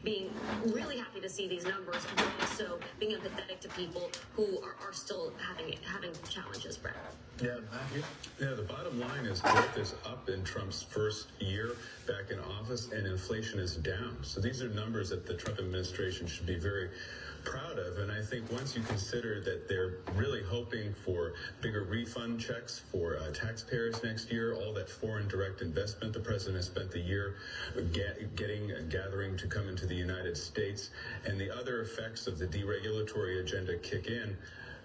being really happy to see these numbers, but also being empathetic to people who are still having challenges, Brett. Yeah, Matthew? Yeah, the bottom line is growth is up in Trump's first year back in office, and inflation is down. So these are numbers that the Trump administration should be very proud of. And I think once you consider that they're really hoping for bigger refund checks for taxpayers next year, all that foreign direct investment the president has spent the year getting and gathering to come into the United States, and the other effects of the deregulatory agenda kick in,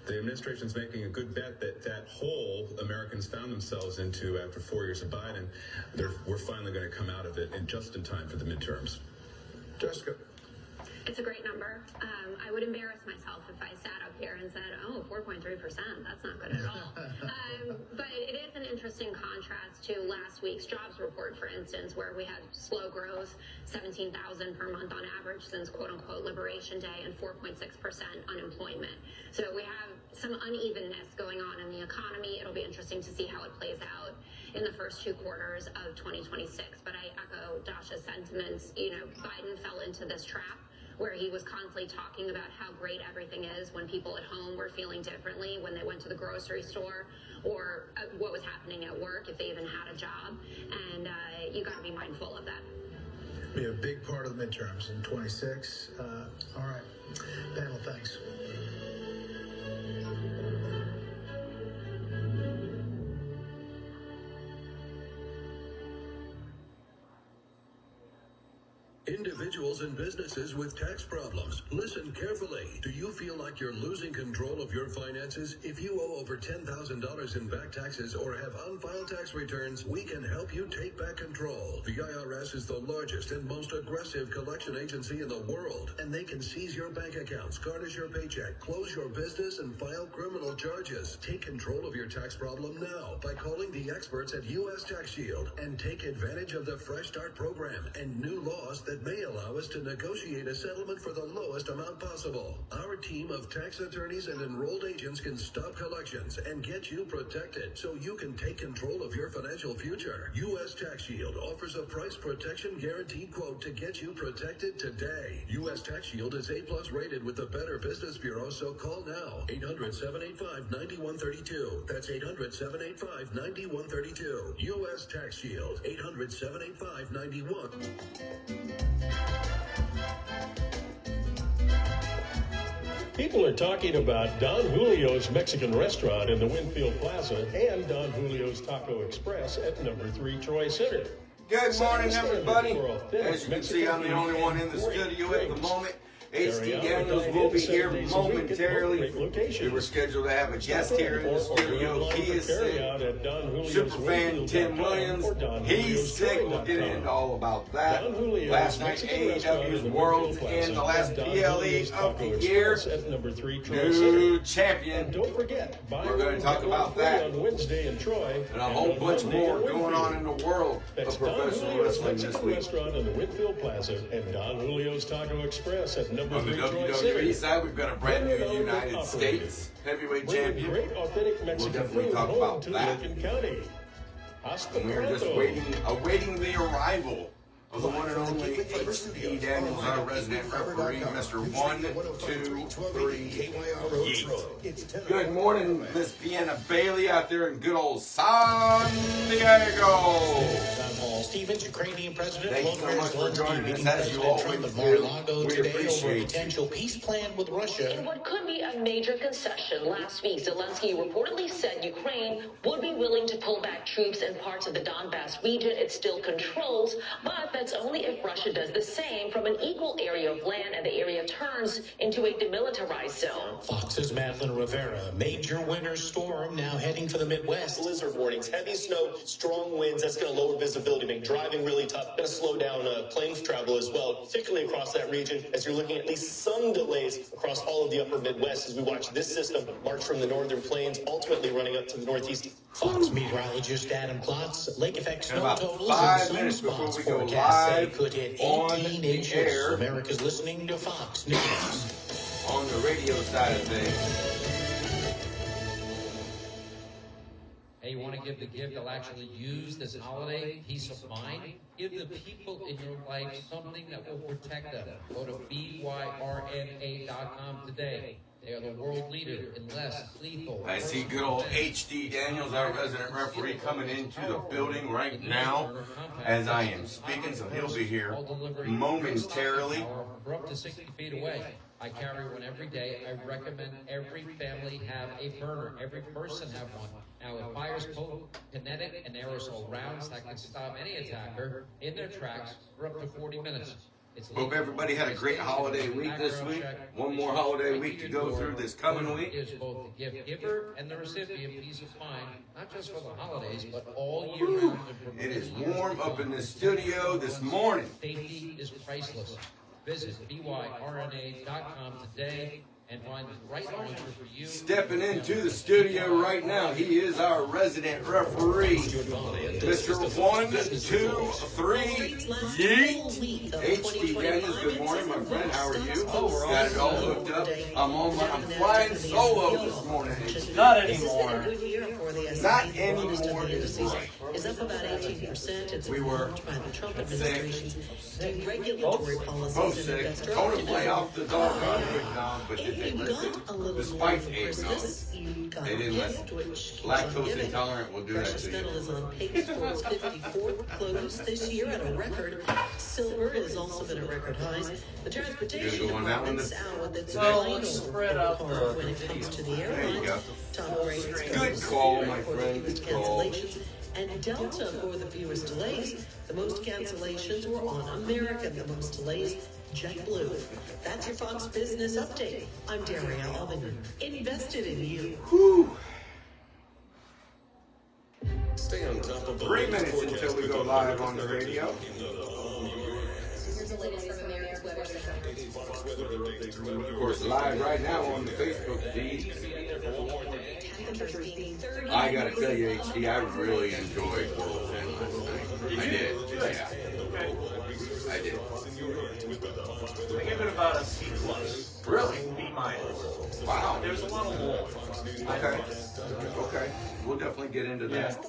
the administration's making a good bet that hole Americans found themselves into after 4 years of Biden, we're finally going to come out of it just in time for the midterms. Jessica. It's a great number. I would embarrass myself if I sat up here and said, 4.3%, that's not good at all. But it is an interesting contrast to last week's jobs report, for instance, where we had slow growth, 17,000 per month on average since quote-unquote Liberation Day, and 4.6% unemployment. So we have some unevenness going on in the economy. It'll be interesting to see how it plays out in the first 2 quarters of 2026. But I echo Josh's sentiments. Biden fell into this trap where he was constantly talking about how great everything is when people at home were feeling differently when they went to the grocery store, or what was happening at work if they even had a job. And you got to be mindful of that. Be a big part of the midterms in 26. All right. Panel, thanks. Individuals and businesses with tax problems, listen carefully. Do you feel like you're losing control of your finances? If you owe over $10,000 in back taxes or have unfiled tax returns, we can help you take back control. The IRS is the largest and most aggressive collection agency in the world, and they can seize your bank accounts, garnish your paycheck, close your business, and file criminal charges. Take control of your tax problem now by calling the experts at U.S. Tax Shield and take advantage of the Fresh Start program and new laws that may allow us to negotiate a settlement for the lowest amount possible. Our team of tax attorneys and enrolled agents can stop collections and get you protected so you can take control of your financial future. U.S. Tax Shield offers a price protection guaranteed quote to get you protected today. U.S. Tax Shield is A+ rated with the Better Business Bureau, so call now. 800-785-9132. That's 800-785-9132. U.S. Tax Shield. 800-785-91. People are talking about Don Julio's Mexican restaurant in the Winfield Plaza and Don Julio's Taco Express at number 3 Troy Center. Good morning, everybody. As you can see, I'm the only one in the studio at the moment. H.D. Daniels will be here momentarily. We were scheduled to have a guest here in the studio. He is sick. Superfan Tim Williams, he's sick. We'll get into all about that. Last night, AEW's Worlds End, the last PLE of the year. New champion. We're going to talk about that. And a whole bunch more going on in the world of professional wrestling this week. Restaurant in the Winfield Plaza and Don Julio's Taco Express at number on the WWE side, we've got a brand new United States heavyweight champion. We'll definitely talk about that. And we're just awaiting the arrival of the one and only H.D. Daniels, our resident referee, Mr. 1, 2, 3, Yeet. Good morning, Miss Piana Bailey out there in good old San Diego. Stevens, Ukrainian President, thank you so much for joining us, as you always do. We appreciate potential peace plan with Russia. In what could be a major concession, last week Zelensky reportedly said Ukraine would be willing to pull back troops in parts of the Donbass region it still controls, but that's only if Russia does the same from an equal area of land and the area turns into a demilitarized zone. Fox's Madeline Rivera, major winter storm now heading for the Midwest. Blizzard warnings, heavy snow, strong winds, that's going to lower visibility, make driving really tough. Going to slow down plane travel as well, particularly across that region, as you're looking at least some delays across all of the upper Midwest as we watch this system march from the northern plains, ultimately running up to the northeast. Fox meteorologist Adam Klotz, lake effect snow about totals 5 in minutes some before spots we go forecast say live could hit on 18 the inches. air. America's listening to Fox News. On the radio side of things. and you want to give the gift they'll actually use this holiday, peace of mind, give the people in your life something that will protect them. Go to byrna.com today. They are the world leader in less lethal. I see good old HD Daniels, our resident referee, coming into the building right now as I am speaking, so he'll be here momentarily. We're up to 60 feet away. I carry one every day. I recommend every family have a burner. Every person have one. Now, it fires both kinetic and aerosol rounds that can stop any attacker in their tracks for up to 40 minutes. Hope everybody had a great holiday week this week. One more holiday week to go through this coming week. Is both the gift giver and the recipient peace of mind, not just for the holidays, but all year round. It is warm up in the studio this morning. Safety is priceless. Visit byrna.com today and find the right launcher for you. Stepping into the studio right now, he is our resident referee, Mr. 1, 2, 3, yeet. HD Daniels, good morning, my friend. How are you? Got it all hooked up. I'm flying solo this morning. Not anymore. Not anymore is right. Is up about 18%. It's We were by the Trump administration's deregulatory policies both and sick. investor Told him play off the dog but If did they you listen? got a little Despite more the for Christmas, eggnog. you got They a didn't gift, listen. which keeps on Lactose giving. intolerant will do that Precious to metal you. is on pace for its 54th close this year at a record. Silver has also been at record highs. The transportation go on that one department's out with its Well, final let's spread out report when it comes to the There you airlines. go. Top rates. Good call, my friend. Good call. Cancellations. And Delta for the fewest delays. The most cancellations were on American. The most delays, JetBlue. That's your Fox Business Update. I'm Daria Alvin. Invested in you. Whew. Stay on top of the 3 minutes until we go live on the radio. Here's the latest from America's Weather Center. Of course, live right now on the Facebook feed. Temperatures being 30. I gotta tell you, HD, I really enjoyed Worlds End last night. I did. Yeah. I did. I give it about a C plus. Really? B minus. Wow. There's a lot of mold. Okay. Okay. We'll definitely get into that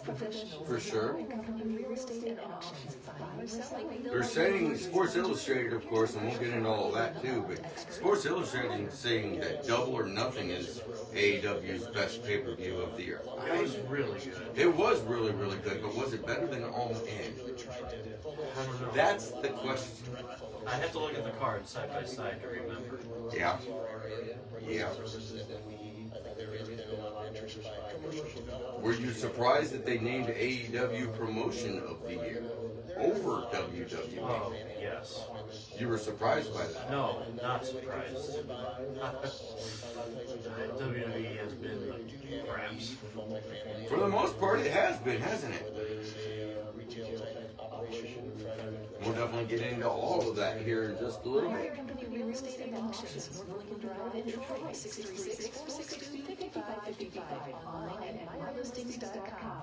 for sure. They're saying Sports Illustrated, of course, and we'll get into all of that too, but Sports Illustrated is saying that Double or Nothing is AEW's best pay-per-view of the year. It was really good. It was really, really good, but was it better than All In? That's the question. I have to look at the cards side by side to remember. Yeah. Yeah. Were you surprised that they named AEW Promotion of the Year over WWE? Oh, yes. You were surprised by that? No, not surprised. WWE has been craps. For the most part, it has been, hasn't it? We'll definitely get into all of that here in just a little bit. Real estate and auctions, North Lincoln Drive in Detroit, 636-462-5555. Online at mylistings.com.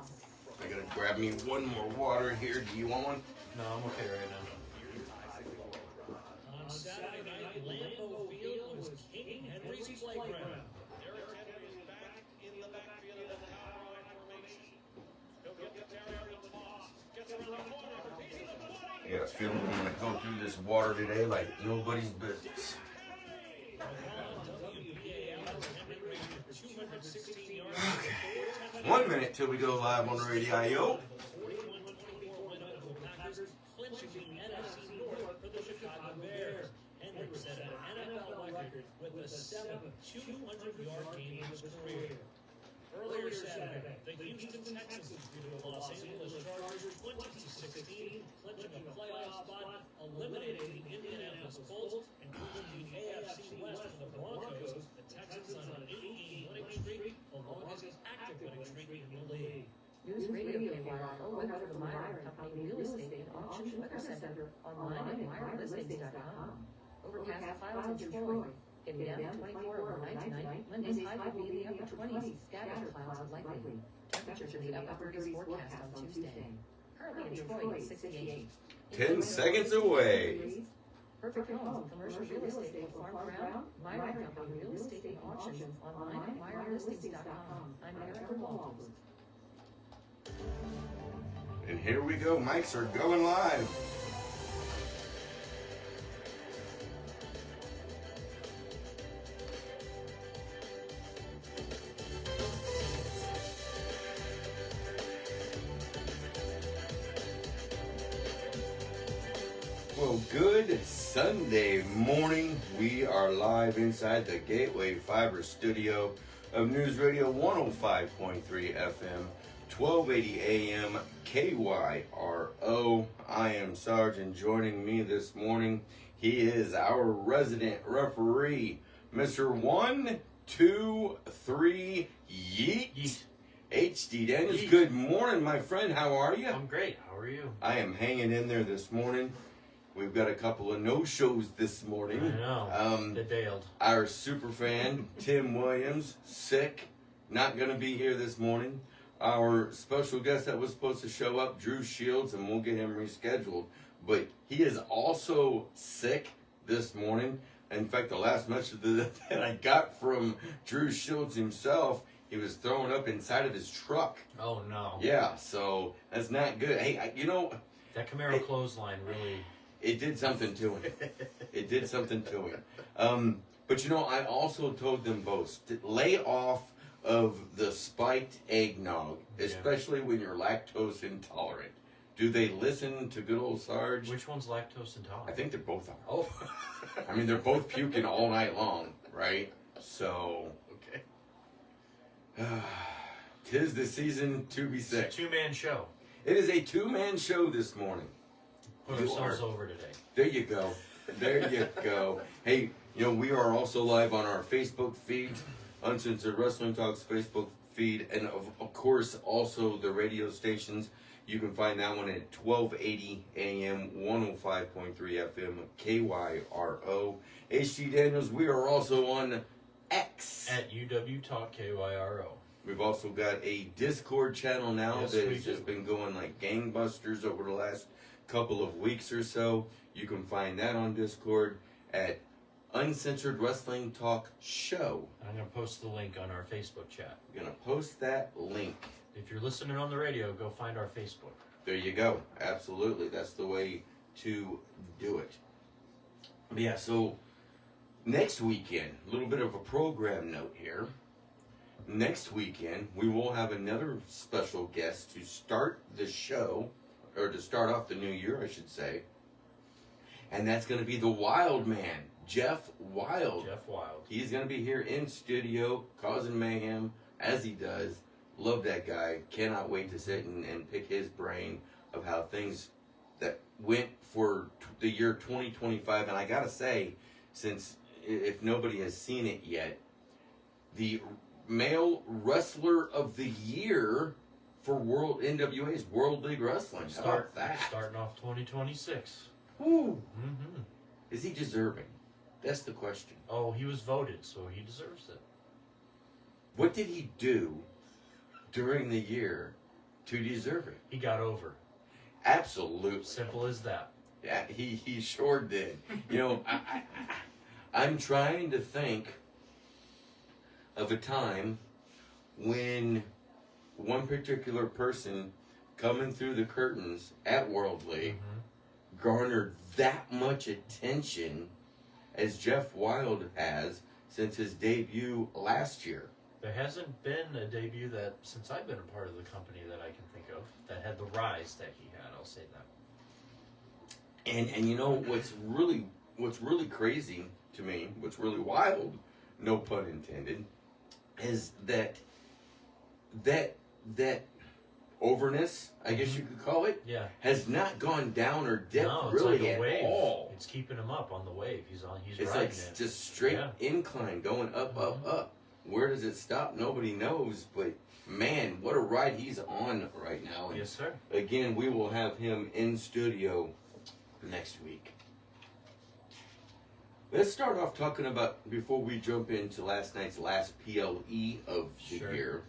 I gotta grab me one more water here. Do you want one? No, I'm okay right now. On Saturday night, Lambeau Field was King Henry's playground. Derek Henry is back in the backfield of the cowboy formation. He'll get the territory toss. Gets around the corner. He's in the 20. I got a feeling I'm gonna go through this water today like nobody's business. 1 minute till we go live on the radio. Clinching the NFC North for the Chicago Bears. Henry set an NFL record with a 200-yard game in his career. Earlier Saturday, the Houston Texans beat the Los Angeles Chargers 20-16, clinching a playoff spot, eliminating the Indianapolis Colts, and clinching the AFC West for the Broncos. The Texans on an 8-game winning streak, the longest active winning streak in the league. News Radio KYRO weather from Meyer Company Real Estate and Auction Weather Center online at meyerlistings.com. Overcast clouds in Detroit. Getting down to 24 overnight tonight. Monday's high will be in the upper 20s. Scattered clouds likely. Temperatures in the upper 30s forecast on Tuesday. Currently in Detroit, 68. 10 seconds away. Perfect homes and commercial real estate for farm ground. Meyer Company Real Estate and Auction online at meyerlistings.com. I'm Erica Walters. And here we go. Mics are going live. Well, good Sunday morning. We are live inside the Gateway Fiber studio of News Radio 105.3 FM, 1280 AM, KYRO. I am Sergeant. Joining me this morning, he is our resident referee, Mr. 1, 2, 3, Yeet. HD Daniels. Yeet. Good morning, my friend. How are you? I'm great. How are you? I am hanging in there this morning. We've got a couple of no-shows this morning. I know. They bailed. Our super fan, Tim Williams, sick, not going to be here this morning. Our special guest that was supposed to show up, Drew Shields, and we'll get him rescheduled. But he is also sick this morning. In fact, the last message that I got from Drew Shields himself, he was throwing up inside of his truck. Oh, no. Yeah, so that's not good. Hey, that Camaro clothesline really... It did something to him. It did something to him. But I also told them both, lay off of the spiked eggnog, especially when you're lactose intolerant. Do they listen to good old Sarge? Which one's lactose intolerant? I think they're both are. Oh. I mean, they're both puking all night long, right? So, okay. 'Tis the season to be sick. It's a two-man show. It is a two-man show this morning. Put ourselves over today. There you go. There you go. Hey, we are also live on our Facebook feed, Uncensored Wrestling Talks Facebook feed, and of course also the radio stations. You can find that one at 1280 AM, 105.3 FM, KYRO. HG Daniels, we are also on X. At UW Talk KYRO. We've also got a Discord channel now Yes, that we has do. just been going like gangbusters over the last couple of weeks or so. You can find that on Discord at Uncensored Wrestling Talk Show. I'm going to post the link on our Facebook chat. I'm going to post that link. If you're listening on the radio, go find our Facebook. There you go. Absolutely. That's the way to do it. But yeah, so next weekend, a little bit of a program note here. Next weekend, we will have another special guest to start the show, or to start off the new year, I should say. And that's going to be the Wild Man, Jeff Wild. Jeff Wild. He's going to be here in studio, causing mayhem, as he does. Love that guy. Cannot wait to sit and pick his brain of how things that went for the year 2025. And I got to say, since if nobody has seen it yet, the male wrestler of the year for NWA's World League Wrestling. How about that? Starting off 2026. Woo. Mm-hmm. Is he deserving? That's the question. Oh, he was voted, so he deserves it. What did he do during the year to deserve it? He got over. Absolutely. Simple as that. Yeah, he sure did. I'm trying to think of a time when one particular person coming through the curtains at World League garnered that much attention as Jeff Wild has since his debut last year. There hasn't been a debut that, since I've been a part of the company, that I can think of, that had the rise that he had. I'll say that. And what's really crazy to me, what's really wild, no pun intended, is that overness, I guess you could call it, has not gone down or dipped really like a at wave. all. It's keeping him up on the wave. He's It's riding like it. just straight incline going up, up. Where does it stop? Nobody knows. But man, what a ride he's on right now. And yes, sir. Again, we will have him in studio next week. Let's start off talking about, before we jump into last night's last PLE of the year,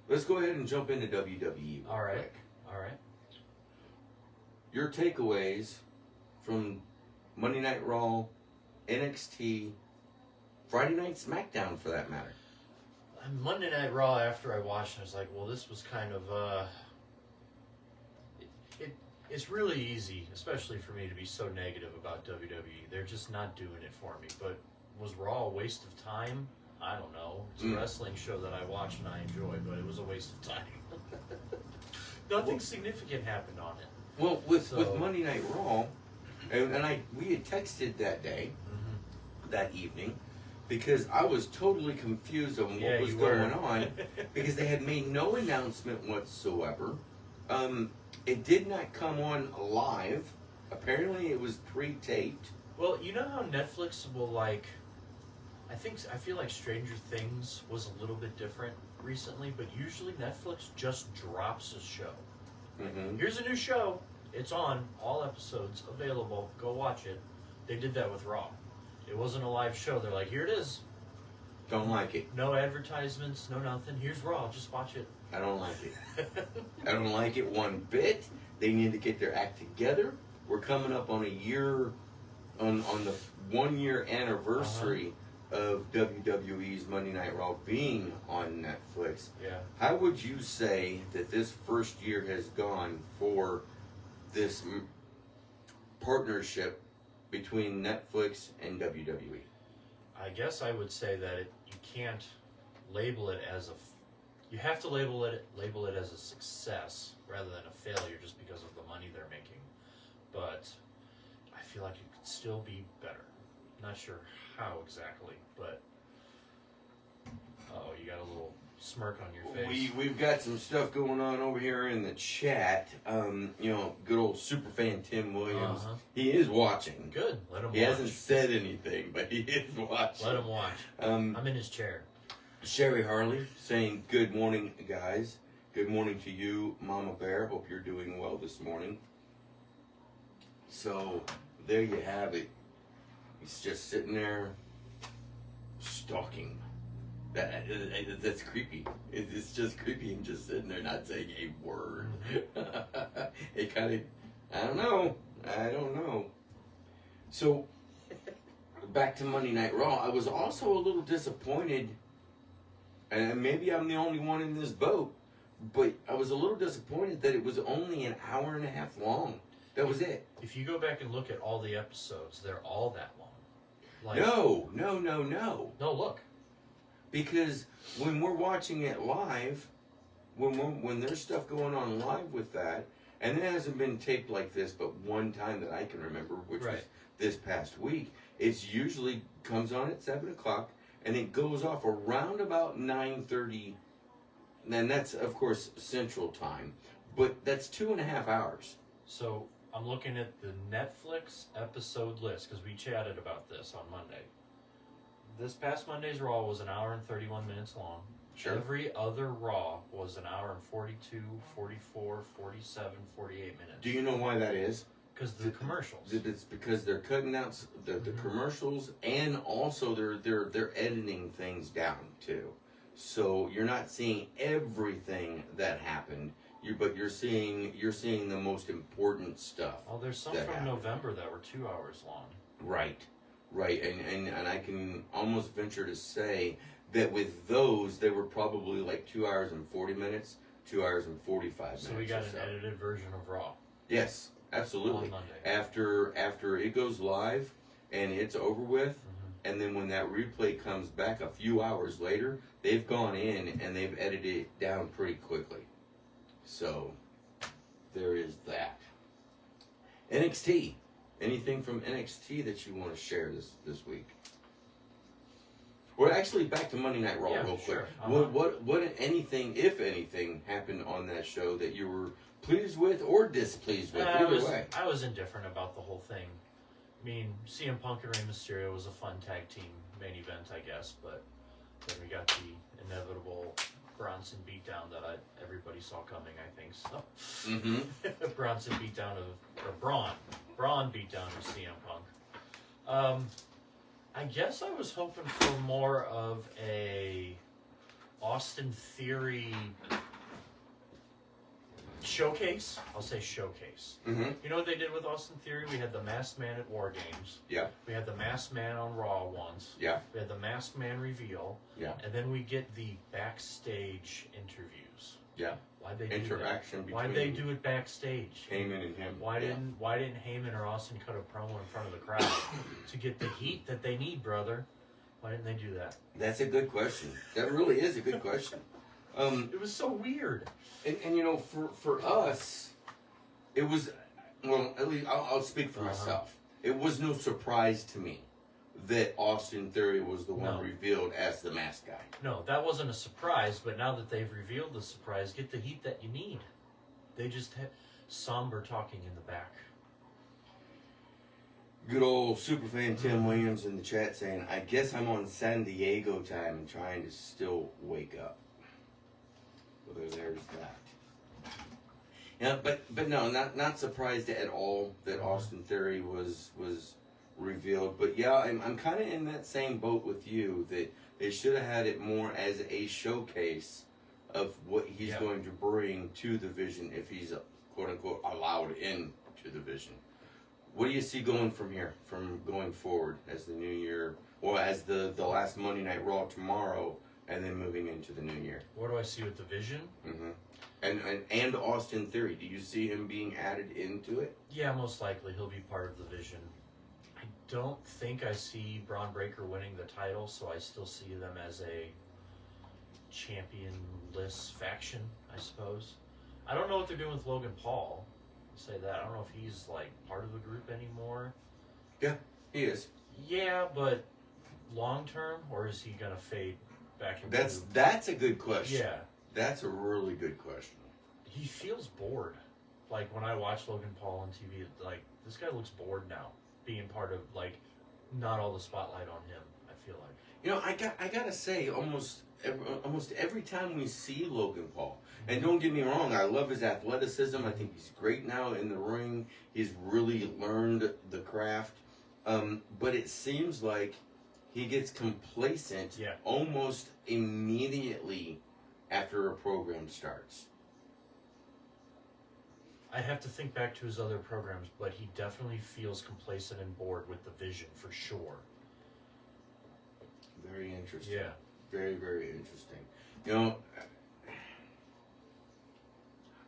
let's go ahead and jump into WWE real quick. All right. Your takeaways from Monday Night Raw, NXT, Friday Night SmackDown for that matter. Monday Night Raw, after I watched it, I was like, well, this was kind of It's really easy, especially for me, to be so negative about WWE. They're just not doing it for me. But was Raw a waste of time? I don't know. It's a wrestling show that I watch and I enjoy, but it was a waste of time. Nothing significant happened on it. Well, with Monday Night Raw, and we had texted that day, that evening, because I was totally confused on what was going on, because they had made no announcement whatsoever. It did not come on live. Apparently, it was pre-taped. Well, you know how Netflix will I feel like Stranger Things was a little bit different recently, but usually Netflix just drops a show. Here's a new show. It's on. All episodes available. Go watch it. They did that with Raw. It wasn't a live show. They're like, here it is. Don't like it. No advertisements, no nothing. Here's Raw. Just watch it. I don't like it. I don't like it one bit. They need to get their act together. We're coming up on a year, on the 1 year anniversary of WWE's Monday Night Raw being on Netflix. Yeah. How would you say that this first year has gone for this partnership between Netflix and WWE? I guess I would say that you can't label it as you have to label it as a success rather than a failure just because of the money they're making. But I feel like it could still be better. Not sure how exactly, but you got a little smirk on your face. We've got some stuff going on over here in the chat. Good old superfan Tim Williams. He is watching. Good. Let him watch. He hasn't said anything, but he is watching. Let him watch. I'm in his chair. Sherry Harley saying, good morning, guys. Good morning to you, Mama Bear. Hope you're doing well this morning. So, there you have it. He's just sitting there stalking. That's creepy. It's just creepy him just sitting there not saying a word. It kind of, I don't know. So, back to Monday Night Raw. I was also a little disappointed, and maybe I'm the only one in this boat, but I was a little disappointed that it was only an hour and a half long. That was it. If you go back and look at all the episodes, they're all that long. No. No, look. Because when we're watching it live, when there's stuff going on live with that, and it hasn't been taped like this but one time that I can remember, which was this past week, it's usually comes on at 7 o'clock, and it goes off around about 9:30, and that's, of course, Central Time, but that's 2.5 hours. So I'm looking at the Netflix episode list, because we chatted about this on Monday. This past Monday's Raw was an hour and 31 minutes long. Sure. Every other Raw was an hour and 42, 44, 47, 48 minutes. Do you know why that is? Because the commercials. It's because they're cutting out the commercials, and also they're editing things down too. So you're not seeing everything that happened. You're seeing the most important stuff. Oh, there's some from November that were 2 hours long. Right, and I can almost venture to say that with those, they were probably like 2 hours and 40 minutes, 2 hours and 45 minutes. So we got an edited version of Raw. Yes, absolutely. On Monday. After it goes live and it's over with, and then when that replay comes back a few hours later, they've gone in and they've edited it down pretty quickly. So, there is that. NXT. Anything from NXT that you want to share this week? Well, actually, back to Monday Night Raw real quick. Sure. What anything, if anything, happened on that show that you were pleased with or displeased with? Either way. I was indifferent about the whole thing. I mean, CM Punk and Rey Mysterio was a fun tag team main event, I guess, but then we got the inevitable Bronson beatdown that everybody saw coming, I think so. Bronson beatdown Braun beatdown of CM Punk. I guess I was hoping for more of a Austin Theory showcase. I'll say showcase. You know what they did with Austin Theory? We had the Masked Man at War Games. Yeah. We had the Masked Man on Raw once. Yeah. We had the Masked Man reveal. Yeah. And then we get the backstage interviews. Yeah. Why'd they interaction do that? between Why'd they do it backstage? Heyman and him. Why didn't Heyman or Austin cut a promo in front of the crowd to get the heat that they need, brother? Why didn't they do that? That's a good question. That really is a good question. It was so weird. And you know, for us, it was, well, at least I'll speak for myself. It was no surprise to me that Austin Theory was the one revealed as the mask guy. No, that wasn't a surprise, but now that they've revealed the surprise, get the heat that you need. They just have somber talking in the back. Good old superfan Tim Williams in the chat saying, I guess I'm on San Diego time and trying to still wake up. Well, there's that. Yeah, but no, not surprised at all that Austin Theory was revealed. But yeah, I'm kind of in that same boat with you that they should have had it more as a showcase of what he's going to bring to the Vision if he's quote unquote allowed into the Vision. What do you see going from here, from going forward as the new year, or as the last Monday Night Raw tomorrow, and then moving into the new year? What do I see with the Vision? Mm-hmm. And Austin Theory, do you see him being added into it? Yeah, most likely he'll be part of the Vision. I don't think I see Braun Breaker winning the title, so I still see them as a championless faction, I suppose. I don't know what they're doing with Logan Paul. I'll say that. I don't know if he's like part of the group anymore. Yeah, he is. Yeah, but long term, or is he gonna fade back into? That's a good question. Yeah. That's a really good question. He feels bored. Like when I watch Logan Paul on TV, like this guy looks bored now, being part of like not all the spotlight on him. I feel like. You know, I gotta say, almost every time we see Logan Paul, and don't get me wrong, I love his athleticism. I think he's great now in the ring. He's really learned the craft. But it seems like he gets complacent almost immediately after a program starts. I have to think back to his other programs, but he definitely feels complacent and bored with the Vision for sure. Very interesting. Yeah. Very, very interesting. You know,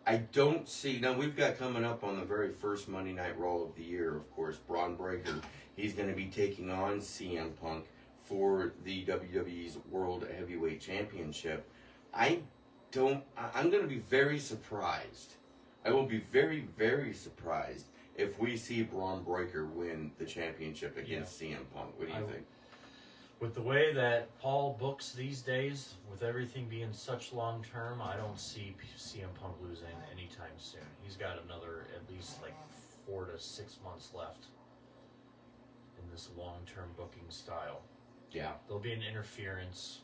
I don't see, now we've got coming up on the very first Monday Night Raw of the year, of course, Braun Breaker. He's going to be taking on CM Punk for the WWE's World Heavyweight Championship. I'm going to be very surprised. I will be very, very surprised if we see Braun Breaker win the championship against CM Punk. What do you think? With the way that Paul books these days, with everything being such long term, I don't see CM Punk losing anytime soon. He's got another at least like 4 to 6 months left in this long term booking style. Yeah. There'll be an interference.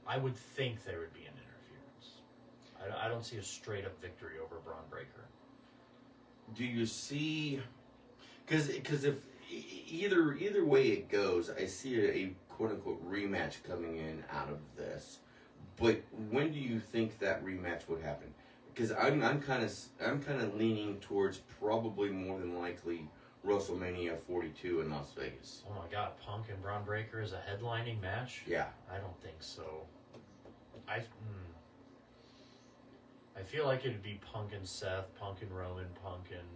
I would think there would be an interference. I don't see a straight up victory over Braun Breaker. Do you see? Because if either way it goes, I see a quote unquote rematch coming in out of this. But when do you think that rematch would happen? Because I'm kind of leaning towards probably more than likely WrestleMania 42 in Las Vegas. Oh my God, Punk and Braun Breaker is a headlining match? Yeah. I don't think so. I feel like it'd be Punk and Seth, Punk and Roman, Punk and...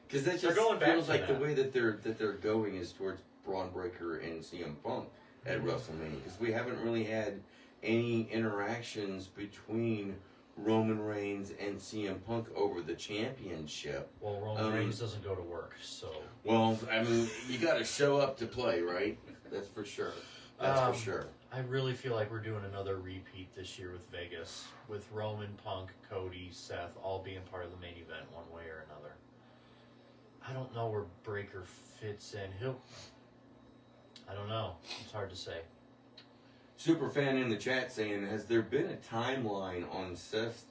Because that just feels like the way that they're going is towards Braun Breaker and CM Punk at WrestleMania. Because we haven't really had any interactions between Roman Reigns and CM Punk over the championship. Well, Roman Reigns doesn't go to work, so... Well, I mean, you got to show up to play, right? That's for sure. That's for sure. I really feel like we're doing another repeat this year with Vegas, with Roman, Punk, Cody, Seth, all being part of the main event one way or another. I don't know where Breaker fits in. I don't know. It's hard to say. Superfan in the chat saying, has there been a timeline on Seth's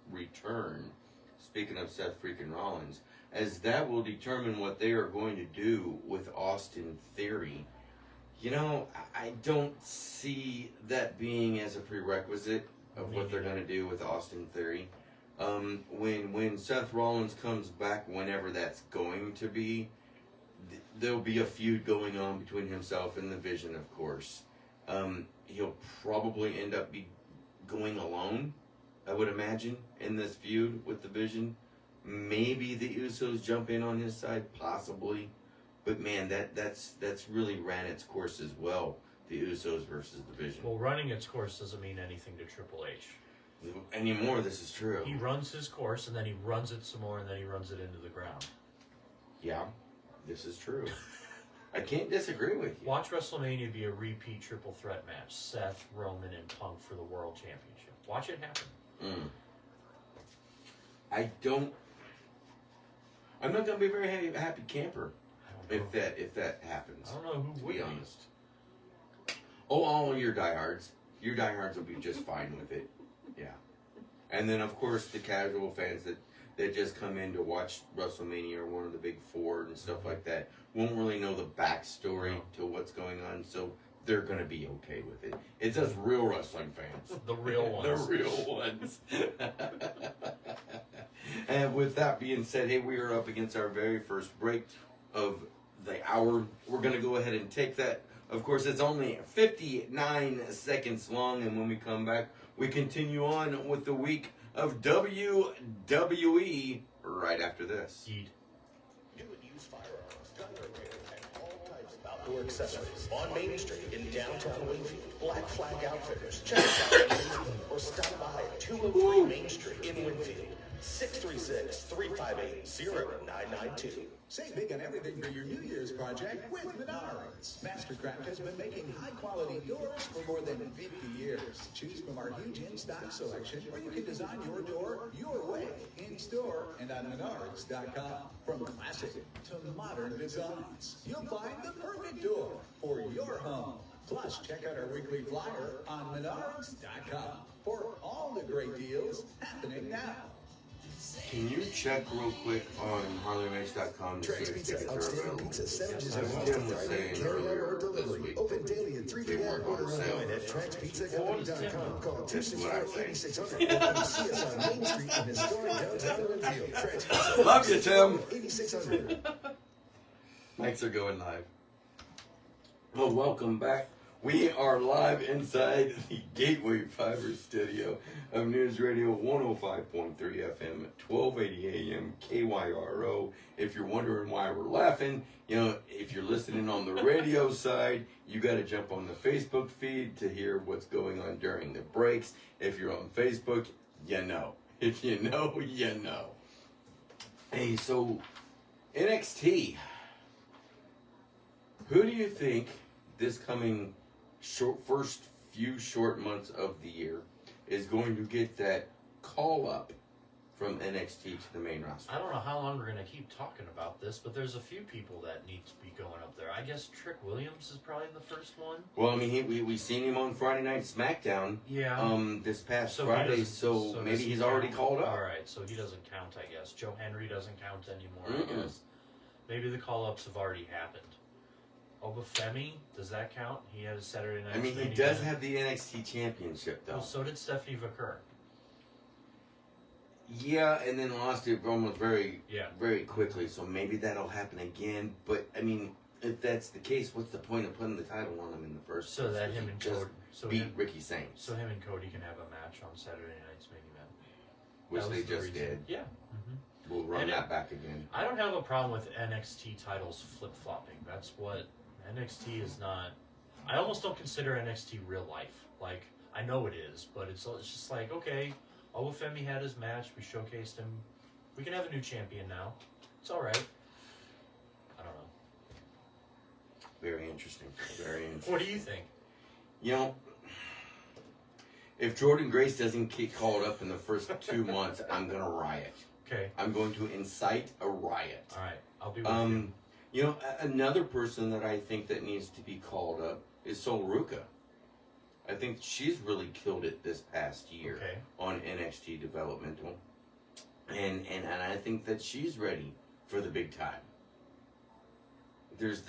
return? Speaking of Seth freaking Rollins, as that will determine what they are going to do with Austin Theory. You know, I don't see that being as a prerequisite of what they're going to do with Austin Theory. When Seth Rollins comes back, whenever that's going to be, there'll be a feud going on between himself and the Vision, of course. He'll probably end up going alone I would imagine, in this feud with the Vision. Maybe the Usos jump in on his side, possibly. But man, that's really ran its course as well. The Usos versus the Vision. Well, running its course doesn't mean anything to Triple H. Anymore, this is true. He runs his course, and then he runs it some more, and then he runs it into the ground. Yeah, this is true. I can't disagree with you. Watch WrestleMania be a repeat triple threat match. Seth, Roman, and Punk for the World Championship. Watch it happen. I'm not going to be a very happy camper if that happens. I don't know who to would be honest. Oh, your diehards. Your diehards will be just fine with it. Yeah. And then, of course, the casual fans that just come in to watch WrestleMania or one of the big four and stuff like that won't really know the backstory to what's going on, so they're going to be okay with it. It's us real wrestling fans. The real ones. The real ones. And with that being said, hey, we are up against our very first break of the hour. We're going to go ahead and take that. Of course, it's only 59 seconds long, and when we come back, we continue on with the week of WWE right after this. New and used firearms, gun repair, and all types of outdoor accessories on Main Street in downtown Winfield. Black Flag Outfitters. Check us out on Facebook or stop by at 203 Main Street in Winfield. 636-358-0992. Save big on everything for your New Year's project with Menards. Mastercraft has been making high-quality doors for more than 50 years. Choose from our huge in-stock selection, or you can design your door your way, in-store and on Menards.com. From classic to modern designs, you'll find the perfect door for your home. Plus, check out our weekly flyer on Menards.com for all the great deals happening now. Can you check real quick on HarleyRanch.com to see if tickets are available? Tim was saying earlier this week Open daily at 3 p.m. Order online at TransPizzaCompany.com. Call 264-8600 or come see us on Main Street in historic downtown Winfield. Love you, Tim. 8600. Mics are going live. Well, welcome back. We are live inside the Gateway Fiber studio of News Radio 105.3 FM, 1280 AM, KYRO. If you're wondering why we're laughing, if you're listening on the radio side, you got to jump on the Facebook feed to hear what's going on during the breaks. If you're on Facebook, you know. If you know, you know. Hey, so NXT. Who do you think this coming first few short months of the year is going to get that call up from NXT to the main roster? I don't know how long we're going to keep talking about this, but there's a few people that need to be going up there. I guess Trick Williams is probably the first one. Well, I mean, we seen him on Friday Night SmackDown. Yeah. This past Friday, so maybe he's already called up. All right, so he doesn't count, I guess. Joe Henry doesn't count anymore, I guess. Maybe the call-ups have already happened. Obafemi, does that count? He had a Saturday night. I mean, he does have the NXT Championship, though. Well, so did Stephanie Vaquer. Yeah, and then lost it almost very quickly, so maybe that'll happen again. But, I mean, if that's the case, what's the point of putting the title on him in the first place? So that him and Cody... beat Ricky Sainz. So him and Cody can have a match on Saturday night's main event. Which they just did. Yeah. Mm-hmm. We'll run that back again. I don't have a problem with NXT titles flip-flopping. That's what... NXT is not... I almost don't consider NXT real life. Like, I know it is, but it's just like, okay, Obafemi had his match, we showcased him. We can have a new champion now. It's alright. I don't know. Very interesting. Very interesting. What do you think? If Jordan Grace doesn't get called up in the first 2 months, I'm going to riot. Okay. I'm going to incite a riot. Alright, I'll be with you. Another person that I think that needs to be called up is Sol Ruca. I think she's really killed it this past year on NXT developmental. And I think that she's ready for the big time. There's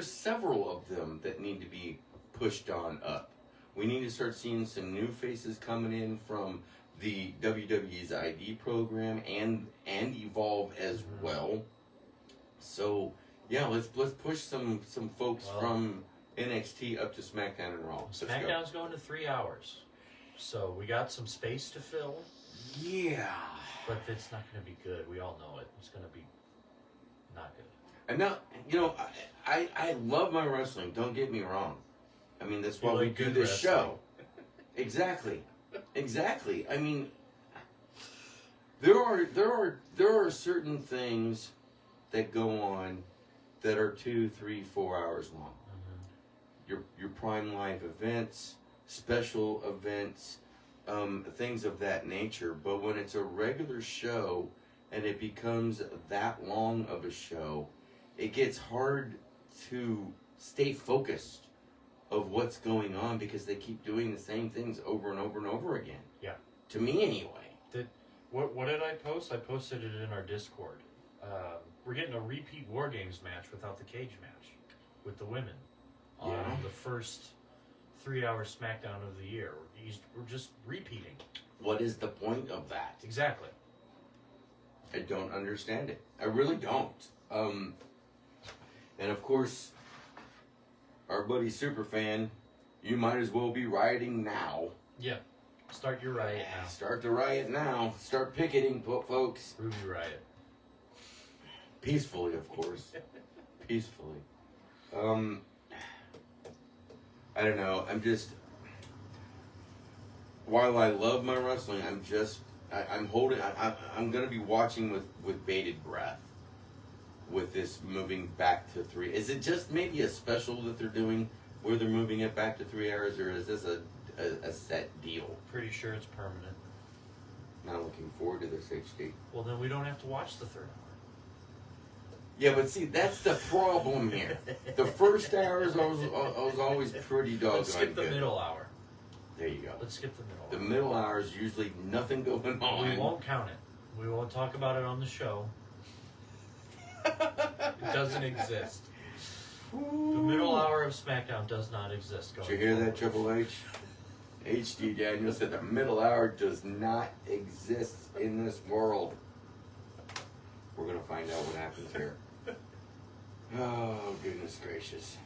several of them that need to be pushed on up. We need to start seeing some new faces coming in from the WWE's ID program and Evolve as well. So yeah, let's push some folks from NXT up to SmackDown and Raw. SmackDown's going to 3 hours. So we got some space to fill. Yeah. But it's not going to be good. We all know it. It's going to be not good. And now, I love my wrestling. Don't get me wrong. I mean, that's why we do this show. Exactly. I mean, there are certain things that go on that are 2, 3, 4 hours long. Your prime live events, special events, things of that nature. But when it's a regular show and it becomes that long of a show, it gets hard to stay focused of what's going on because they keep doing the same things over and over and over again. Yeah. To me, anyway. What did I post? I posted it in our Discord. We're getting a repeat War Games match without the cage match with the women on the first 3-hour SmackDown of the year. We're just repeating. What is the point of that? Exactly. I don't understand it. I really don't. And of course, our buddy Superfan, you might as well be rioting now. Yeah. Start your riot now. Start the riot now. Start picketing, folks. Ruby Riot. Peacefully, of course. Peacefully. I don't know. While I love my wrestling, I'm going to be watching with bated breath with this moving back to 3. Is it just maybe a special that they're doing where they're moving it back to 3 hours, or is this a set deal? Pretty sure it's permanent. Not looking forward to this, HD. Well, then we don't have to watch the 3rd hour. Yeah, but see, that's the problem here. The first hours, I was always pretty doggone Let's skip the good. middle hour. There you go. Let's skip the middle The hour. middle hours, usually nothing going on. We won't count it. We won't talk about it on the show. It doesn't exist. The middle hour of SmackDown does not exist. Did you hear that, Triple H? HD Daniel said the middle hour does not exist in this world. We're going to find out what happens here. Oh, goodness gracious.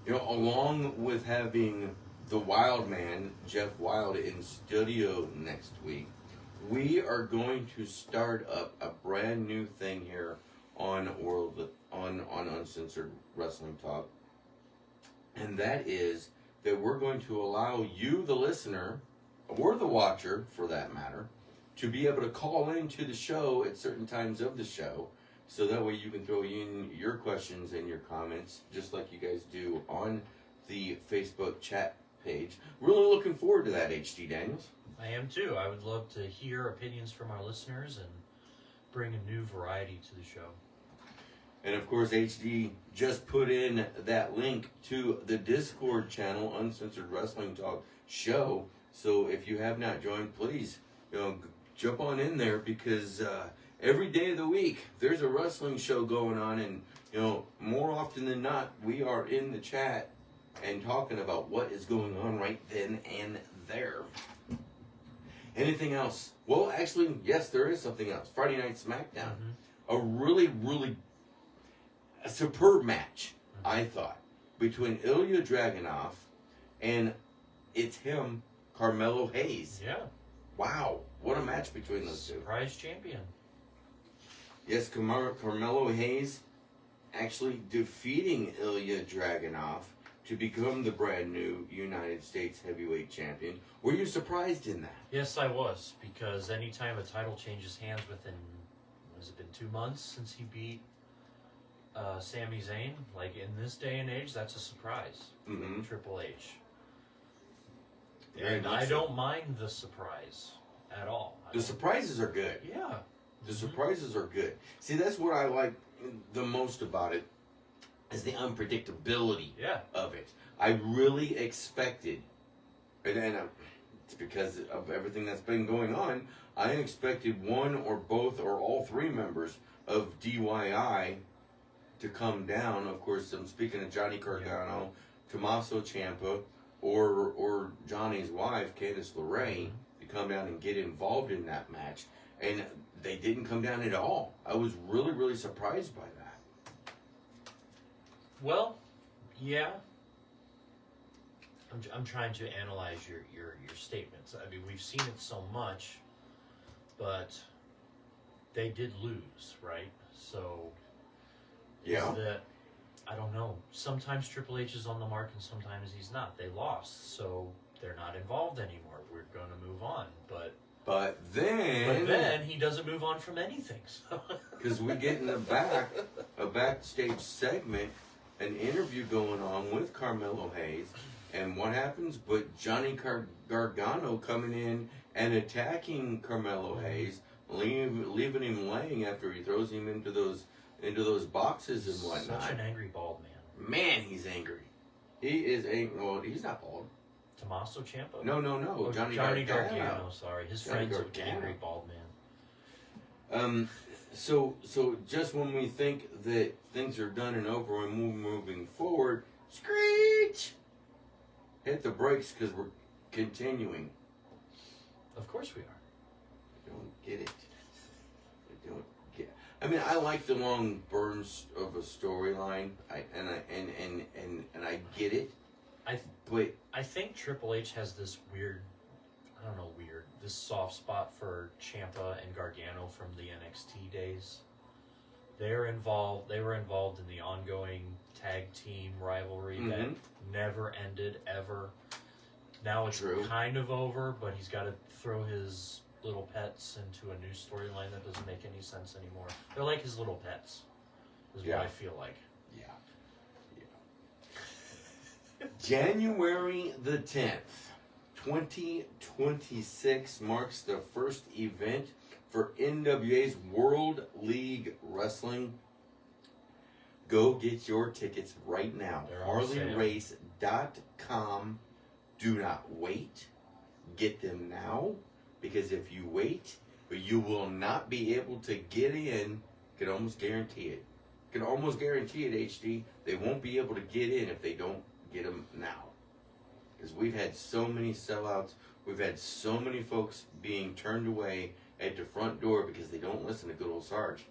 Along with having the Wild Man, Jeff Wild, in studio next week, we are going to start up a brand new thing here on Uncensored Wrestling Talk. And that is that we're going to allow you, the listener, or the watcher, for that matter, to be able to call into the show at certain times of the show, so that way you can throw in your questions and your comments, just like you guys do on the Facebook chat page. Really looking forward to that, HD Daniels. I am too. I would love to hear opinions from our listeners and bring a new variety to the show. And of course, HD just put in that link to the Discord channel, Uncensored Wrestling Talk Show. So if you have not joined, please, jump on in there, because every day of the week there's a wrestling show going on, and more often than not, we are in the chat and talking about what is going on right then and there. Anything else? Well, actually, yes, there is something else. Friday Night SmackDown. A really, really superb match, I thought, between Ilya Dragunov and it's him, Carmelo Hayes. Yeah. Wow, what a match between those two. Surprise champion. Yes, Carmelo Hayes actually defeating Ilya Dragunov to become the brand new United States Heavyweight Champion. Were you surprised in that? Yes, I was, because anytime a title changes hands within, has it been 2 months since he beat Sami Zayn? Like, in this day and age, that's a surprise. Triple H. And I don't mind the surprise at all. The surprises are good. Yeah. The surprises are good. See, that's what I like the most about it, is the unpredictability of it. I really expected, and it's because of everything that's been going on, I expected one or both or all 3 members of DYI to come down. Of course, I'm speaking of Johnny Gargano, Tommaso Ciampa, or Johnny's wife, Candice LeRae, to come down and get involved in that match. And they didn't come down at all. I was really, really surprised by that. Well, yeah. I'm trying to analyze your statements. I mean, we've seen it so much, but they did lose, right? So, Yeah. is that, I don't know. Sometimes Triple H is on the mark and sometimes he's not. They lost, so they're not involved anymore. We're going to move on, but then he doesn't move on from anything. Because we get in a backstage segment, an interview going on with Carmelo Hayes, and what happens? But Johnny Gargano coming in and attacking Carmelo Hayes, leaving him laying after he throws him into those boxes and whatnot. Such an angry bald man. Man, he's angry. He is angry. Well, he's not bald. Tommaso Ciampa? No. Oh, Johnny Gargano. Sorry, his Johnny friend's an Gargano. angry bald man. So just when we think that things are done and over and moving forward, screech! Hit the brakes because we're continuing. Of course we are. I don't get it. I mean, I like the long burns of a storyline. I get it. I think Triple H has this this soft spot for Ciampa and Gargano from the NXT days. They were involved in the ongoing tag team rivalry that never ended ever. Now it's kind of over, but he's got to throw his little pets into a new storyline that doesn't make any sense anymore. They're like his little pets, is what I feel like. January the 10th, 2026 marks the first event for NWA's World League Wrestling. Go get your tickets right now. HarleyRace.com. Do not wait. Get them now, because if you wait, you will not be able to get in. Can almost guarantee it. Can almost guarantee it, HD. They won't be able to get in if they don't get them now. Because we've had so many sellouts. We've had so many folks being turned away at the front door because they don't listen to good old Sarge.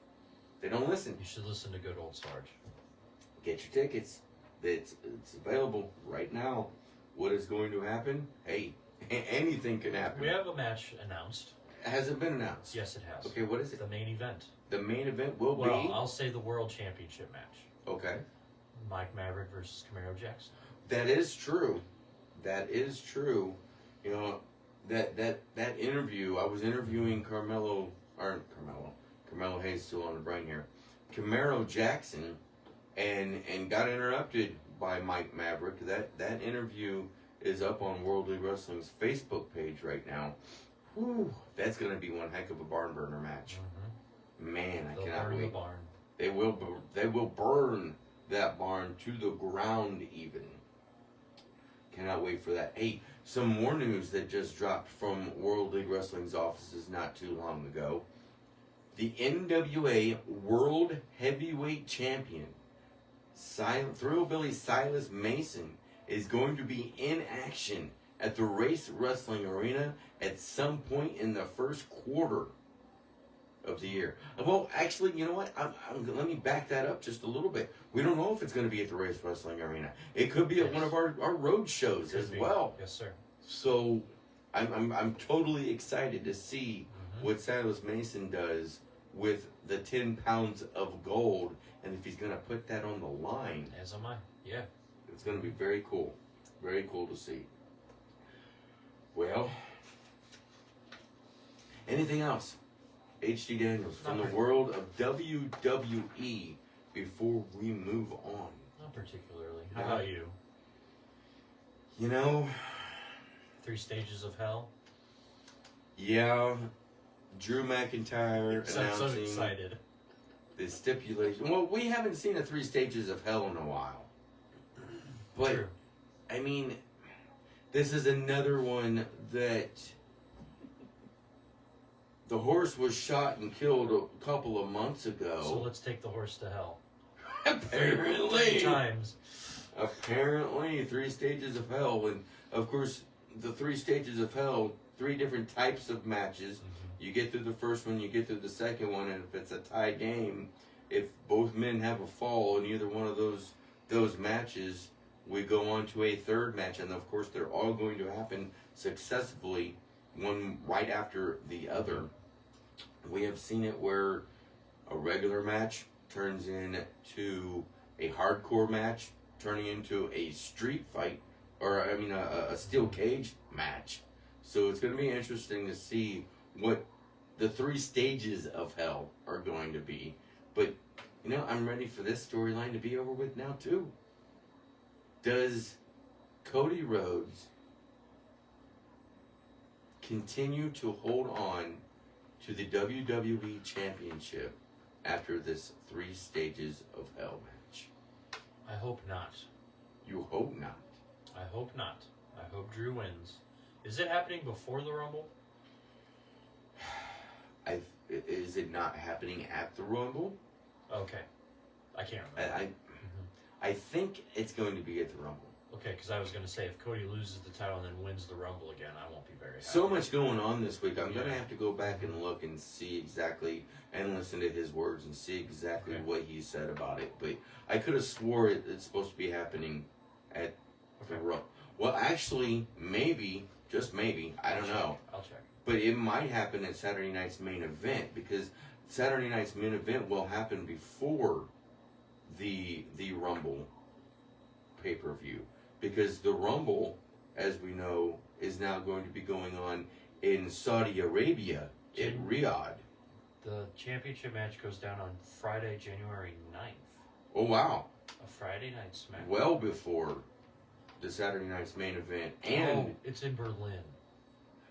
They don't listen. You should listen to good old Sarge. Get your tickets. It's available right now. What is going to happen? Hey, anything can happen. We have a match announced. Has it been announced? Yes, it has. Okay, what is it? The main event. The main event will be... Well, I'll say the World Championship match. Okay. Mike Maverick versus Camaro Jackson. That is true. That is true. You know, that interview, I was interviewing Carmelo Hayes, still on the brain here. Camaro Jackson, and got interrupted by Mike Maverick. That interview is up on World League Wrestling's Facebook page right now. Whew, that's going to be one heck of a barn burner match. Man, I cannot wait. The barn. They will burn that barn to the ground even. Cannot wait for that. Hey, some more news that just dropped from World League Wrestling's offices not too long ago. The NWA World Heavyweight Champion, Thrillbilly Silas Mason, is going to be in action at the Race Wrestling Arena at some point in the first quarter of the year. Well, actually, you know what? Let me back that up just a little bit. We don't know if it's going to be at the Race Wrestling Arena. It could be at one of our road shows as well. Yes, sir. So I'm totally excited to see what Silas Mason does with the 10 pounds of gold, and if he's going to put that on the line. As am I. Yeah. It's going to be very cool. Very cool to see. Well, anything else? H.D. Daniels from the world of WWE before we move on. Not particularly. How about you? You know, 3 Stages of Hell. Yeah, Drew McIntyre I'm so announcing excited. the stipulation. Well, we haven't seen a 3 Stages of Hell in a while. But, True. I mean, this is another one that the horse was shot and killed a couple of months ago. So let's take the horse to hell. Apparently. 3 times. Apparently, 3 Stages of Hell. And, of course, the 3 Stages of Hell, 3 different types of matches. You get through the first one, you get through the second one, and if it's a tie game, if both men have a fall in either one of those matches, we go on to a third match, and of course they're all going to happen successively, one right after the other. We have seen it where a regular match turns into a hardcore match, turning into a street fight, or a steel cage match. So it's going to be interesting to see what the 3 stages of hell are going to be. But, I'm ready for this storyline to be over with now, too. Does Cody Rhodes continue to hold on to the WWE Championship after this 3 stages of hell match? I hope not. You hope not? I hope not. I hope Drew wins. Is it happening before the Rumble? Is it not happening at the Rumble? Okay. I can't remember. I think it's going to be at the Rumble. Okay, because I was going to say, if Cody loses the title and then wins the Rumble again, I won't be very happy. So much going on this week. I'm going to have to go back and look and see exactly, and listen to his words and see exactly what he said about it. But I could have swore it's supposed to be happening at the Rumble. Well, actually, maybe, just maybe, I don't know. I'll check. But it might happen at Saturday night's main event, because Saturday night's main event will happen before the Rumble pay-per-view. Because the Rumble, as we know, is now going to be going on in Saudi Arabia, in Riyadh. The championship match goes down on Friday, January 9th. Oh, wow. A Friday night smack. Well before the Saturday night's main event. And it's in Berlin.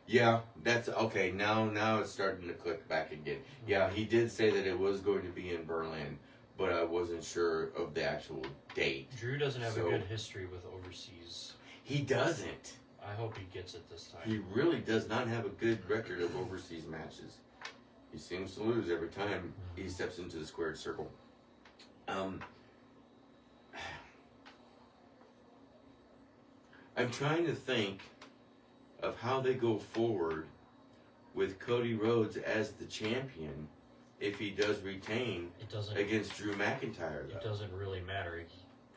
Yeah, that's okay. Now it's starting to click back again. Yeah, he did say that it was going to be in Berlin, but I wasn't sure of the actual date. Drew doesn't have a good history with overseas. He doesn't. I hope he gets it this time. He really does not have a good record of overseas matches. He seems to lose every time he steps into the squared circle. I'm trying to think of how they go forward with Cody Rhodes as the champion if he does retain against Drew McIntyre. It doesn't really matter.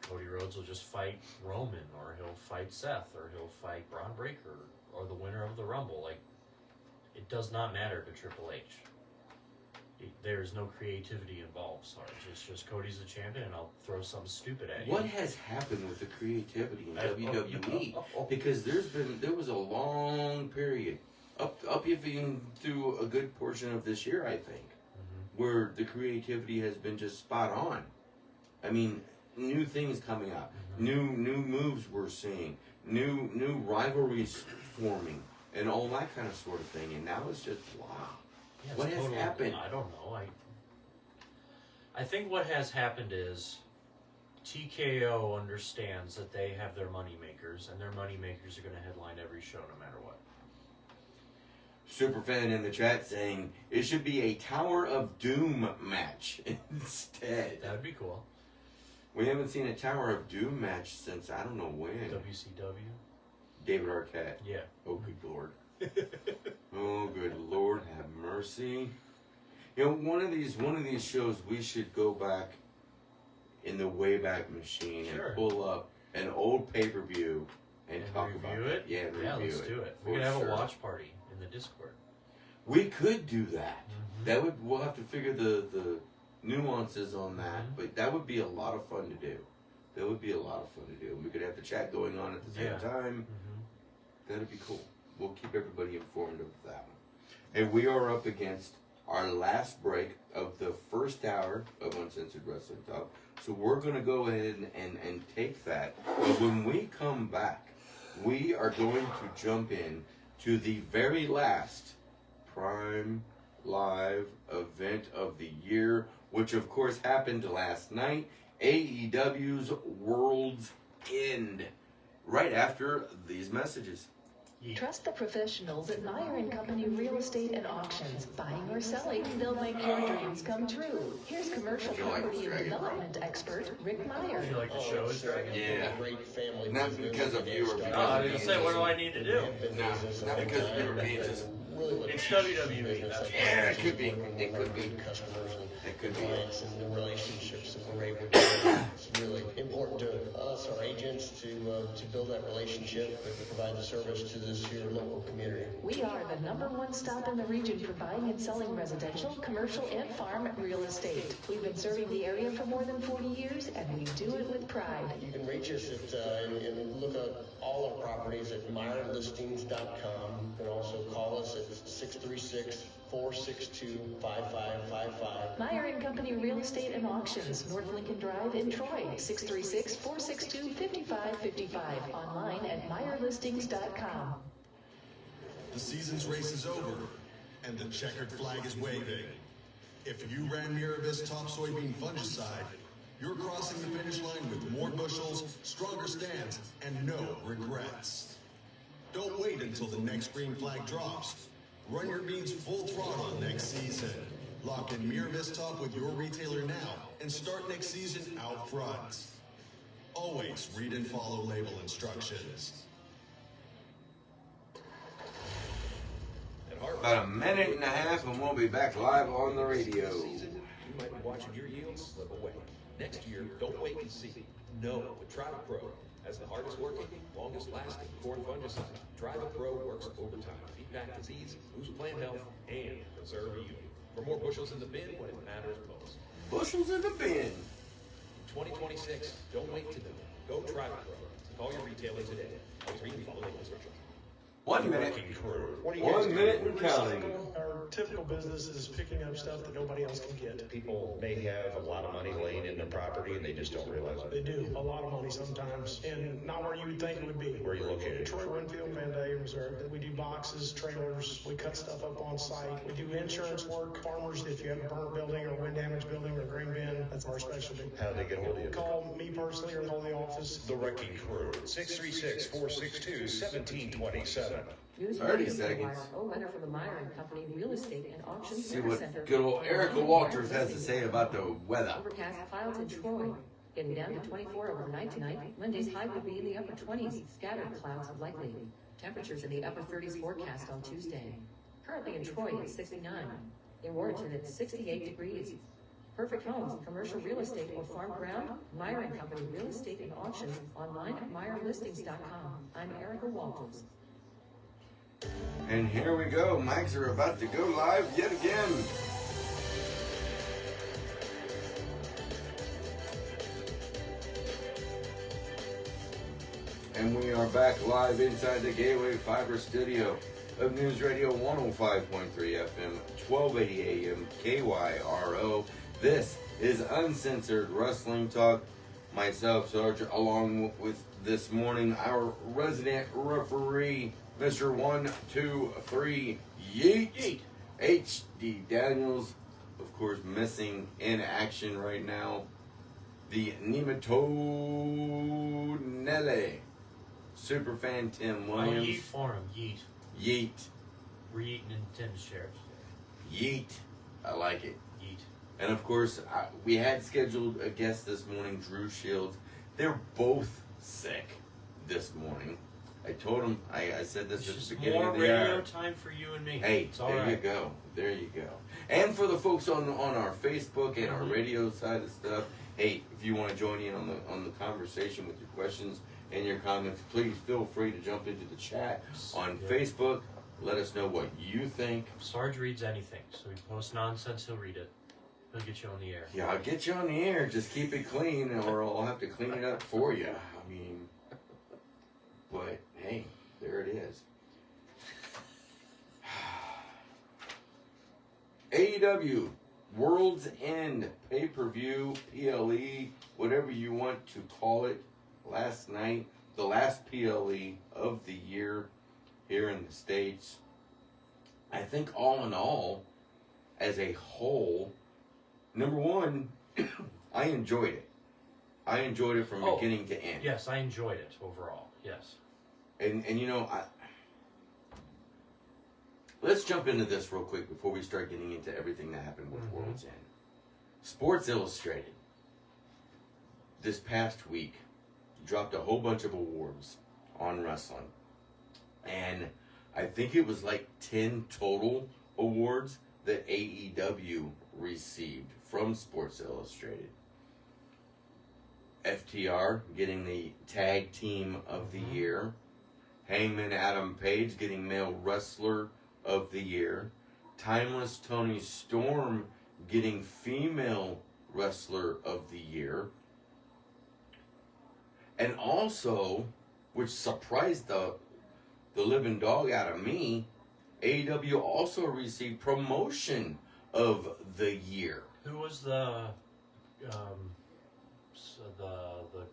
Cody Rhodes will just fight Roman, or he'll fight Seth, or he'll fight Braun Breaker, or the winner of the Rumble. Like, it does not matter to Triple H. There's no creativity involved, Sarge. It's just Cody's the champion, and I'll throw something stupid at you. What has happened with the creativity in WWE? Because there was a long period, up even through a good portion of this year, I think, where the creativity has been just spot on. I mean, new things coming out, new moves we're seeing, new rivalries forming, and all that kind of sort of thing. And now it's just wow. Yeah, what has happened? I don't know. I think what has happened is TKO understands that they have their money makers, and their money makers are going to headline every show no matter what. Superfan in the chat saying it should be a Tower of Doom match instead. That would be cool. We haven't seen a Tower of Doom match since I don't know when. WCW? David Arquette. Yeah. Oh, good Lord. Oh, good Lord, have mercy. You know, one of these shows we should go back in the Wayback Machine and pull up an old pay-per-view and talk about it. Yeah, and review let's it. do it. We could have a watch party in the Discord. We could do that. We'll have to figure the nuances on that, but that would be a lot of fun to do. That would be a lot of fun to do. We could have the chat going on at the same time. That'd be cool. We'll keep everybody informed of that one. And we are up against our last break of the first hour of Uncensored Wrestling Talk. So we're going to go ahead and take that. But when we come back, we are going to jump in to the very last Prime Live event of the year, which of course happened last night, AEW's Worlds End, right after these messages. Trust the professionals at Meyer & Company Real Estate and Auctions. Buying or selling, they'll make your dreams come true. Here's commercial property and development expert Rick Meyer. You like the show is Dragon? Yeah. Not because of you or because I was going to say, what do I need to do? No, not because of you or me, just... It's WWE. That's yeah, it could be. It could be. Customers and It could be. clients and the relationships that we're able to do. It's really important to us, our agents, to relationship that provides a service to this here local community. We are the #1 stop in the region for buying and selling residential, commercial, and farm real estate. We've been serving the area for more than 40 years, and we do it with pride. You can reach us at, and look at all our properties at MeyerListings.com. You can also call us at 636-462-5555. Meyer & Company Real Estate and Auctions, North Lincoln Drive in Troy, 636-462-5555. Online at MeyerListings.com. The season's race is over, and the checkered flag is waving. If you ran Miravis Top Soybean Fungicide, you're crossing the finish line with more bushels, stronger stands, and no regrets. Don't wait until the next green flag drops. Run your beans full throttle next season. Lock in Miravis Top with your retailer now and start next season out front. Always read and follow label instructions. About a minute and a half and we'll be back live on the radio. You might be watching your yields slip away. Next year, don't wait and see. No, with Tribe Pro. As the hardest working, longest lasting corn fungicide, Tribe Pro works overtime. Beat back disease, boost plant health, and preserve yield. For more bushels in the bin when it matters most. Bushels in the bin. 2026, don't wait to know. Go Tribe Pro. Call your retailer today. Always read and follow the instructions. 1 minute. 1 minute and counting. Our typical business is picking up stuff that nobody else can get. People may have a lot of money laying in their property and they just don't realize it. They do. A lot of money sometimes. And not where you would think it would be. Where are you located? Detroit, Winfield, Vandalia, Missouri. We do boxes, trailers. We cut stuff up on site. We do insurance work. Farmers, if you have a burnt building or wind damage building or grain bin, that's our specialty. How do they get hold of you? Call me personally or call the office. The Wrecking Crew, 636-462-1727. 30 seconds. Weather for the Meyer & Company Real Estate and Auction See Center. what good old Erica Walters has to say about the weather. Overcast clouds in Troy. Getting down to 24 overnight tonight. Monday's high will be in the upper 20s. Scattered clouds likely. Temperatures in the upper 30s forecast on Tuesday. Currently in Troy it's 69. In Warrenton it's 68 degrees. Perfect homes, commercial real estate or farm ground. Meyer & Company Real Estate and Auctions. Online at MeyerListings.com. I'm Erica Walters. And here we go. Mics are about to go live yet again. And we are back live inside the Gateway Fiber studio of News Radio 105.3 FM, 1280 AM, KYRO. This is Uncensored Wrestling Talk. Myself, Sarge, along with this morning, our resident referee, Mr. 123 Yeet. H.D. Daniels, of course, missing in action right now. The Nematodnele. Superfan Tim Williams. Yeet for him, yeet. Yeet. We're eating in Tim's chairs. Yeet. I like it. Yeet. And of course, we had scheduled a guest this morning, Drew Shields. They're both sick this morning. I told him, I said this at the beginning of the hour. More radio time for you and me. Hey, there you go. There you go. And for the folks on our Facebook and our radio side of stuff, hey, if you want to join in on the conversation with your questions and your comments, please feel free to jump into the chat on Facebook. Let us know what you think. Sarge reads anything, so he posts nonsense, he'll read it. He'll get you on the air. Yeah, I'll get you on the air. Just keep it clean, or I'll have to clean it up for you. I mean, but hey, there it is. AEW Worlds End pay-per-view, PLE, whatever you want to call it. Last night, the last PLE of the year here in the States. I think all in all, as a whole, number one, I enjoyed it. I enjoyed it from beginning to end. Yes, I enjoyed it overall. Yes. And you know, let's jump into this real quick before we start getting into everything that happened with World's End. Sports Illustrated, this past week, dropped a whole bunch of awards on wrestling. And I think it was like 10 total awards that AEW received from Sports Illustrated. FTR getting the Tag Team of the Year. Hangman Adam Page getting Male Wrestler of the Year. Timeless Tony Storm getting Female Wrestler of the Year. And also, which surprised the living dog out of me, AEW also received Promotion of the Year. Who was the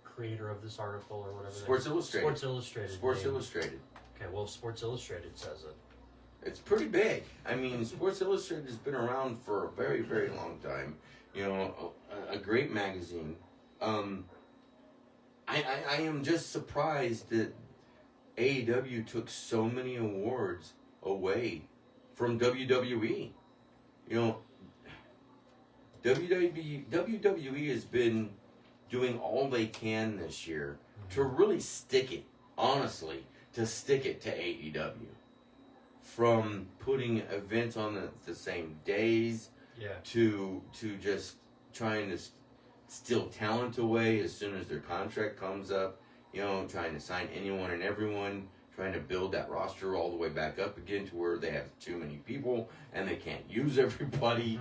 creator of this article or whatever? Sports Illustrated. Sports Illustrated. Sports Illustrated. Okay, well, Sports Illustrated says it. It's pretty big. I mean, Sports Illustrated has been around for a very, very long time. You know, a great magazine. I am just surprised that AEW took so many awards away from WWE. You know, WWE has been doing all they can this year to really stick it, honestly, to stick it to AEW. From putting events on the same days to just trying to steal talent away as soon as their contract comes up, you know, trying to sign anyone and everyone, trying to build that roster all the way back up again to where they have too many people and they can't use everybody.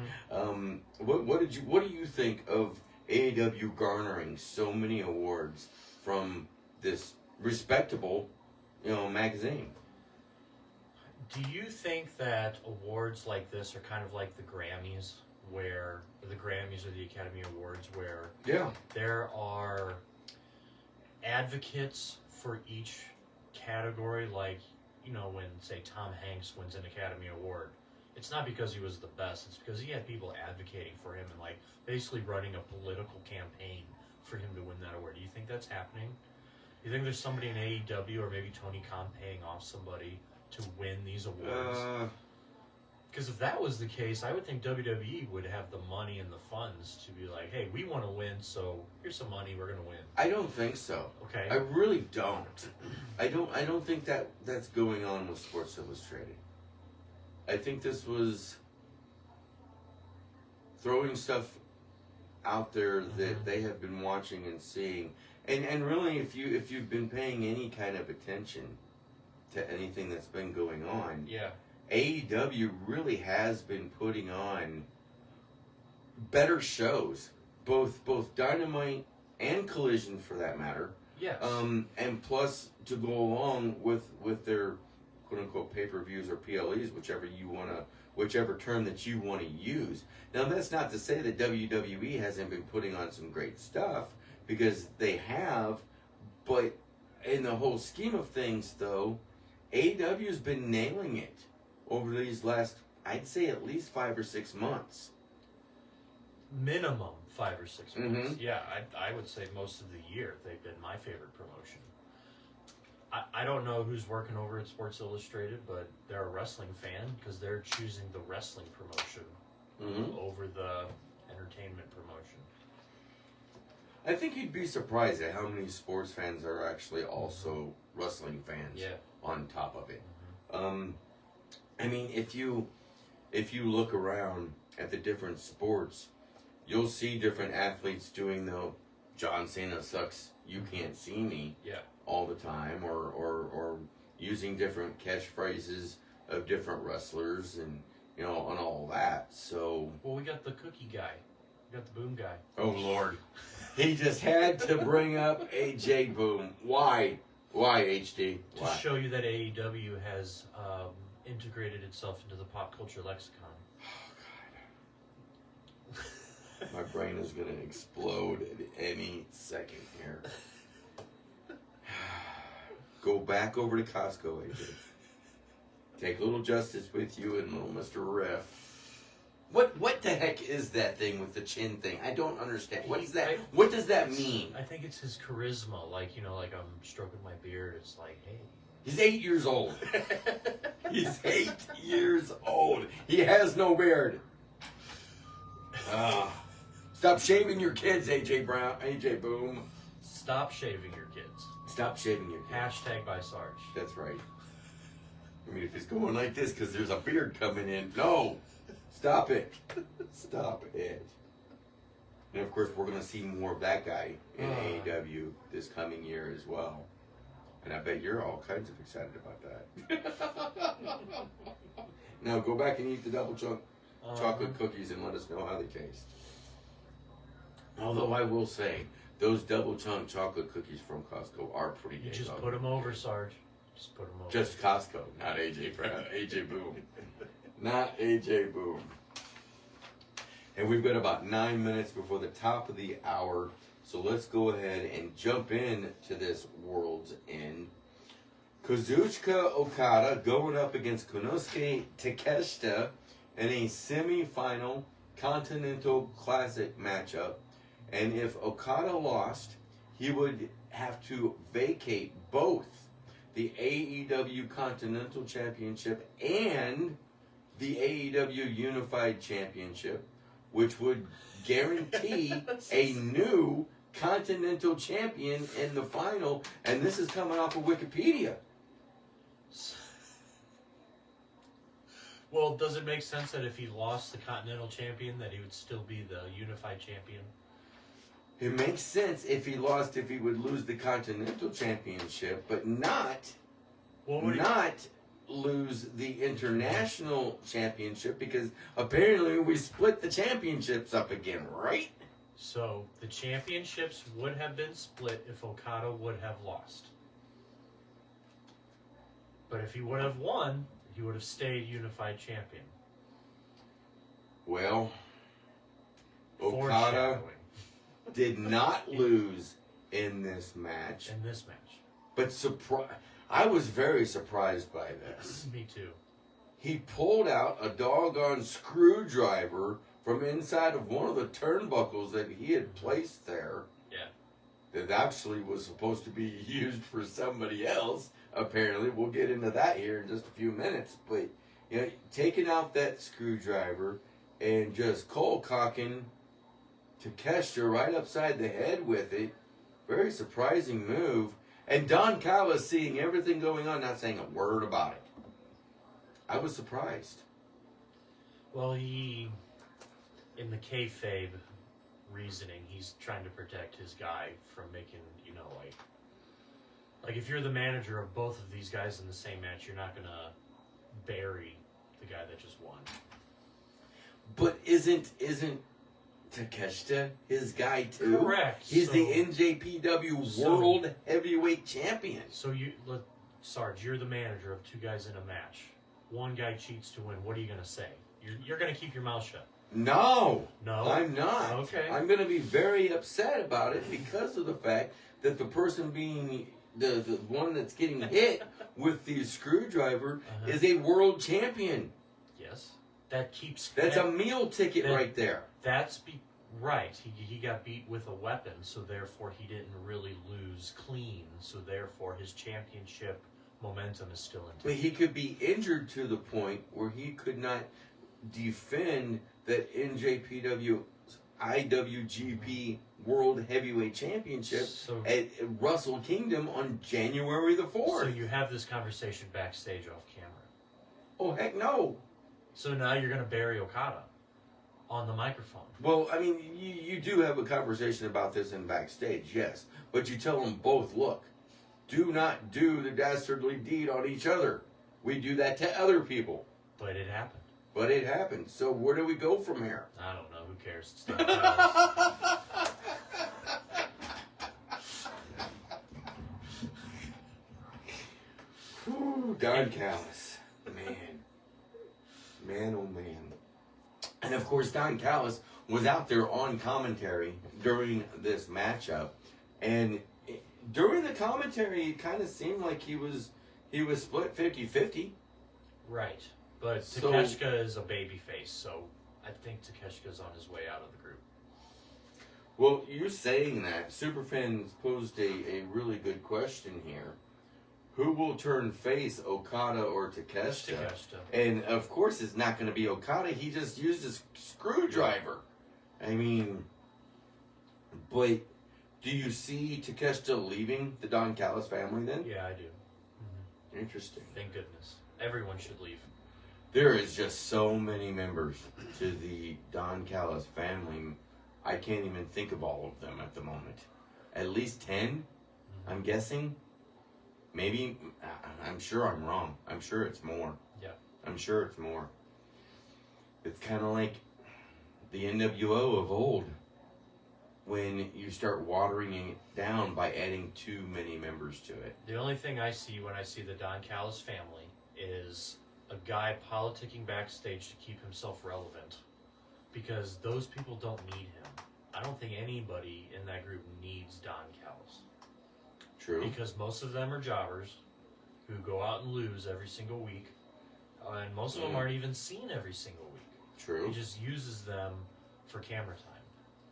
What do you think of AEW garnering so many awards from this respectable, you know, magazine? Do you think that awards like this are kind of like the Grammys, where the Grammys or the Academy Awards, where there are advocates for each category? Like, you know, when, say, Tom Hanks wins an Academy Award, it's not because he was the best, it's because he had people advocating for him and, like, basically running a political campaign for him to win that award. Do you think that's happening? Do you think there's somebody in AEW or maybe Tony Khan paying off somebody to win these awards? Because if that was the case, I would think WWE would have the money and the funds to be like, hey, we want to win, so here's some money, we're going to win. I don't think so. Okay. I really don't. I don't think that's going on with Sports Illustrated. I think this was throwing stuff out there that they have been watching and seeing. And really, if you've been paying any kind of attention to anything that's been going on, AEW really has been putting on better shows, both Dynamite and Collision for that matter. Yes. And plus to go along with their quote unquote pay-per-views or PLEs, whichever term that you want to use. Now that's not to say that WWE hasn't been putting on some great stuff, because they have, but in the whole scheme of things though, AEW's been nailing it over these last, I'd say, at least 5 or 6 months. Minimum 5 or 6 months. Mm-hmm. Yeah, I would say most of the year they've been my favorite promotion. I don't know who's working over at Sports Illustrated, but they're a wrestling fan because they're choosing the wrestling promotion over the entertainment promotion. I think you'd be surprised at how many sports fans are actually also wrestling fans on top of it. I mean, if you look around at the different sports, you'll see different athletes doing the John Cena sucks, you can't see me all the time, or using different catchphrases of different wrestlers and, you know, and all that. So, well, we got the cookie guy. We got the boom guy. Oh, Lord. He just had to bring up AJ Boom. Why? Why, HD? To show you that AEW has integrated itself into the pop culture lexicon. Oh, God. My brain is going to explode at any second here. Go back over to Costco, AJ. Take little Justice with you and little Mr. Riff. What the heck is that thing with the chin thing? I don't understand. What is that? What does that mean? I think it's his charisma. Like, you know, like I'm stroking my beard. It's like, hey. He's 8 years old. He's 8 years old. He has no beard. Stop shaving your kids, AJ Boom. Stop shaving your kids. Stop shaving your kids. Hashtag by Sarge. That's right. I mean, if he's going like this because there's a beard coming in, no. Stop it. Stop it. And of course, we're going to see more of that guy in AEW this coming year as well. And I bet you're all kinds of excited about that. Now go back and eat the double chunk chocolate cookies and let us know how they taste. Although I will say, those double chunk chocolate cookies from Costco are pretty good. You just put them over, Sarge. Just put them over. Just Costco, not AJ Boom. Not AJ Boom. And we've got about 9 minutes before the top of the hour. So let's go ahead and jump in to this World's End. Kazuchika Okada going up against Konosuke Takeshita in a semi-final Continental Classic matchup. And if Okada lost, he would have to vacate both the AEW Continental Championship and the AEW Unified Championship, which would guarantee a new Continental Champion in the final. And this is coming off of Wikipedia. Well, does it make sense that if he lost the Continental Champion, that he would still be the Unified Champion? It makes sense if he lost, if he would lose the Continental Championship, but not lose the International Championship, because apparently we split the championships up again, right? So the championships would have been split if Okada would have lost. But if he would have won, he would have stayed Unified Champion. Well, Okada did not lose in this match. But I was very surprised by this. Me too. He pulled out a doggone screwdriver from inside of one of the turnbuckles that he had placed there. Yeah. That actually was supposed to be used for somebody else. Apparently, we'll get into that here in just a few minutes. But you know, taking out that screwdriver and just cold cocking Takeshita right upside the head with it. Very surprising move. And Don Callis seeing everything going on, not saying a word about it. I was surprised. Well, in the kayfabe reasoning, he's trying to protect his guy from making, like if you're the manager of both of these guys in the same match, you're not going to bury the guy that just won. But isn't Takeshita his guy too? Correct. He's the NJPW World Heavyweight Champion. So Sarge, you're the manager of two guys in a match. One guy cheats to win. What are you going to say? You're going to keep your mouth shut. No, No? I'm not. Okay. I'm going to be very upset about it because of the fact that the person being the one that's getting hit with the screwdriver is a world champion. Yes. That's a meal ticket right there. Right. He got beat with a weapon, so therefore he didn't really lose clean. So therefore his championship momentum is still intact. But he could be injured to the point where he could not defend that NJPW IWGP World Heavyweight Championship at Wrestle Kingdom on January the 4th. So you have this conversation backstage off camera. Oh, heck no. So now you're going to bury Okada on the microphone. Well, I mean, you do have a conversation about this in backstage, yes. But you tell them both, look, do not do the dastardly deed on each other. We do that to other people. But it happened. So where do we go from here? I don't know. Who cares? It's Don Whew, Don Callis. Man, oh man. And of course, Don Callis was out there on commentary during this matchup. And during the commentary, it kind of seemed like he was split 50-50. Right. But Takeshita is a babyface, so I think Takeshita's on his way out of the group. Well, you're saying that. Superfans posed a really good question here. Who will turn face, Okada or Takeshita? Takeshita. And of course it's not going to be Okada. He just used a screwdriver. I mean, but do you see Takeshita leaving the Don Callis family then? Yeah, I do. Mm-hmm. Interesting. Thank goodness. Everyone should leave. There is just so many members to the Don Callis family. I can't even think of all of them at the moment. At least 10, I'm guessing. Maybe, I'm sure I'm wrong. I'm sure it's more. Yeah. I'm sure it's more. It's kind of like the NWO of old, when you start watering it down by adding too many members to it. The only thing I see when I see the Don Callis family is a guy politicking backstage to keep himself relevant, because those people don't need him. I don't think anybody in that group needs Don Callis. True. Because most of them are jobbers who go out and lose every single week, and most of them aren't even seen every single week. True. He just uses them for camera time.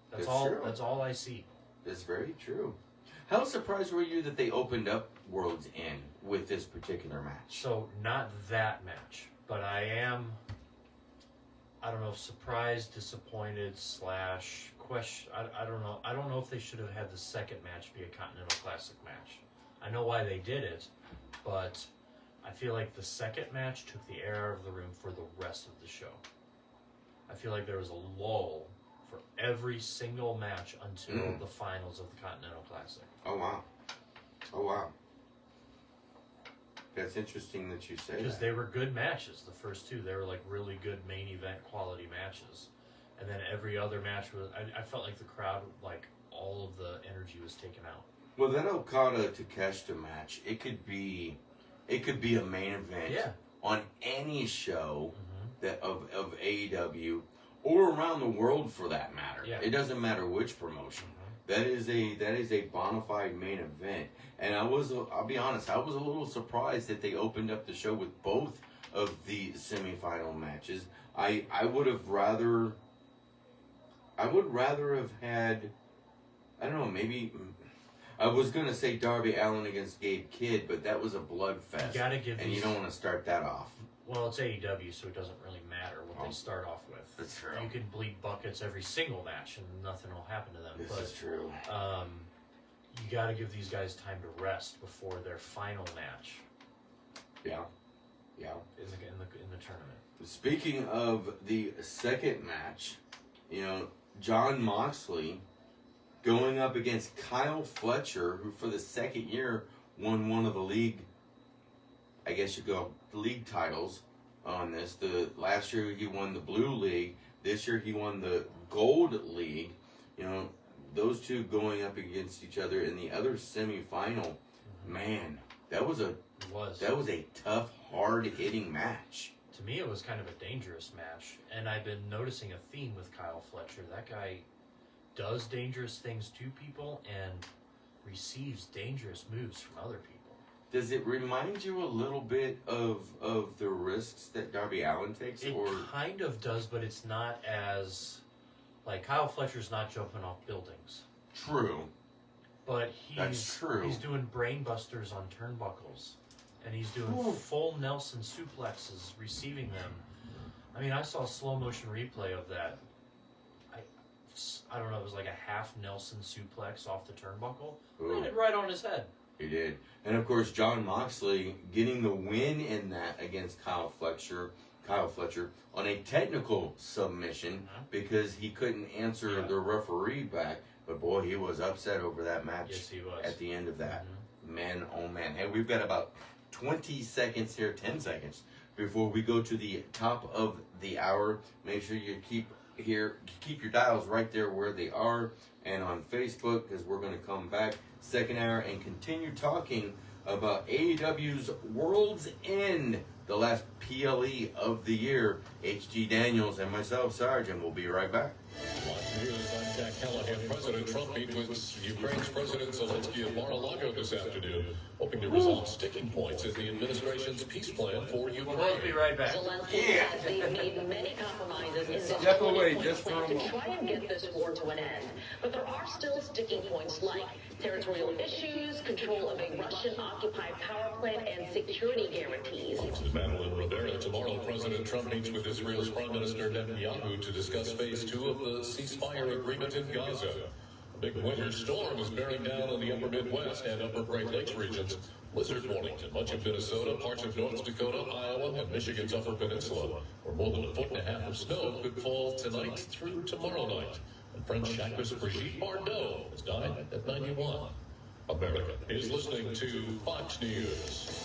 That's That's all. true. That's all I see. That's very true. How surprised were you that they opened up Worlds End with this particular match? So not that match, but I am. I don't know if surprised, disappointed, / question. I don't know. I don't know if they should have had the second match be a Continental Classic match. I know why they did it, but I feel like the second match took the air out of the room for the rest of the show. I feel like there was a lull for every single match until the finals of the Continental Classic. Oh, wow. Oh, wow. That's interesting that you say Because that. they were good matches, the first two. They were like really good main event quality matches. And then every other match was, I felt like the crowd, like all of the energy was taken out. Well, that Okada Takeshita match, it could be a main event on any show that of AEW or around the world for that matter. Yeah. It doesn't matter which promotion. That is a bona fide main event. And I'll be honest, I was a little surprised that they opened up the show with both of the semifinal matches. I would rather have had, I don't know, maybe I was gonna say Darby Allin against Gabe Kidd, but that was a blood fest. You gotta give and these, you don't want to start that off. Well, it's AEW, so it doesn't really matter what they start off with. That's true. You can bleed buckets every single match, and nothing will happen to them. This is true. You got to give these guys time to rest before their final match. Yeah. In the tournament. Speaking of the second match, Jon Moxley going up against Kyle Fletcher, who for the second year won one of the league, I guess you go, league titles on this. Last year he won the Blue League. This year he won the Gold League. Those two going up against each other in the other semifinal. Man, that was a tough, hard-hitting match. To me, it was kind of a dangerous match, and I've been noticing a theme with Kyle Fletcher. That guy does dangerous things to people and receives dangerous moves from other people. Does it remind you a little bit of the risks that Darby Allin takes? It kind of does, but it's not as... Like, Kyle Fletcher's not jumping off buildings. True. But That's true. He's doing brain busters on turnbuckles. And he's doing full Nelson suplexes, receiving them. I mean, I saw a slow motion replay of that. I don't know, it was like a half Nelson suplex off the turnbuckle. Landed right on his head. He did. And of course, Jon Moxley getting the win in that against Kyle Fletcher on a technical submission because he couldn't answer the referee back. But boy, he was upset over that match. Yes, he was. At the end of that. Man, oh man. Hey, we've got about 20 seconds here, 10 seconds, before we go to the top of the hour. Make sure you keep your dials right there where they are, and on Facebook, because we're going to come back second hour and continue talking about AEW's Worlds End, the last PLE of the year. H.G. Daniels and myself, Sarge, and we'll be right back. Watch News, I'm Jack Callahan. President Trump meet with Ukraine's President Zelensky at Mar-a-Lago this afternoon, hoping to resolve sticking points in the administration's peace plan for Ukraine. We'll be right back. Zelensky says they've made many compromises in this Step away 20-point just for plan a to moment. try and get this war to an end. But there are still sticking points like territorial issues, control of a Russian-occupied power plant, and security guarantees. Fox's Madeline Rivera. Tomorrow, President Trump meets with Israel's Prime Minister Netanyahu to discuss phase 2 of the ceasefire agreement in Gaza. A big winter storm is bearing down on the upper Midwest and upper Great Lakes regions. Blizzard warnings in much of Minnesota, parts of North Dakota, Iowa, and Michigan's Upper Peninsula, where more than 1.5 feet of snow could fall tonight through tomorrow night. And French actress Brigitte Bardot has died at 91. America is listening to Fox News.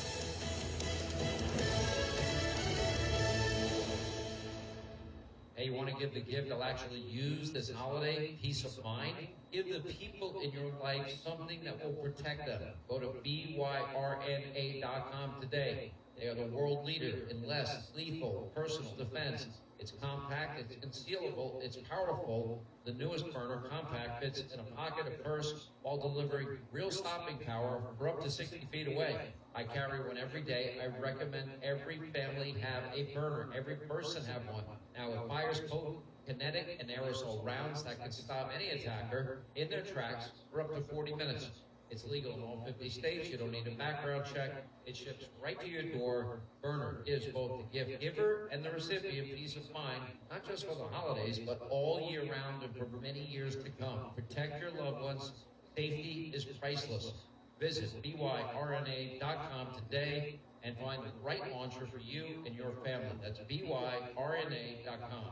Hey, you want to give the gift they'll actually use this holiday? Peace of mind? Give the people in your life something that will protect them. Go to BYRNA.com today. They are the world leader in less lethal personal defense. It's compact, it's concealable, it's powerful. The newest burner, compact, fits in a pocket, a purse, while delivering real stopping power for up to 60 feet away. I carry one every day. I recommend every family have a burner. Every person have one. Now, it fires potent, kinetic, and aerosol rounds that can stop any attacker in their tracks for up to 40 minutes. It's legal in all 50 states. You don't need a background check. It ships right to your door. Burner gives both the gift giver and the recipient peace of mind, not just for the holidays, but all year round and for many years to come. Protect your loved ones. Safety is priceless. Visit BYRNA.com today and find the right launcher for you and your family. That's BYRNA.com.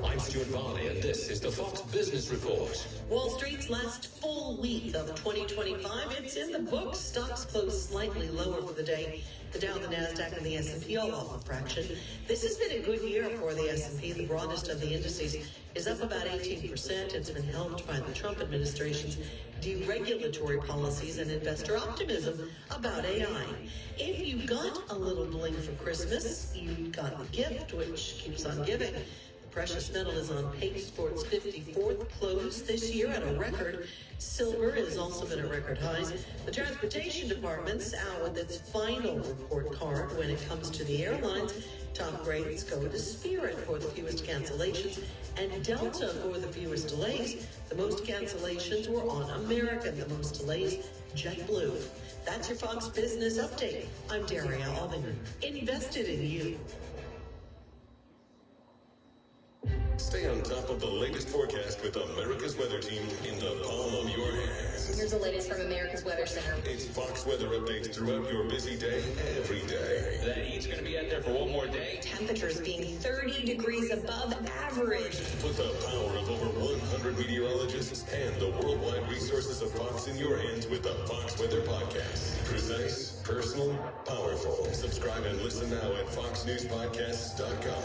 I'm Stuart Varley, and this is the Fox Business Report. Wall Street's last full week of 2025, it's in the books. Stocks closed slightly lower for the day. The Dow, the Nasdaq, and the S&P all off a fraction. This has been a good year for the S&P. The broadest of the indices is up about 18%. It's been helped by the Trump administration's deregulatory policies and investor optimism about AI. If you got a little bling for Christmas, you got the gift, which keeps on giving. The precious metal is on pace for its 54th close this year at a record. Silver has also been at record highs. The Transportation Department's out with its final report card when it comes to the airlines. Top grades go to Spirit for the fewest cancellations and Delta for the fewest delays. The most cancellations were on American, the most delays, JetBlue. That's your Fox Business Update. I'm Daria Albinger. Invested in you. Stay on top of the latest forecast with America's Weather Team in the palm of your hands. Here's the latest from America's Weather Center. It's Fox weather updates throughout your busy day, every day. That heat's going to be out there for one more day. Temperatures being 30 degrees above average. Put the power of over 100 meteorologists and the worldwide resources of Fox in your hands with the Fox Weather Podcast. Precise, personal, powerful. Subscribe and listen now at foxnewspodcasts.com.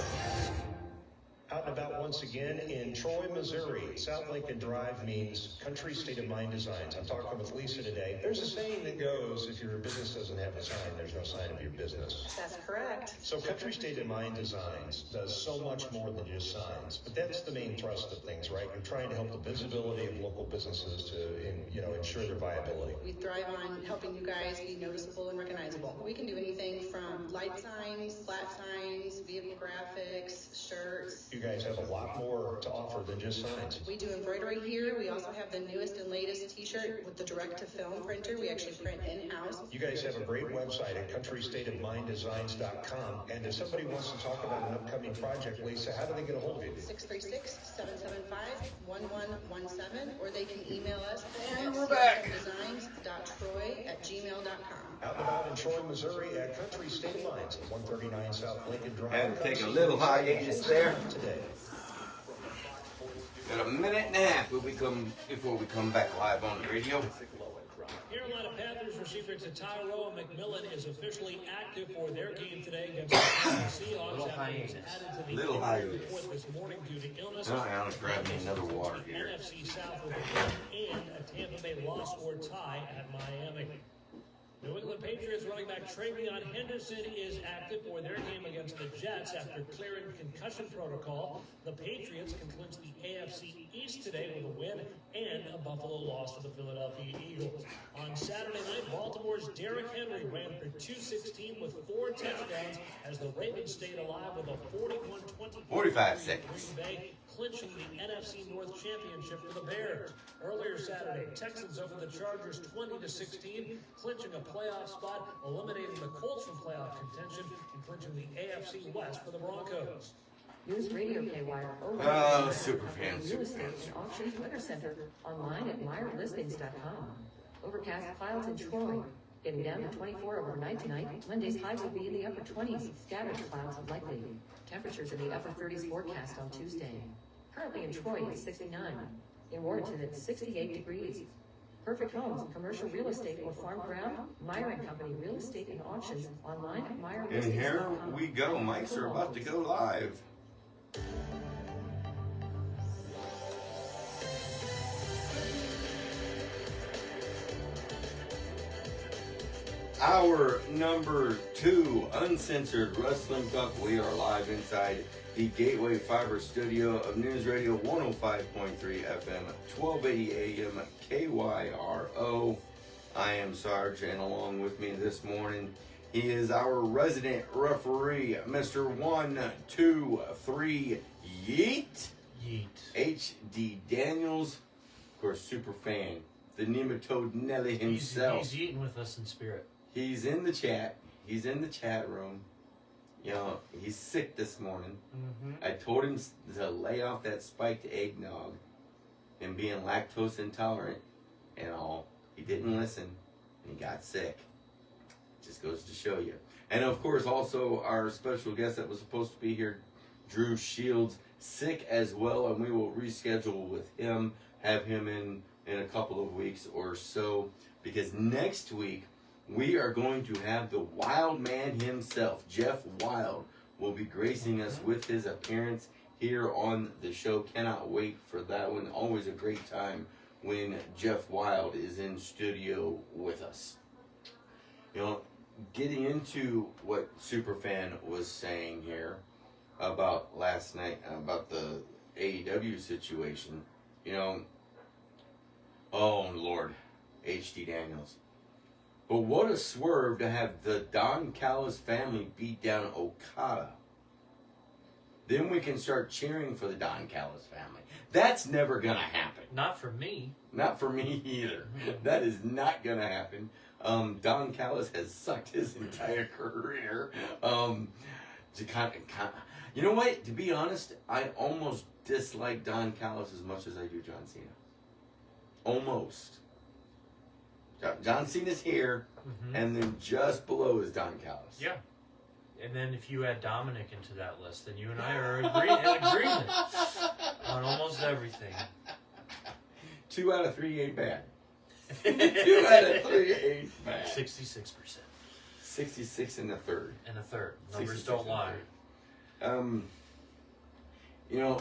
Out and about once again in Troy, Missouri. South Lincoln Drive means country state of mind designs. I'm talking with Lisa today. There's a saying that goes, if your business doesn't have a sign, there's no sign of your business. That's correct. So country state of mind designs does so much more than just signs. But that's the main thrust of things, right? You're trying to help the visibility of local businesses to, ensure their viability. We thrive on helping you guys be noticeable and recognizable. We can do anything from light signs, flat signs, vehicle graphics, shirts. You guys have a lot more to offer than just signs. We do embroidery here. We also have the newest and latest t-shirt with the direct-to-film printer. We actually print in-house. You guys have a great website at countrystateofminddesigns.com. And if somebody wants to talk about an upcoming project, Lisa, how do they get a hold of you? 636-775-1117, or they can email us And we're back. designs.troy@gmail.com. Out and about in Troy, Missouri at Country State of Minds at 139 South Lincoln Drive. Had to take a little hiatus there. Today. Got a minute and a half before we come back live on the radio. Carolina Panthers receiver Tyrone McMillan is officially active for their game today against the Seahawks after he was added to the Little injury hiatus. report this morning due to illness. I'll grab me another water here. NFC South with a win and a Tampa Bay loss or tie at Miami. New England Patriots running back Travion Henderson is active for their game against the Jets after clearing concussion protocol. The Patriots can clinch the AFC East today with a win and a Buffalo loss to the Philadelphia Eagles. On Saturday night, Baltimore's Derrick Henry ran for 216 with 4 touchdowns as the Ravens stayed alive with a 41-20 45 seconds. Green Bay, clinching the NFC North Championship for the Bears. Earlier Saturday, Texans over the Chargers 20-16, clinching a playoff spot, eliminating the Colts from playoff contention, and clinching the AFC West for the Broncos. News Radio KY. Super fan, Real super Estate fan. and Auction Twitter Center online at MeyerListings.com. Overcast clouds in Troy. Getting down to 24 overnight tonight. Monday's high will be in the upper 20s. Scattered clouds likely. Temperatures in the upper 30s forecast on Tuesday. Currently in Troy, it's 69. In Warrenton, it's 68 degrees. Perfect homes, commercial real estate, or farm ground? Meyer & Company Real Estate and Auctions. Online at MeyerRealestate.com. And here we go. Mics are about to go live. Our number 2 uncensored wrestling talk. We are live inside the Gateway Fiber studio of News Radio 105.3 FM, 1280 AM KYRO. I am Sarge, and along with me this morning, he is our resident referee, Mr. 123 Yeet. Yeet. H.D. Daniels, of course, super fan, the nematode Nelly himself. He's eating with us in spirit. He's in the chat. He's in the chat room. You know, he's sick this morning. Mm-hmm. I told him to lay off that spiked eggnog and being lactose intolerant and all. He didn't listen, and he got sick. Just goes to show you. And of course, also our special guest that was supposed to be here, Drew Shields, sick as well, and we will reschedule with him, have him in a couple of weeks or so, because next week we are going to have the Wild Man himself, Jeff Wild, will be gracing us with his appearance here on the show. Cannot wait for that one. Always a great time when Jeff Wild is in studio with us. You know, getting into what Superfan was saying here about last night, about the AEW situation, you know, oh Lord, H.D. Daniels. But what a swerve to have the Don Callis family beat down Okada. Then we can start cheering for the Don Callis family. That's never going to happen. Not for me. Not for me either. That is not going to happen. Don Callis has sucked his entire career. You know what? To be honest, I almost dislike Don Callis as much as I do John Cena. Almost. John Cena's here, and then just below is Don Callis. Yeah. And then if you add Dominic into that list, then you and I are in agreement on almost everything. 2 out of 3 ain't bad. 2 out of 3 ain't bad. 66%. 66 and a third. And a third. Numbers don't lie. You know,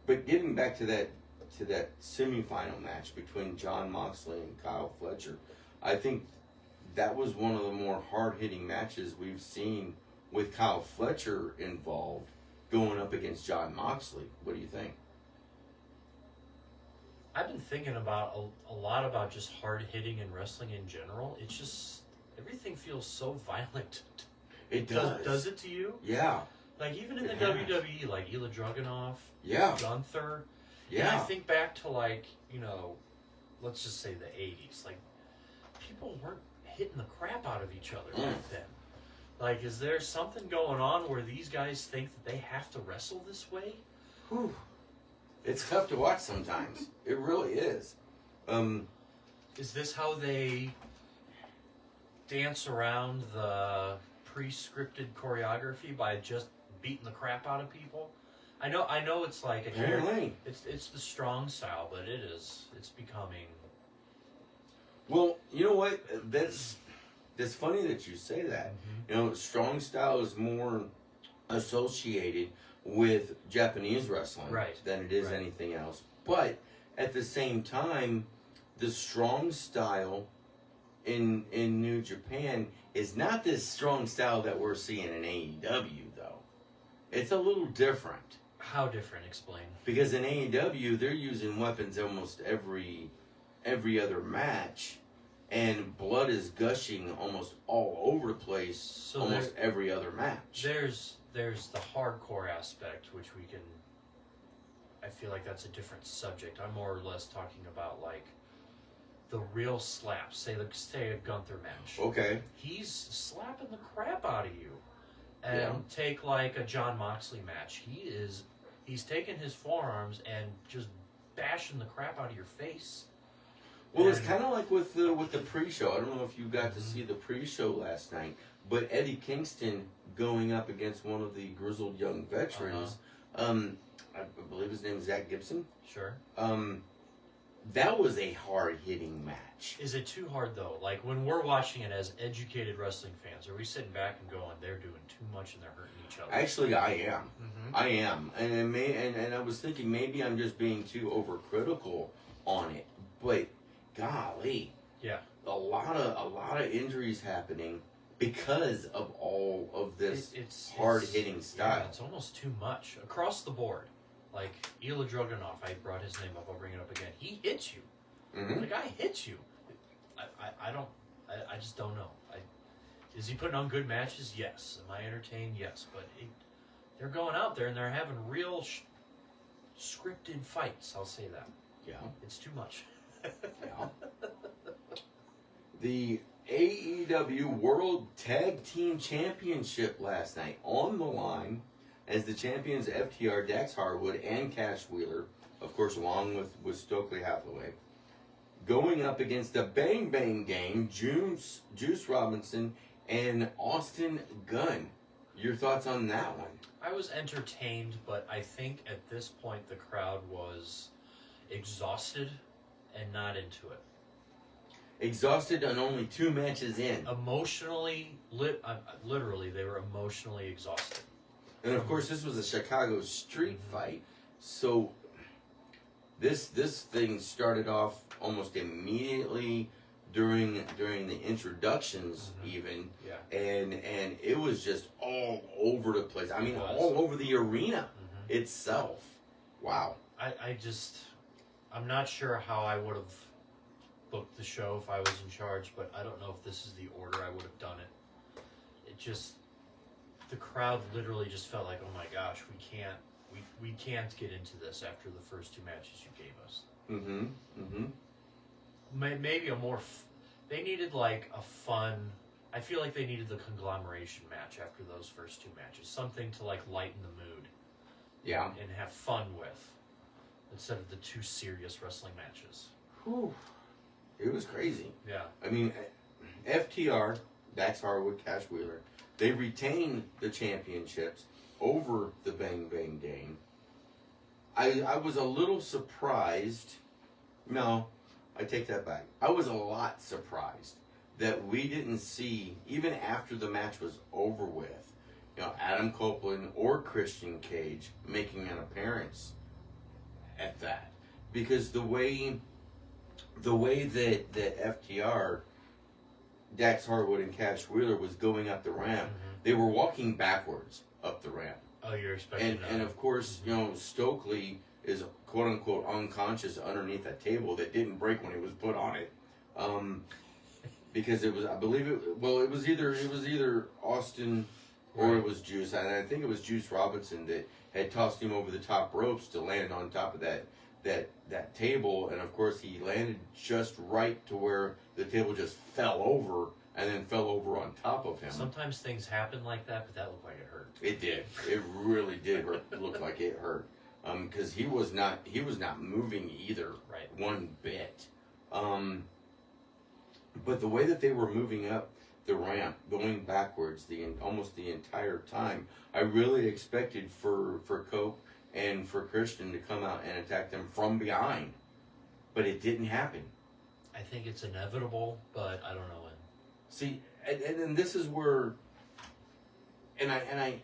but getting back to that semifinal match between Jon Moxley and Kyle Fletcher, I think that was one of the more hard-hitting matches we've seen with Kyle Fletcher involved going up against Jon Moxley. What do you think? I've been thinking about a lot about just hard-hitting in wrestling in general. It's just, everything feels so violent. It does. Does it to you? Yeah. Like, even in the WWE, like Ilya Dragunov, yeah, Gunther. Yeah. And I think back to, like, you know, let's just say the 80s. Like, people weren't hitting the crap out of each other back then. Like, is there something going on where these guys think that they have to wrestle this way? Whew. It's tough to watch sometimes. It really is. Is this how they dance around the pre-scripted choreography by just beating the crap out of people? I know it's like apparently it's the strong style, but it's becoming. Well, you know what? That's funny that you say that. You know, strong style is more associated with Japanese wrestling than it is anything else. But at the same time, the strong style in New Japan is not this strong style that we're seeing in AEW, though. It's a little different. How different? Explain. Because in AEW, they're using weapons almost every other match, and blood is gushing almost all over the place, so almost every other match. There's the hardcore aspect, which we can. I feel like that's a different subject. I'm more or less talking about like the real slaps. Say a Gunther match. Okay. He's slapping the crap out of you. And take like a Jon Moxley match. He's taking his forearms and just bashing the crap out of your face. Well, it's kind of like with the pre-show. I don't know if you got to see the pre-show last night, but Eddie Kingston going up against one of the grizzled young veterans. I believe his name is Zach Gibson. Sure. that was a hard-hitting match. Is it too hard, though? Like, when we're watching it as educated wrestling fans, are we sitting back and going, they're doing too much and they're hurting each other? Actually, I am. I am. And I was thinking maybe I'm just being too overcritical on it. But, golly. Yeah. A lot of injuries happening because of all of this hard-hitting style. Yeah, it's almost too much. Across the board. Like, Ilya Dragunov, I brought his name up, I'll bring it up again. He hits you. The guy hits you. I just don't know. Is he putting on good matches? Yes. Am I entertained? Yes. But they're going out there and they're having real scripted fights, I'll say that. Yeah. It's too much. Yeah. The AEW World Tag Team Championship last night on the line as the champions FTR, Dax Harwood, and Cash Wheeler, of course, along with Stokely Hathaway, going up against the Bang Bang Gang, Juice Robinson, and Austin Gunn. Your thoughts on that one? I was entertained, but I think at this point the crowd was exhausted and not into it. Exhausted and only 2 matches in. Emotionally, literally, they were emotionally exhausted. And of course, this was a Chicago street fight, so this thing started off almost immediately during the introductions, even, and it was just all over the place. I mean, all over the arena itself. Wow. I'm not sure how I would have booked the show if I was in charge, but I don't know if this is the order I would have done it. It just, the crowd literally just felt like, oh my gosh, we can't get into this after the first 2 matches you gave us. Maybe a more, they needed like a fun, I feel like they needed the conglomeration match after those first 2 matches. Something to like lighten the mood. Yeah. And have fun with, instead of the 2 serious wrestling matches. Whew. It was crazy. Yeah. I mean, FTR, Dax Harwood, Cash Wheeler, they retained the championships over the Bang Bang Gang. I was a little surprised. No, I take that back. I was a lot surprised that we didn't see, even after the match was over with, Adam Copeland or Christian Cage making an appearance at that. Because the way that FTR, Dax Harwood, and Cash Wheeler was going up the ramp, they were walking backwards up the ramp. Oh, you're expecting that. And of course, Stokely is quote unquote unconscious underneath that table that didn't break when he was put on it. Because it was, I believe it was either Austin or it was Juice. And I think it was Juice Robinson that had tossed him over the top ropes to land on top of that table, and of course he landed just right to where the table just fell over and then fell over on top of him. Sometimes things happen like that, but that looked like it hurt. It did. It really did look like it hurt. Because he was not moving either, one bit. But the way that they were moving up the ramp, going backwards almost the entire time, I really expected for Cope and for Christian to come out and attack them from behind, but it didn't happen. I think it's inevitable, but I don't know when. See, and this is where, and I,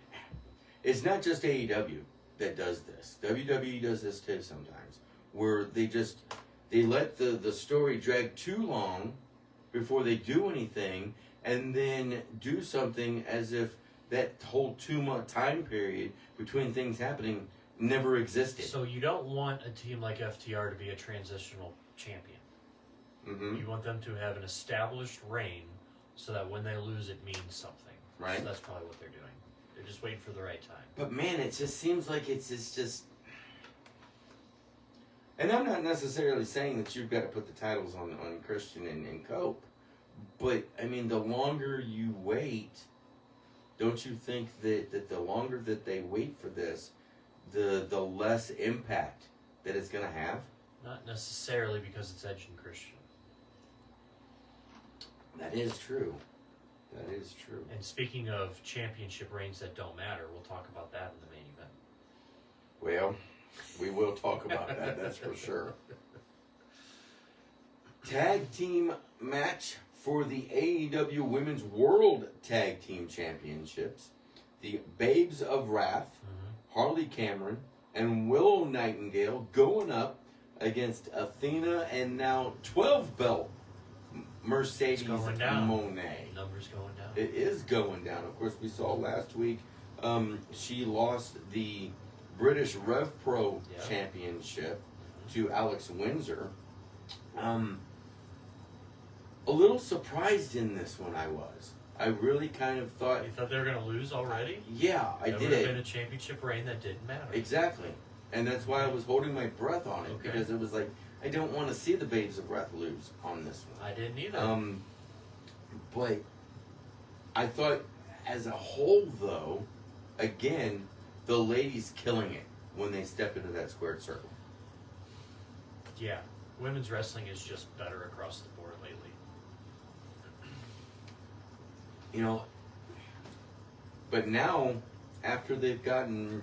it's not just AEW that does this. WWE does this too sometimes, where they let the story drag too long before they do anything, and then do something as if that whole 2-month time period between things happening never existed. So you don't want a team like FTR to be a transitional champion. You want them to have an established reign so that when they lose it means something. Right. So that's probably what they're doing. They're just waiting for the right time. But man, it just seems like it's just... And I'm not necessarily saying that you've got to put the titles on Christian and Cope. But, I mean, the longer you wait, don't you think that the longer that they wait for this, the less impact that it's going to have? Not necessarily, because it's Edge and Christian. That is true. That is true. And speaking of championship reigns that don't matter, we'll talk about that in the main event. Well, we will talk about that, that's for sure. tag team match for the AEW Women's World Tag Team Championships. The Babes of Wrath, Harley Cameron, and Willow Nightingale going up against Athena and now 12-belt Mercedes Moné. Numbers going down. It is going down. Of course, we saw last week she lost the British Rev Pro Championship to Alex Windsor. A little surprised in this one, I was. I really kind of thought... You thought they were going to lose already? Yeah, I did. It would have been a championship reign that didn't matter. Exactly. And that's why I was holding my breath on it, because it was like, I don't want to see the Babes of Wrath lose on this one. I didn't either. But I thought, as a whole, though, again, the ladies killing it when they step into that squared circle. Yeah. Women's wrestling is just better across the board lately. You know, but now, after they've gotten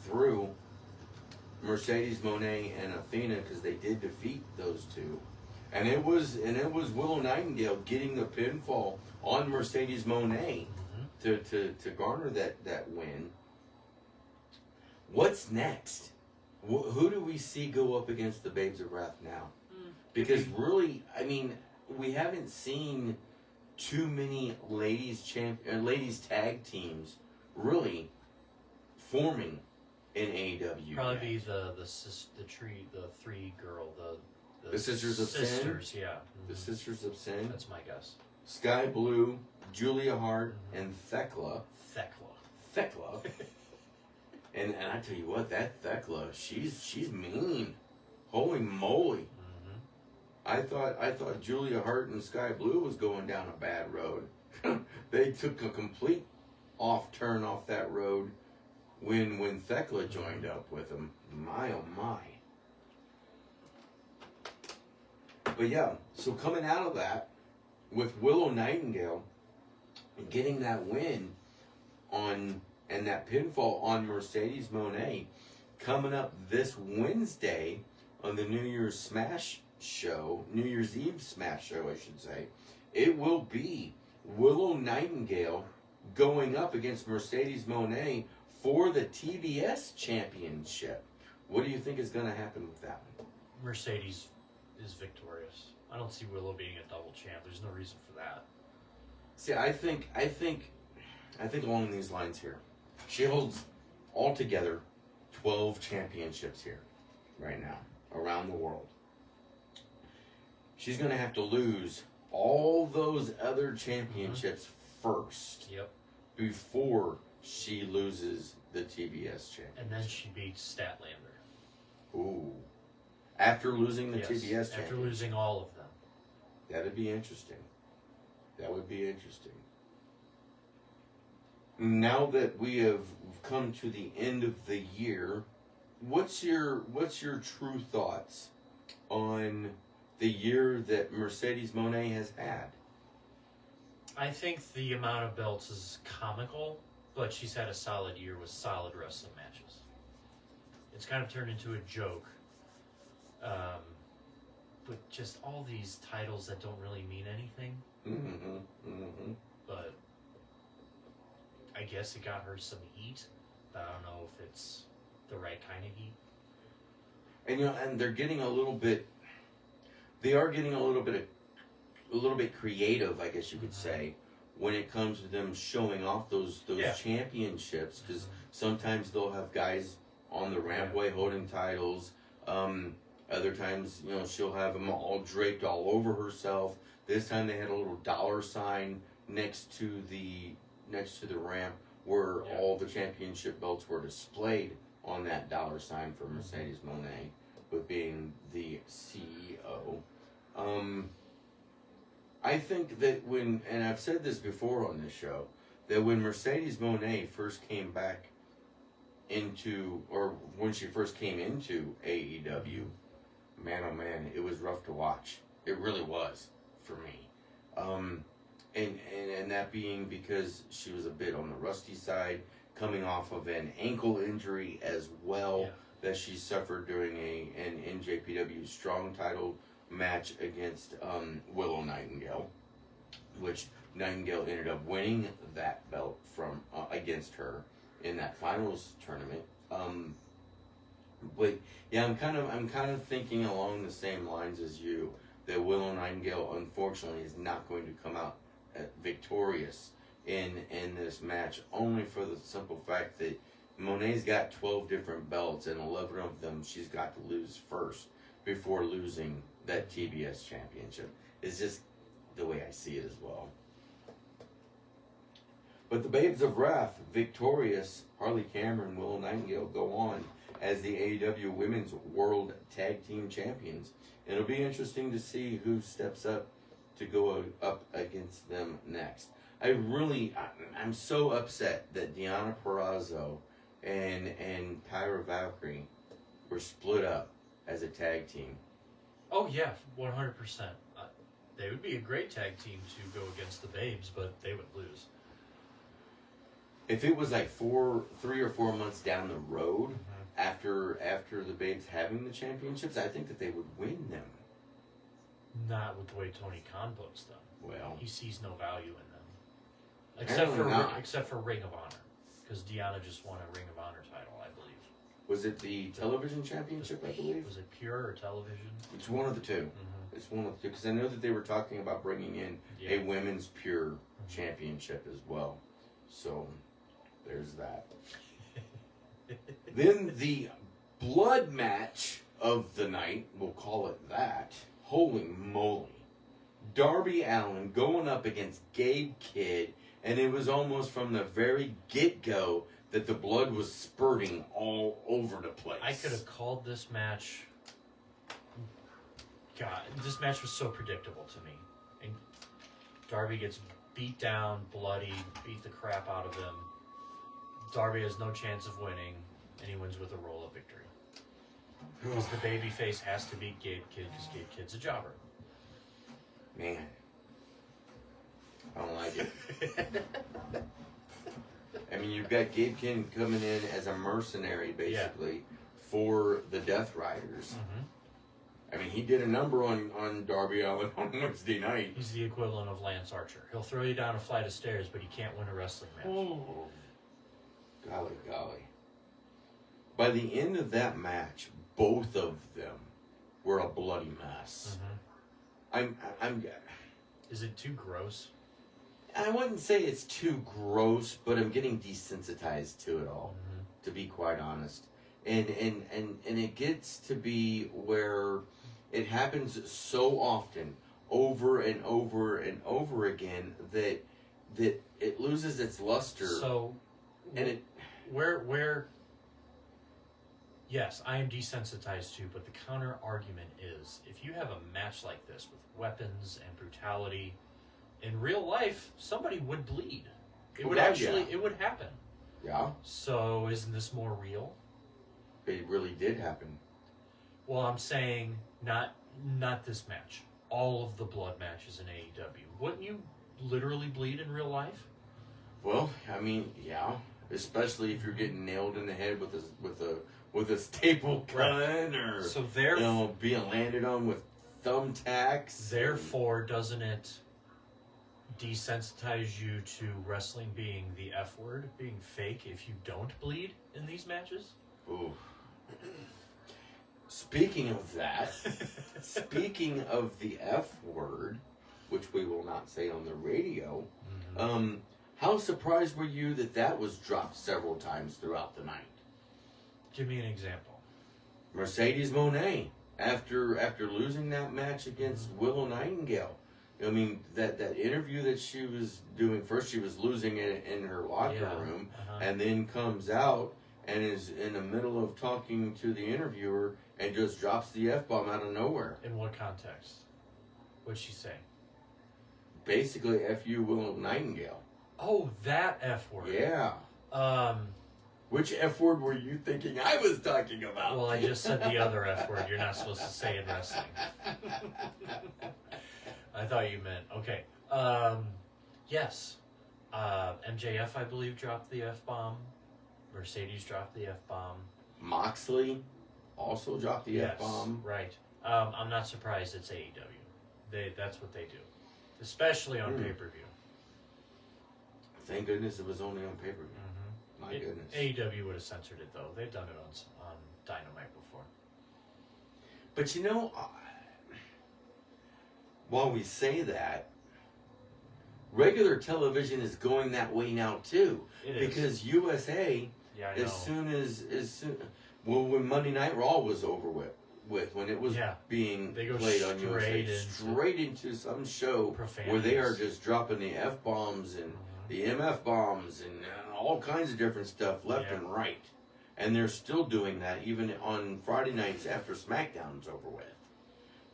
through Mercedes Moné and Athena, because they did defeat those two, and it was Willow Nightingale getting the pinfall on Mercedes Moné to garner that win. What's next? Who do we see go up against the Babes of Wrath now? Because really, I mean, we haven't seen too many ladies tag teams really forming in AEW. Probably be the three girl, the Sisters of Sin. Sisters, yeah. The Sisters of Sin. That's my guess. Sky Blue, Julia Hart, and Thekla. Thekla. And I tell you what, that Thekla, she's mean. Holy moly. I thought Julia Hart and Sky Blue was going down a bad road. They took a complete off turn off that road when Thekla joined up with them. My oh my. But yeah, so coming out of that with Willow Nightingale getting that win on and that pinfall on Mercedes Moné coming up this Wednesday on the New Year's Eve Smash show, I should say. It will be Willow Nightingale going up against Mercedes Moné for the TBS Championship. What do you think is going to happen with that one? Mercedes is victorious. I don't see Willow being a double champ. There's no reason for that. See, I think along these lines here. She holds altogether 12 championships here right now around the world. She's going to have to lose all those other championships first. Yep. Before she loses the TBS championship. And then she beats Statlander. Ooh. After losing the TBS championship. After losing all of them. That'd be interesting. That would be interesting. Now that we have come to the end of the year, what's your true thoughts on the year that Mercedes Moné has had? I think the amount of belts is comical, but she's had a solid year with solid wrestling matches. It's kind of turned into a joke. But just all these titles that don't really mean anything. But I guess it got her some heat. But I don't know if it's the right kind of heat. And and they're getting a little bit. They are getting a little bit creative, I guess you could say, when it comes to them showing off those championships. Because sometimes they'll have guys on the rampway holding titles. Other times, she'll have them all draped all over herself. This time they had a little dollar sign next to the ramp where all the championship belts were displayed on that dollar sign for Mercedes Moné, with being the CEO. I think that and I've said this before on this show, that when Mercedes Moné first came back when she first came into AEW, man oh man, it was rough to watch. It really was for me. And that being because she was a bit on the rusty side, coming off of an ankle injury as well that she suffered during an NJPW Strong title match against Willow Nightingale, which Nightingale ended up winning that belt from against her in that finals tournament. But yeah, I'm kind of thinking along the same lines as you, that Willow Nightingale unfortunately is not going to come out victorious in this match, only for the simple fact that Monet's got 12 different belts, and 11 of them she's got to lose first before losing that TBS championship. It's just the way I see it as well. But the Babes of Wrath, victorious Harley Cameron, Willow Nightingale, go on as the AEW Women's World Tag Team Champions. And it'll be interesting to see who steps up to go up against them next. I'm so upset that Deonna Purrazzo and Tyra Valkyrie were split up as a tag team. Oh yeah, 100%. They would be a great tag team to go against the Babes, but they would lose. If it was like 3 or 4 months down the road, after the Babes having the championships, I think that they would win them. Not with the way Tony Khan books them. Well, he sees no value in them, except for Ring of Honor, because Deonna just won a Ring of Honor title, I believe. Was it the television championship? I believe. Was it Pure or Television? It's one of the two. It's one of the two, because I know that they were talking about bringing in a women's Pure championship as well. So there's that. Then the blood match of the night, we'll call it that. Holy moly. Darby Allin going up against Gabe Kidd, and it was almost from the very get-go that the blood was spurting all over the place. I could have called this match... God, this match was so predictable to me. And Darby gets beat down, bloody, beat the crap out of him. Darby has no chance of winning, and he wins with a roll-up victory. Because the babyface has to beat Gabe Kidd, because Gabe Kidd's a jobber. Man. I don't like it. I mean, you've got Gabe Kidd coming in as a mercenary, basically, for the Death Riders. I mean, he did a number on Darby Allin on Wednesday night. He's the equivalent of Lance Archer. He'll throw you down a flight of stairs, but he can't win a wrestling match. Oh. Golly. By the end of that match, both of them were a bloody mess. I'm. Is it too gross? I wouldn't say it's too gross, but I'm getting desensitized to it all, to be quite honest. And it gets to be where it happens so often, over and over and over again, that it loses its luster. So, and it where yes, I am desensitized too, but the counter argument is, if you have a match like this with weapons and brutality, in real life, somebody would bleed. It would happen. Yeah. So isn't this more real? It really did happen. Well, I'm saying not this match. All of the blood matches in AEW. Wouldn't you literally bleed in real life? Well, I mean, yeah. Especially if you're getting nailed in the head with a staple gun, or so being landed on with thumbtacks. Therefore, doesn't it desensitize you to wrestling being the F word, being fake, if you don't bleed in these matches? Ooh. Speaking of that, speaking of the F word, which we will not say on the radio, how surprised were you that was dropped several times throughout the night? Give me an example. Mercedes Moné, after losing that match against Willow Nightingale. I mean, that interview that she was doing, first she was losing it in her locker room, and then comes out and is in the middle of talking to the interviewer and just drops the F-bomb out of nowhere. In what context? What'd she say? Basically, F you, Willow Nightingale. Oh, that F word. Yeah. Which F word were you thinking I was talking about? Well, I just said the other F word you're not supposed to say in wrestling. I thought you meant, okay. Yes. MJF, I believe, dropped the F-bomb. Mercedes dropped the F-bomb. Moxley also dropped the F-bomb. Right. I'm not surprised it's AEW. That's what they do, especially on pay-per-view. Thank goodness it was only on pay-per-view. My goodness. AEW would have censored it, though. They've done it on Dynamite before. But you know, while we say that, regular television is going that way now too. It is. Because USA, Yeah, I know. when Monday Night Raw was over with when it was being They go played on straight USA, straight into some show where they are just dropping the F-bombs and the MF bombs and all kinds of different stuff left and right. And they're still doing that even on Friday nights after SmackDown's over with.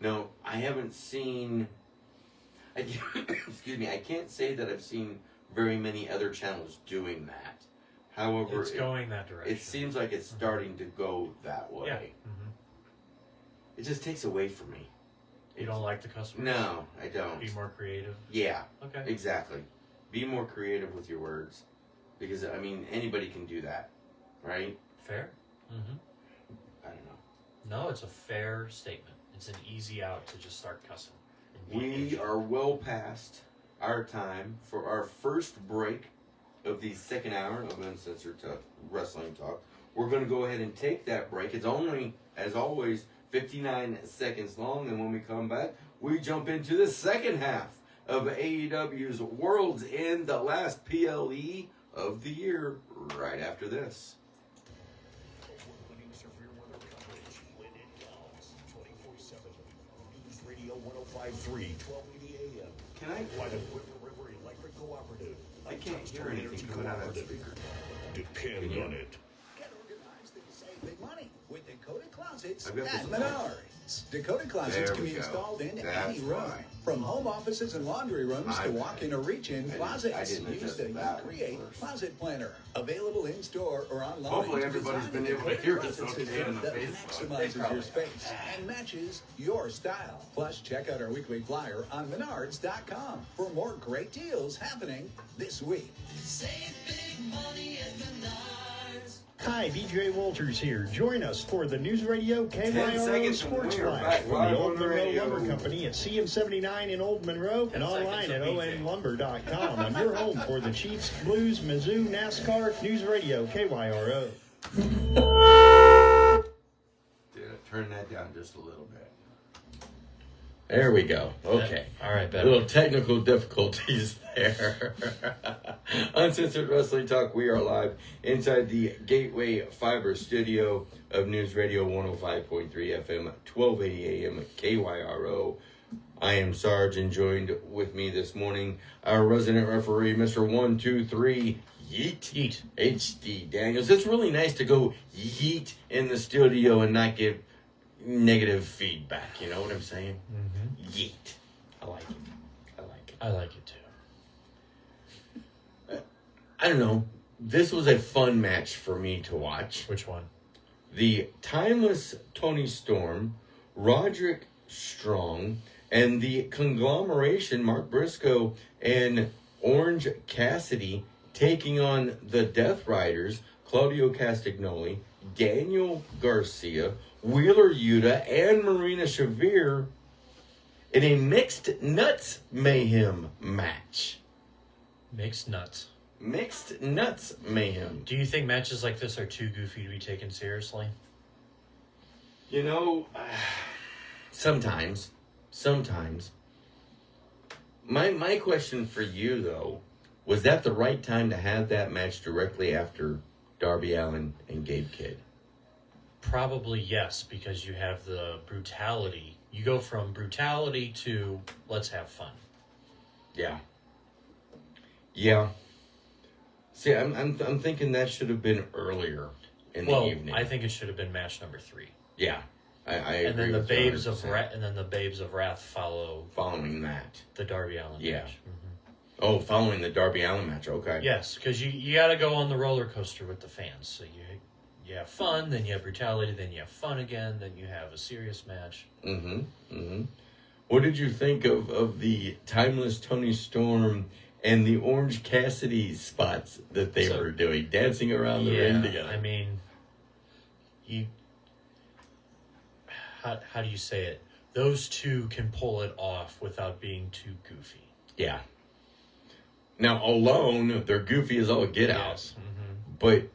Now, I haven't seen... excuse me, I can't say that I've seen very many other channels doing that. However, It's going that direction. It seems like it's starting to go that way. Yeah. It just takes away from me. You don't like the customers? No, I don't. Be more creative? Yeah. Okay. Exactly. Be more creative with your words. Because, I mean, anybody can do that. Right? Fair. I don't know. No, it's a fair statement. It's an easy out to just start cussing. We are well past our time for our first break of the second hour of Uncensored Wrestling Talk. We're going to go ahead and take that break. It's only, as always, 59 seconds long. And when we come back, we jump into the second half of AEW's Worlds End, the last PLE of the year, right after this. Radio 105.3, 1280 AM. Can I? By the Quiver River Electric Cooperative. I can't hear anything coming out of that speaker. Depend on it. Get organized and save big money with Decoded Closets I've got at this Menards. Decoded Closets There can we be go. installed in That's any room. why. From home offices and laundry rooms to walk-in or reach-in I closets. didn't Use adjust the that Create one first. Closet Planner. Available in-store or online. Hopefully everybody's Design been able to hear us Decoded okay on the that Facebook. maximizes your space and matches your style. Plus, check out our weekly flyer on Menards.com for more great deals happening this week. Save big money at Menards. Hi, BJ Walters here. Join us for the News Radio 10 KYRO seconds Sports and we're Flash back from live the on Old the Monroe radio. Lumber Company at CM79 in Old Monroe and online at onlumber.com. And your home for the Chiefs, Blues, Mizzou, NASCAR, News Radio KYRO. Turn that down just a little bit. There we go. Okay. All right, A better. little technical difficulties there. Uncensored Wrestling Talk. We are live inside the Gateway Fiber studio of News Radio 105.3 FM, 1280 AM KYRO. I am Sarge, and joined with me this morning, our resident referee, Mr. 123 Yeet HD Daniels. It's really nice to go yeet in the studio and not give negative feedback. You know what I'm saying? Yeet. I like it. I like it. I like it too. I don't know. This was a fun match for me to watch. Which one? The Timeless Tony Storm, Roderick Strong, and the conglomeration Mark Briscoe and Orange Cassidy taking on the Death Riders, Claudio Castagnoli, Daniel Garcia, Wheeler Yuta, and Marina Shafir in a Mixed Nuts Mayhem match. Mixed nuts. Mixed Nuts Mayhem. Do you think matches like this are too goofy to be taken seriously? You know, sometimes. My question for you, though, was that the right time to have that match directly after Darby Allin and Gabe Kidd? Probably yes, because you have the brutality. You go from brutality to let's have fun. Yeah. See, I'm thinking that should have been earlier in the evening. I think it should have been match number 3. Yeah, I agree. And then the with Babes 100%. of Wrath, following that. The Darby Allin Yeah. match. Oh, following the Darby Allin match. Okay. Yes, because you got to go on the roller coaster with the fans. So you have fun, then you have brutality, then you have fun again, then you have a serious match. What did you think of the Timeless Tony Storm and the Orange Cassidy spots that they were doing, dancing around the ring together? I mean, how do you say it? Those two can pull it off without being too goofy. Yeah. Now, alone, they're goofy as all get out. Mm-hmm. But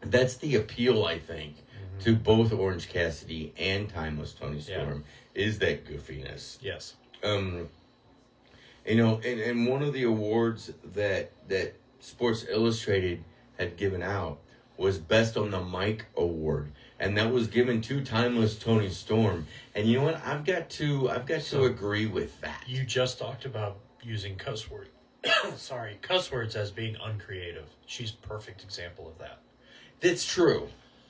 that's the appeal, I think, to both Orange Cassidy and Timeless Tony Storm, is that goofiness. Yes. You know, and one of the awards that Sports Illustrated had given out was Best on the Mic Award, and that was given to Timeless Tony Storm. And you know what? I've got to agree with that. You just talked about using cuss words. Cuss words as being uncreative. She's a perfect example of that. That's true.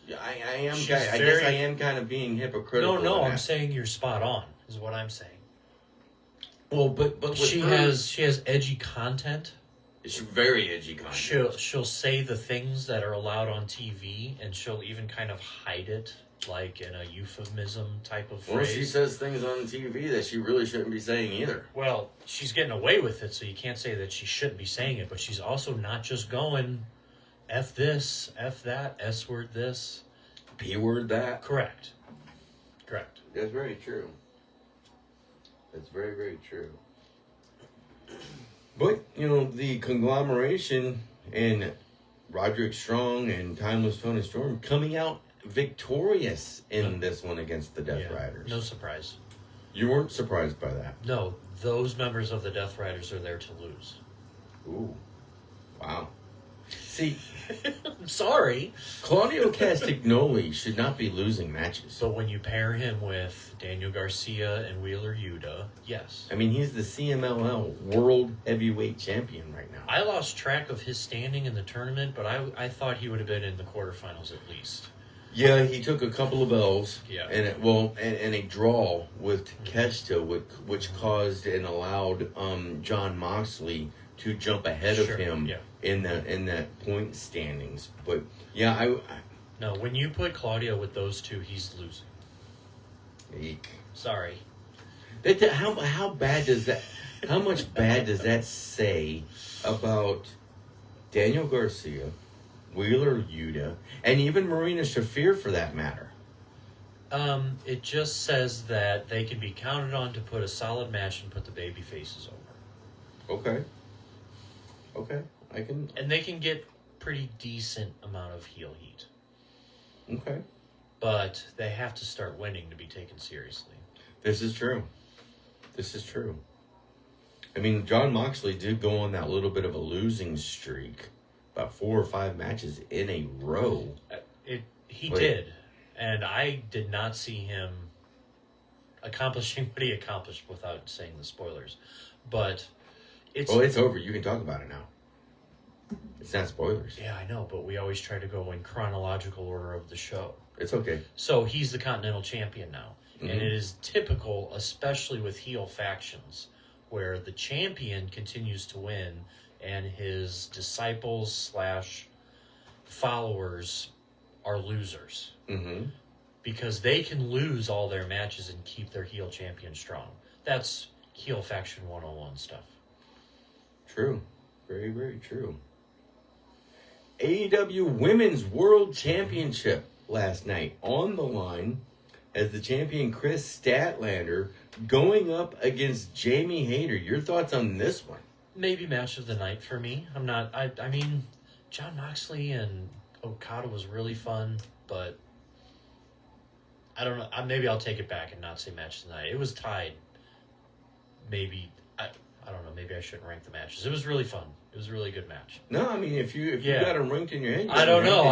I guess I am kind of being hypocritical. No, I'm saying you're spot on, is what I'm saying. Well, but with she has edgy content. It's very edgy content. She'll say the things that are allowed on TV, and she'll even kind of hide it, like in a euphemism type of phrase. Well, she says things on TV that she really shouldn't be saying either. Well, she's getting away with it, so you can't say that she shouldn't be saying it, but she's also not just going F this, F that, S word this. P word that. Correct. That's very true. That's very, very true. But, you know, the conglomeration and Roderick Strong and Timeless Tony Storm coming out victorious in this one against the Death Riders. No surprise. You weren't surprised by that? No, those members of the Death Riders are there to lose. Ooh. Wow. See, I'm sorry. Claudio Castagnoli should not be losing matches. But when you pair him with Daniel Garcia and Wheeler Yuta, yes. I mean, he's the CMLL World Heavyweight Champion right now. I lost track of his standing in the tournament, but I thought he would have been in the quarterfinals at least. Yeah, he took a couple of L's. Yeah. And a draw with Takeshita, which caused and allowed John Moxley to jump ahead of him in that point standings. But yeah, no, when you put Claudio with those two, he's losing. Eek. Sorry. How bad does that? How much bad does that say about Daniel Garcia, Wheeler Yuta, and even Marina Shafir for that matter? It just says that they can be counted on to put a solid match and put the baby faces over. Okay, I can. And they can get pretty decent amount of heel heat. Okay. But they have to start winning to be taken seriously. This is true. I mean, John Moxley did go on that little bit of a losing streak, about 4 or 5 matches in a row. He did, and I did not see him accomplishing what he accomplished without saying the spoilers. But it's over. You can talk about it now. It's not spoilers. Yeah, I know, but we always try to go in chronological order of the show. It's okay. So he's the Continental Champion now. Mm-hmm. And it is typical, especially with heel factions, where the champion continues to win and his disciples / followers are losers. Mm-hmm. Because they can lose all their matches and keep their heel champion strong. That's heel faction 101 stuff. True. Very, very true. AEW Women's World Championship last night on the line as the champion Chris Statlander going up against Jamie Hayter. Your thoughts on this one? Maybe match of the night for me. I mean, John Moxley and Okada was really fun, but I don't know. Maybe I'll take it back and not say match of the night. It was tied. Maybe, I don't know. Maybe I shouldn't rank the matches. It was really fun. It was a really good match. No, I mean, if you got them ranked in your head, I don't know.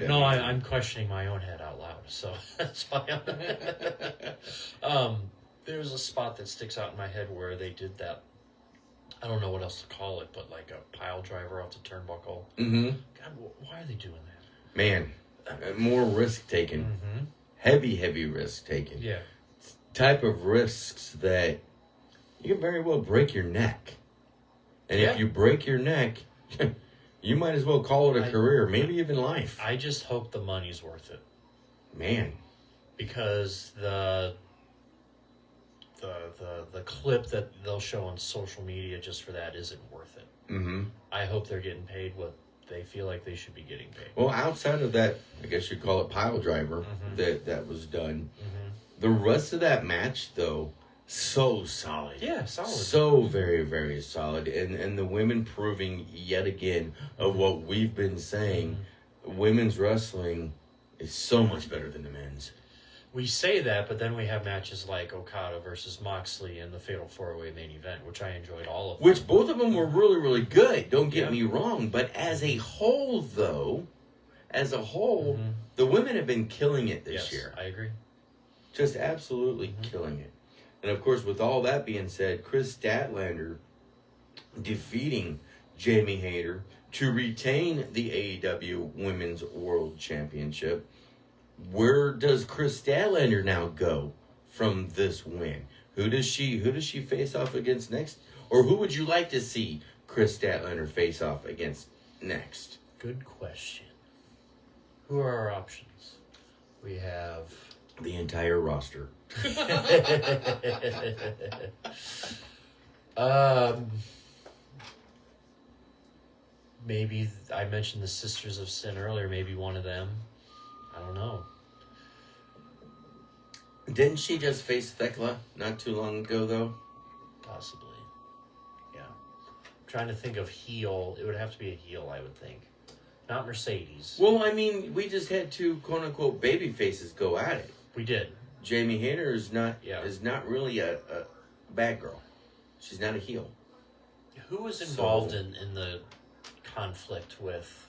No, I'm questioning my own head out loud, so that's why. There's a spot that sticks out in my head where they did that. I don't know what else to call it, but like a pile driver off the turnbuckle. Mm-hmm. God, why are they doing that? Man, more risk taken. Mm-hmm. Heavy risk taken. Yeah. Type of risks that you can very well break your neck. And if you break your neck, you might as well call it a career, maybe even life. I just hope the money's worth it. Man. Because the clip that they'll show on social media just for that isn't worth it. Mm-hmm. I hope they're getting paid what they feel like they should be getting paid. Well, outside of that, I guess you'd call it pile driver that was done. The rest of that match, though, so solid. Yeah, solid. So very, very solid. And the women proving yet again of what we've been saying, women's wrestling is so much better than the men's. We say that, but then we have matches like Okada versus Moxley in the Fatal 4-Way main event, which I enjoyed all of them. Which both of them were really, really good. Don't get me wrong. But as a whole, though, the women have been killing it this year. I agree. Just absolutely killing it. And of course, with all that being said, Chris Statlander defeating Jamie Hayter to retain the AEW Women's World Championship. Where does Chris Statlander now go from this win? Who does she face off against next? Or who would you like to see Chris Statlander face off against next? Good question. Who are our options? We have the entire roster. Maybe I mentioned the Sisters of Sin earlier. Maybe one of them. I don't know. Didn't she just face Thekla not too long ago, though? Possibly. Yeah. I'm trying to think of heel. It would have to be a heel, I would think. Not Mercedes. Well, I mean, we just had two quote-unquote baby faces go at it. We did. Jamie Hayter is not really a bad girl. She's not a heel. Who was involved in the conflict with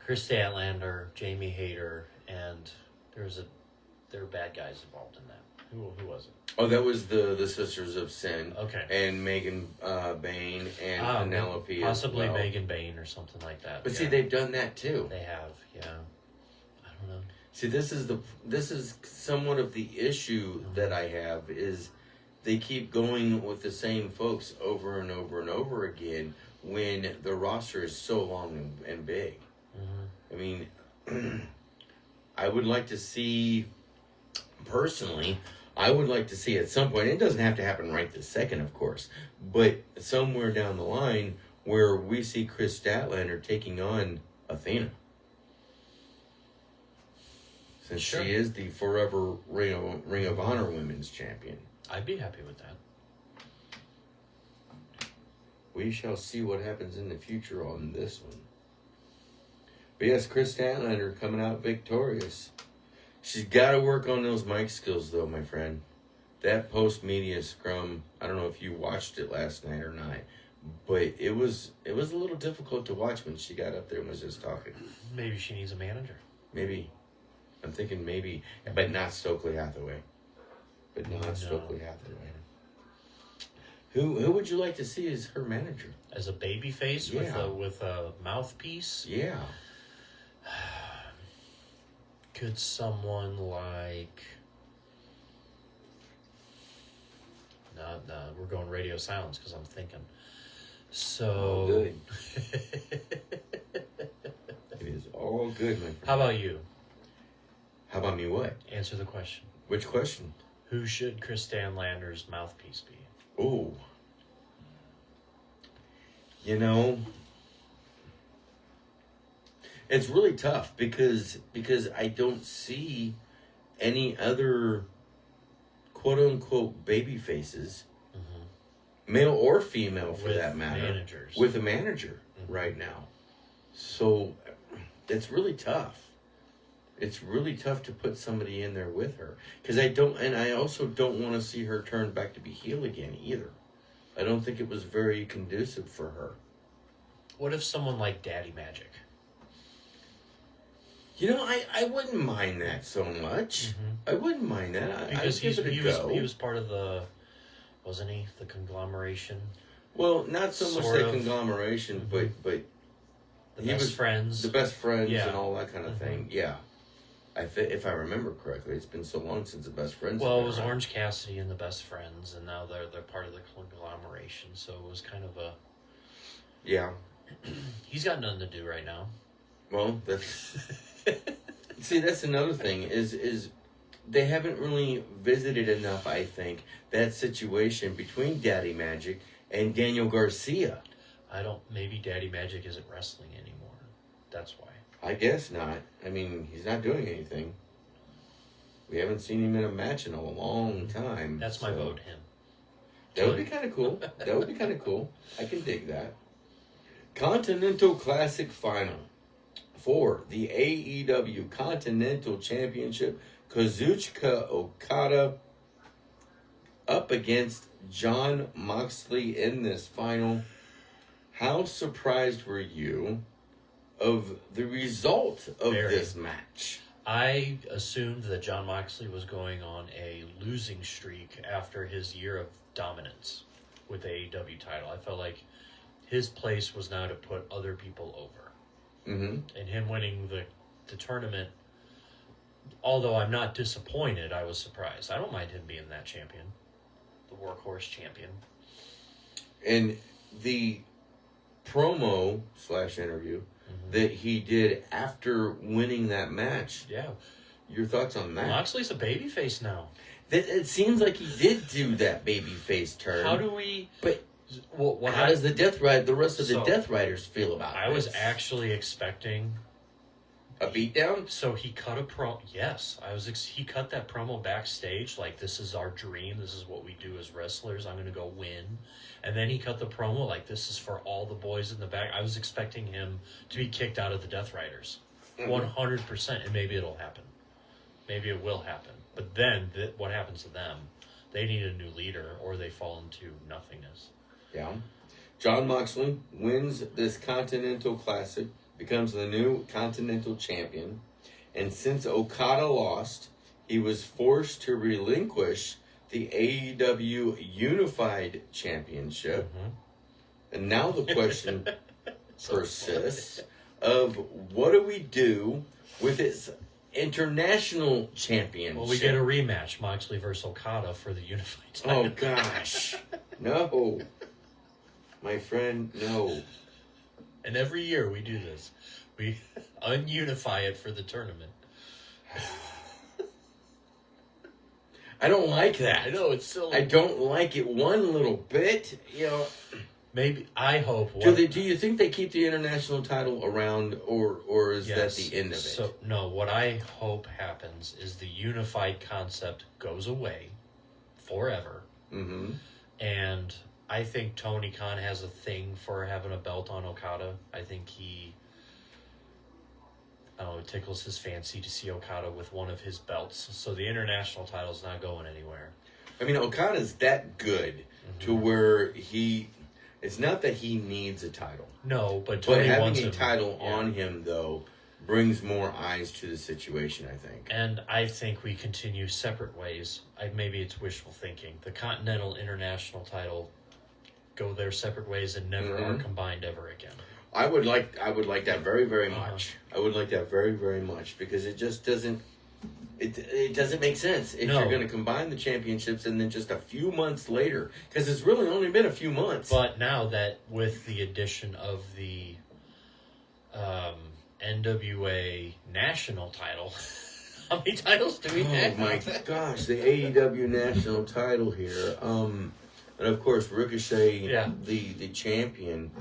Chris Statlander, Jamie Hayter, and there were bad guys involved in that. Who was it? Oh, that was the Sisters of Sin. Okay. And Megan Bain and Penelope. Possibly as well. Megan Bain or something like that. But see, they've done that too. They have, yeah. I don't know. See, this is somewhat of the issue that I have is they keep going with the same folks over and over and over again when the roster is so long and big. I mean, I would like to see, personally, I would like to see at some point, it doesn't have to happen right this second, of course, but somewhere down the line where we see Chris Statlander taking on Athena. Since she is the forever Ring of Honor Women's Champion. I'd be happy with that. We shall see what happens in the future on this one. But yes, Chris Statlander coming out victorious. She's got to work on those mic skills, though, my friend. That post-media scrum, I don't know if you watched it last night or not, but it was a little difficult to watch when she got up there and was just talking. Maybe she needs a manager. Maybe. I'm thinking maybe, but not Stokely Hathaway. Stokely Hathaway. Who would you like to see as her manager? As a baby face with a mouthpiece? Yeah. Could someone like... No, we're going radio silence because I'm thinking. So... Good. It is all good, my friend. How about you? How about me what? Answer the question. Which question? Who should Chris Statlander's mouthpiece be? Oh. You know, it's really tough because I don't see any other quote unquote baby faces, male or female for that matter, with a manager right now. So it's really tough. It's really tough to put somebody in there with her because I also don't want to see her turn back to be heel again either. I don't think it was very conducive for her. What if someone like Daddy Magic? You know, I wouldn't mind that so much. I wouldn't mind that. Because he was part of the, wasn't he, the conglomeration? Well, not so much the conglomeration, but the best friends. The best friends and all that kind of thing. Yeah. If I remember correctly, it's been so long since the best friends. Well, it was Orange Cassidy and the best friends, and now they're part of the conglomeration. So it was kind of a. Yeah. He's got nothing to do right now. Well, that's. See, that's another thing is they haven't really visited enough. I think that situation between Daddy Magic and Daniel Garcia. Maybe Daddy Magic isn't wrestling anymore. That's why. I guess not. I mean, he's not doing anything. We haven't seen him in a match in a long time. That's my vote, him. That would be kind of cool. That would be kind of cool. I can dig that. Continental Classic Final for the AEW Continental Championship. Kazuchika Okada up against Jon Moxley in this final. How surprised were you of the result of this match? I assumed that Jon Moxley was going on a losing streak after his year of dominance with the AEW title. I felt like his place was now to put other people over. Mm-hmm. And him winning the tournament, although I'm not disappointed, I was surprised. I don't mind him being that champion, the workhorse champion. And the promo / interview that he did after winning that match. Yeah. Your thoughts on that? Moxley's a babyface now. It seems like he did do that babyface turn. How do we... But how does the rest of the Death Riders feel about it? I was actually expecting a beatdown. So he cut a promo. Yes, he cut that promo backstage. Like, this is our dream. This is what we do as wrestlers. I'm going to go win. And then he cut the promo like, this is for all the boys in the back. I was expecting him to be kicked out of the Death Riders, 100%. And maybe it'll happen. Maybe it will happen. But then what happens to them? They need a new leader, or they fall into nothingness. Yeah. Jon Moxley wins this Continental Classic, becomes the new Continental Champion, and since Okada lost, he was forced to relinquish the AEW Unified Championship. And now the question persists of what do we do with its International Championship? Well, we get a rematch, Moxley versus Okada for the Unified title. Oh, gosh. No. My friend, no. And every year we do this. We ununify it for the tournament. I don't like that. I know, it's silly. I don't like it one little bit. You know, maybe, I hope. Do you think they keep the international title around, or is that the end of it? So, no, what I hope happens is the unified concept goes away forever. Mm-hmm. And I think Tony Khan has a thing for having a belt on Okada. I think it tickles his fancy to see Okada with one of his belts. So the international title's not going anywhere. I mean, Okada's that good to where it's not that he needs a title. No, but Tony having wants a him, title on him, though, brings more eyes to the situation, I think. And I think we continue separate ways. Maybe it's wishful thinking. The Continental International title go their separate ways and never are combined ever again. I would like that very, very much. I would like that very, very much because it just doesn't. It doesn't make sense if you're going to combine the championships and then just a few months later, because it's really only been a few months. But now that with the addition of the NWA national title, how many titles do we have? Oh my gosh, the AEW national title here. And of course, Ricochet, the champion,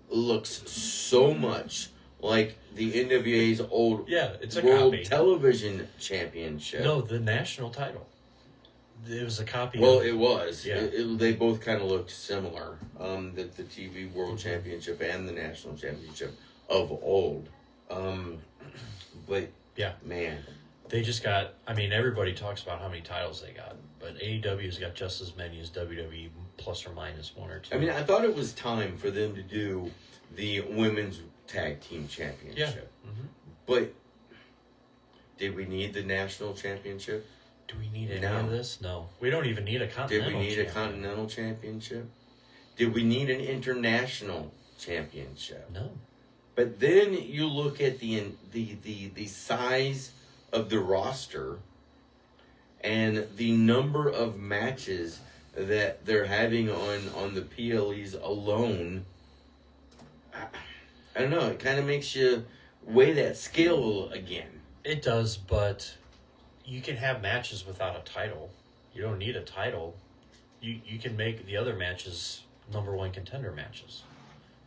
looks so much like the NWA's old it's a World copy. Television Championship. No, the national title. It was a copy. Well, of, it was. Yeah. They both kind of looked similar. The TV World Championship and the National Championship of old. But yeah, man, they just got. I mean, everybody talks about how many titles they got, but AEW's got just as many as WWE, plus or minus one or two. I mean, I thought it was time for them to do the Women's Tag Team Championship. Yeah. But did we need the National Championship? Do we need any of this? No. We don't even need a Continental Did we need a Continental Championship? Did we need an International Championship? No. But then you look at the size of the roster and the number of matches that they're having on the PLEs alone. I don't know. It kind of makes you weigh that scale again. It does, but you can have matches without a title. You don't need a title. You can make the other matches number one contender matches.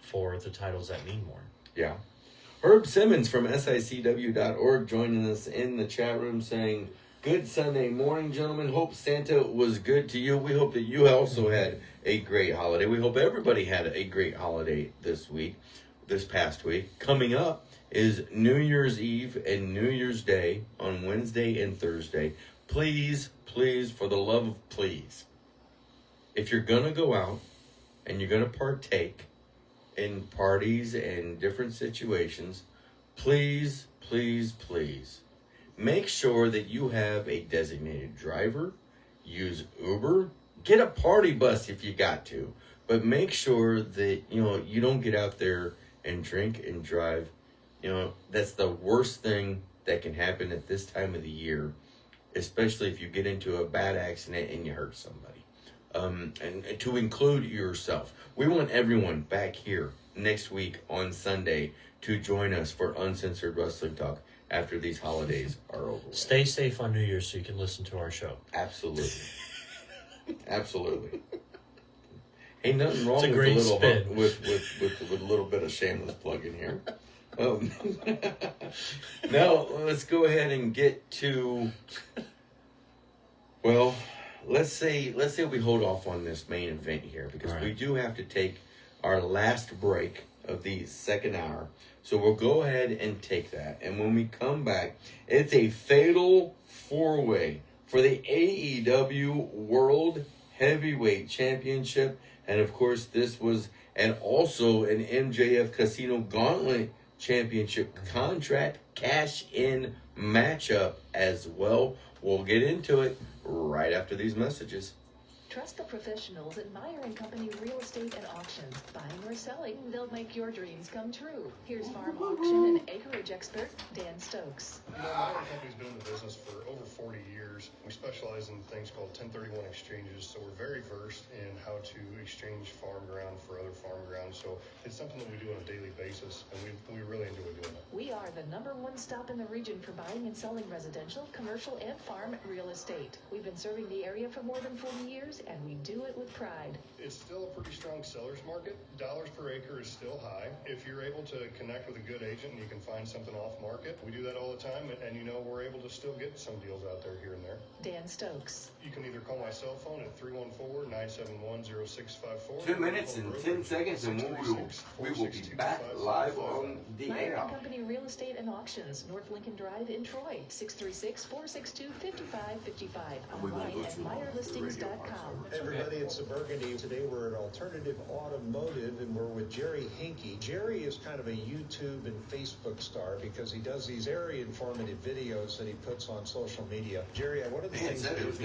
for the titles that mean more. Yeah. Herb Simmons from SICW.org joining us in the chat room saying, good Sunday morning, gentlemen. Hope Santa was good to you. We hope that you also had a great holiday. We hope everybody had a great holiday this past week. Coming up is New Year's Eve and New Year's Day on Wednesday and Thursday. Please, please, for the love of please, if you're going to go out and you're going to partake in parties and different situations, please, please, please, make sure that you have a designated driver. Use Uber. Get a party bus if you got to. But make sure that, you don't get out there and drink and drive. That's the worst thing that can happen at this time of the year, especially if you get into a bad accident and you hurt somebody. And to include yourself. We want everyone back here next week on Sunday to join us for Uncensored Wrestling Talk after these holidays are over. Stay safe on New Year's so you can listen to our show. Absolutely. Absolutely. Ain't nothing wrong It's a with great a little spin. with a little bit of shameless plug in here. Now let's go ahead and get to. Well, let's say we hold off on this main event here because we do have to take our last break of the second hour. So we'll go ahead and take that. And when we come back, it's a fatal four-way for the AEW World Heavyweight Championship. And of course, this was also an MJF Casino Gauntlet Championship contract cash-in matchup as well. We'll get into it right after these messages. Trust the professionals at Meyer & Company Real Estate and Auctions. Buying or selling, they'll make your dreams come true. Here's farm auction and acreage expert Dan Stokes. Meyer & Company's been in the business for over 40 years. We specialize in things called 1031 exchanges, so we're very versed in how to exchange farm ground for other farm ground. So it's something that we do on a daily basis, and we really enjoy doing it. We are the #1 stop in the region for buying and selling residential, commercial, and farm real estate. We've been serving the area for more than 40 years, and we do it with pride. It's still a pretty strong seller's market. Dollars per acre is still high. If you're able to connect with a good agent and you can find something off market, we do that all the time, and we're able to still get some deals out there here and there. Dan Stokes. You can either call my cell phone at 314-971-0654. 2 minutes and 10 seconds, and we will be back live on the Meyer air. & Company Real Estate and Auctions, North Lincoln Drive in Troy, 636-462-5555. Online at MeyerListings.com. Hey everybody, it's the Burgundy. Today we're at Alternative Automotive and we're with Jerry Hinkey. Jerry is kind of a YouTube and Facebook star because he does these very informative videos that he puts on social media. Jerry, one of the things that it's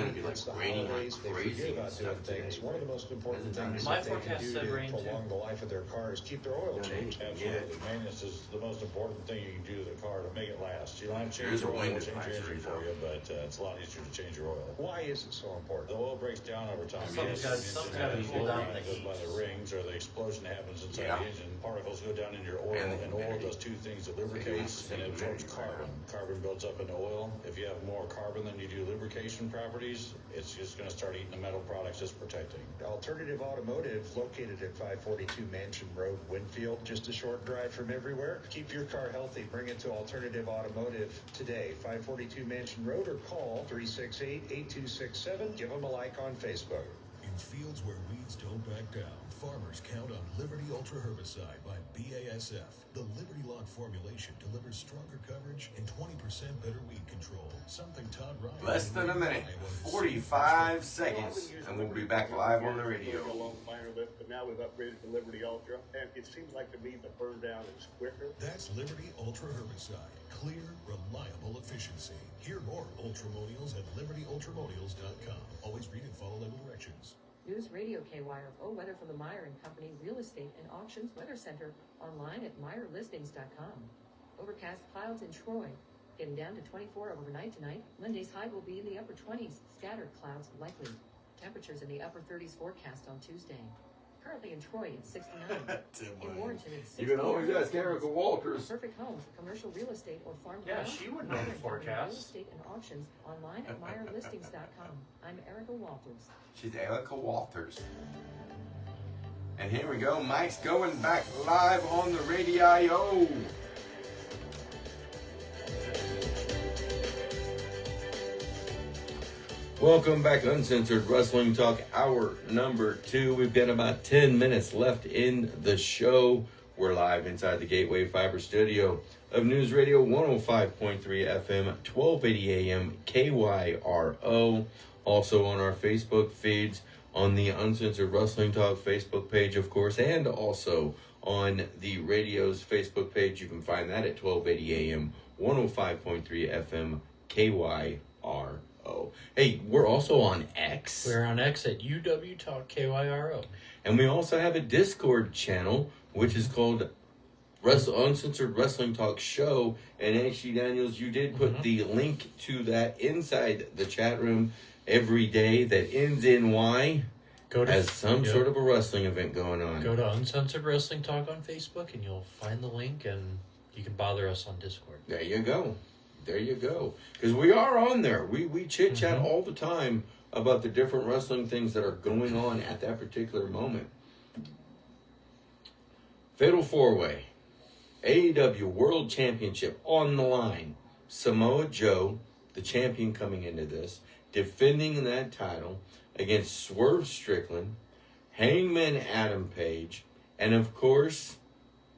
the holidays, they forget about doing things. One of the most important things that they can do to prolong the life of their car is keep their oil changed. Absolutely. Maintenance is the most important thing you can do to the car to make it last. You don't have to change your oil, change your engine for you, but it's a lot easier to change your oil. Why is it so important? The oil breaks down over time. Something's gotta cool down the heat. By the rings or the explosion happens inside the engine. Particles go down in your oil, and oil does two things. It lubricates and it absorbs carbon. Carbon builds up in oil. If you have more carbon than you do lubrication properties, it's just going to start eating the metal products it's protecting. Alternative Automotive, located at 542 Mansion Road, Winfield, just a short drive from everywhere. Keep your car healthy. Bring it to Alternative Automotive today. 542 Mansion Road, or call 368-8267. Give them a like on Facebook. In fields where weeds don't back down, farmers count on Liberty Ultra Herbicide by BASF. The Liberty Lawn formulation delivers stronger coverage and 20% better weed control. Something Todd Ryan. Less than a minute, 45 seconds, and we'll be back live on the radio. But now we've upgraded to Liberty Ultra, and it seems like to me the burn down is quicker. That's Liberty Ultra Herbicide. Clear, reliable efficiency. Hear more Ultramonials at libertyultramonials.com. Always read and follow label directions. News Radio KYRO weather from the Meyer & Company Real Estate and Auctions Weather Center, online at MeyerListings.com. Overcast clouds in Troy, getting down to 24 overnight tonight. Monday's high will be in the upper 20s, scattered clouds likely. Temperatures in the upper 30s forecast on Tuesday. Currently in Troy, it's 69. In Warrenton, it's 60. You can always ask Erica Walters. Perfect homes, commercial real estate, or farm Yeah, ground. she would know the Meyer & Company forecast. Real Estate and Auctions, online at MeyerListings.com. I'm Erica Walters. She's Erica Walters. And here we go. Mike's going back live on the radio. Welcome back, Uncensored Wrestling Talk, hour number 2. We've got about 10 minutes left in the show. We're live inside the Gateway Fiber studio of News Radio 105.3 FM, 1280 AM, KYRO. Also on our Facebook feeds, on the Uncensored Wrestling Talk Facebook page, of course, and also on the radio's Facebook page. You can find that at 1280 AM, 105.3 FM, KYRO. Hey, we're also on X. We're on X at UW Talk KYRO. And we also have a Discord channel, which is called Uncensored Wrestling Talk Show. And H.G. Daniels, you did put the link to that inside the chat room every day that ends in Y. Has some sort of a wrestling event going on. Go to Uncensored Wrestling Talk on Facebook and you'll find the link and you can bother us on Discord. There you go. There you go. Because we are on there. We chit-chat all the time about the different wrestling things that are going on at that particular moment. Fatal 4-Way. AEW World Championship on the line. Samoa Joe, the champion coming into this, defending that title against Swerve Strickland, Hangman Adam Page, and of course,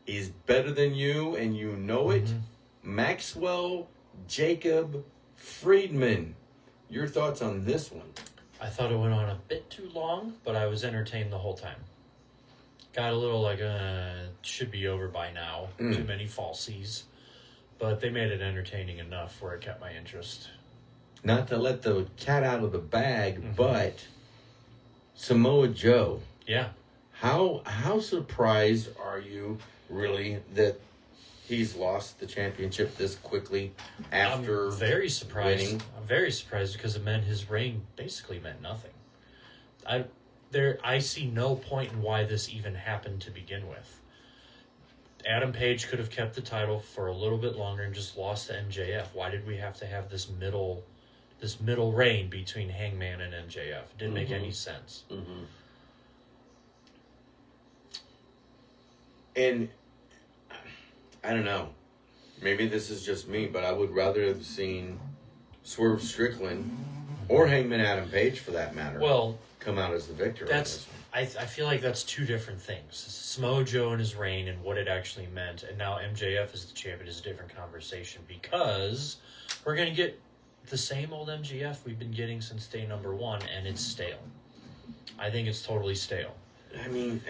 he's better than you and you know it, Maxwell Jacob Friedman. Your thoughts on this one? I thought it went on a bit too long, but I was entertained the whole time. Got a little like, should be over by now. Too many falsies. But they made it entertaining enough where it kept my interest. Not to let the cat out of the bag, but Samoa Joe. Yeah. How surprised are you, really, that he's lost the championship this quickly after I'm very surprised. winning? I'm very surprised because it meant his reign basically meant nothing. I see no point in why this even happened to begin with. Adam Page could have kept the title for a little bit longer and just lost to MJF. Why did we have to have this middle reign between Hangman and MJF? It didn't make any sense. And I don't know. Maybe this is just me, but I would rather have seen Swerve Strickland or Hangman Adam Page, for that matter, come out as the victor. I feel like that's two different things. Samoa Joe and his reign and what it actually meant, and now MJF as the champion is a different conversation because we're going to get the same old MJF we've been getting since day number 1, and it's stale. I think it's totally stale. I mean,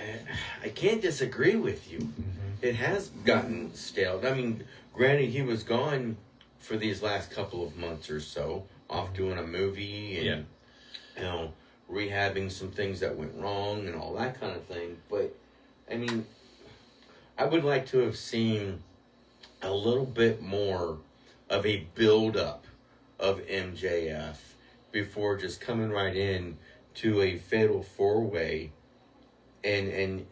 I can't disagree with you. It has gotten stale. I mean, granted, he was gone for these last couple of months or so, off doing a movie and, you know, rehabbing some things that went wrong and all that kind of thing. But, I mean, I would like to have seen a little bit more of a build-up of MJF before just coming right in to a fatal 4-way and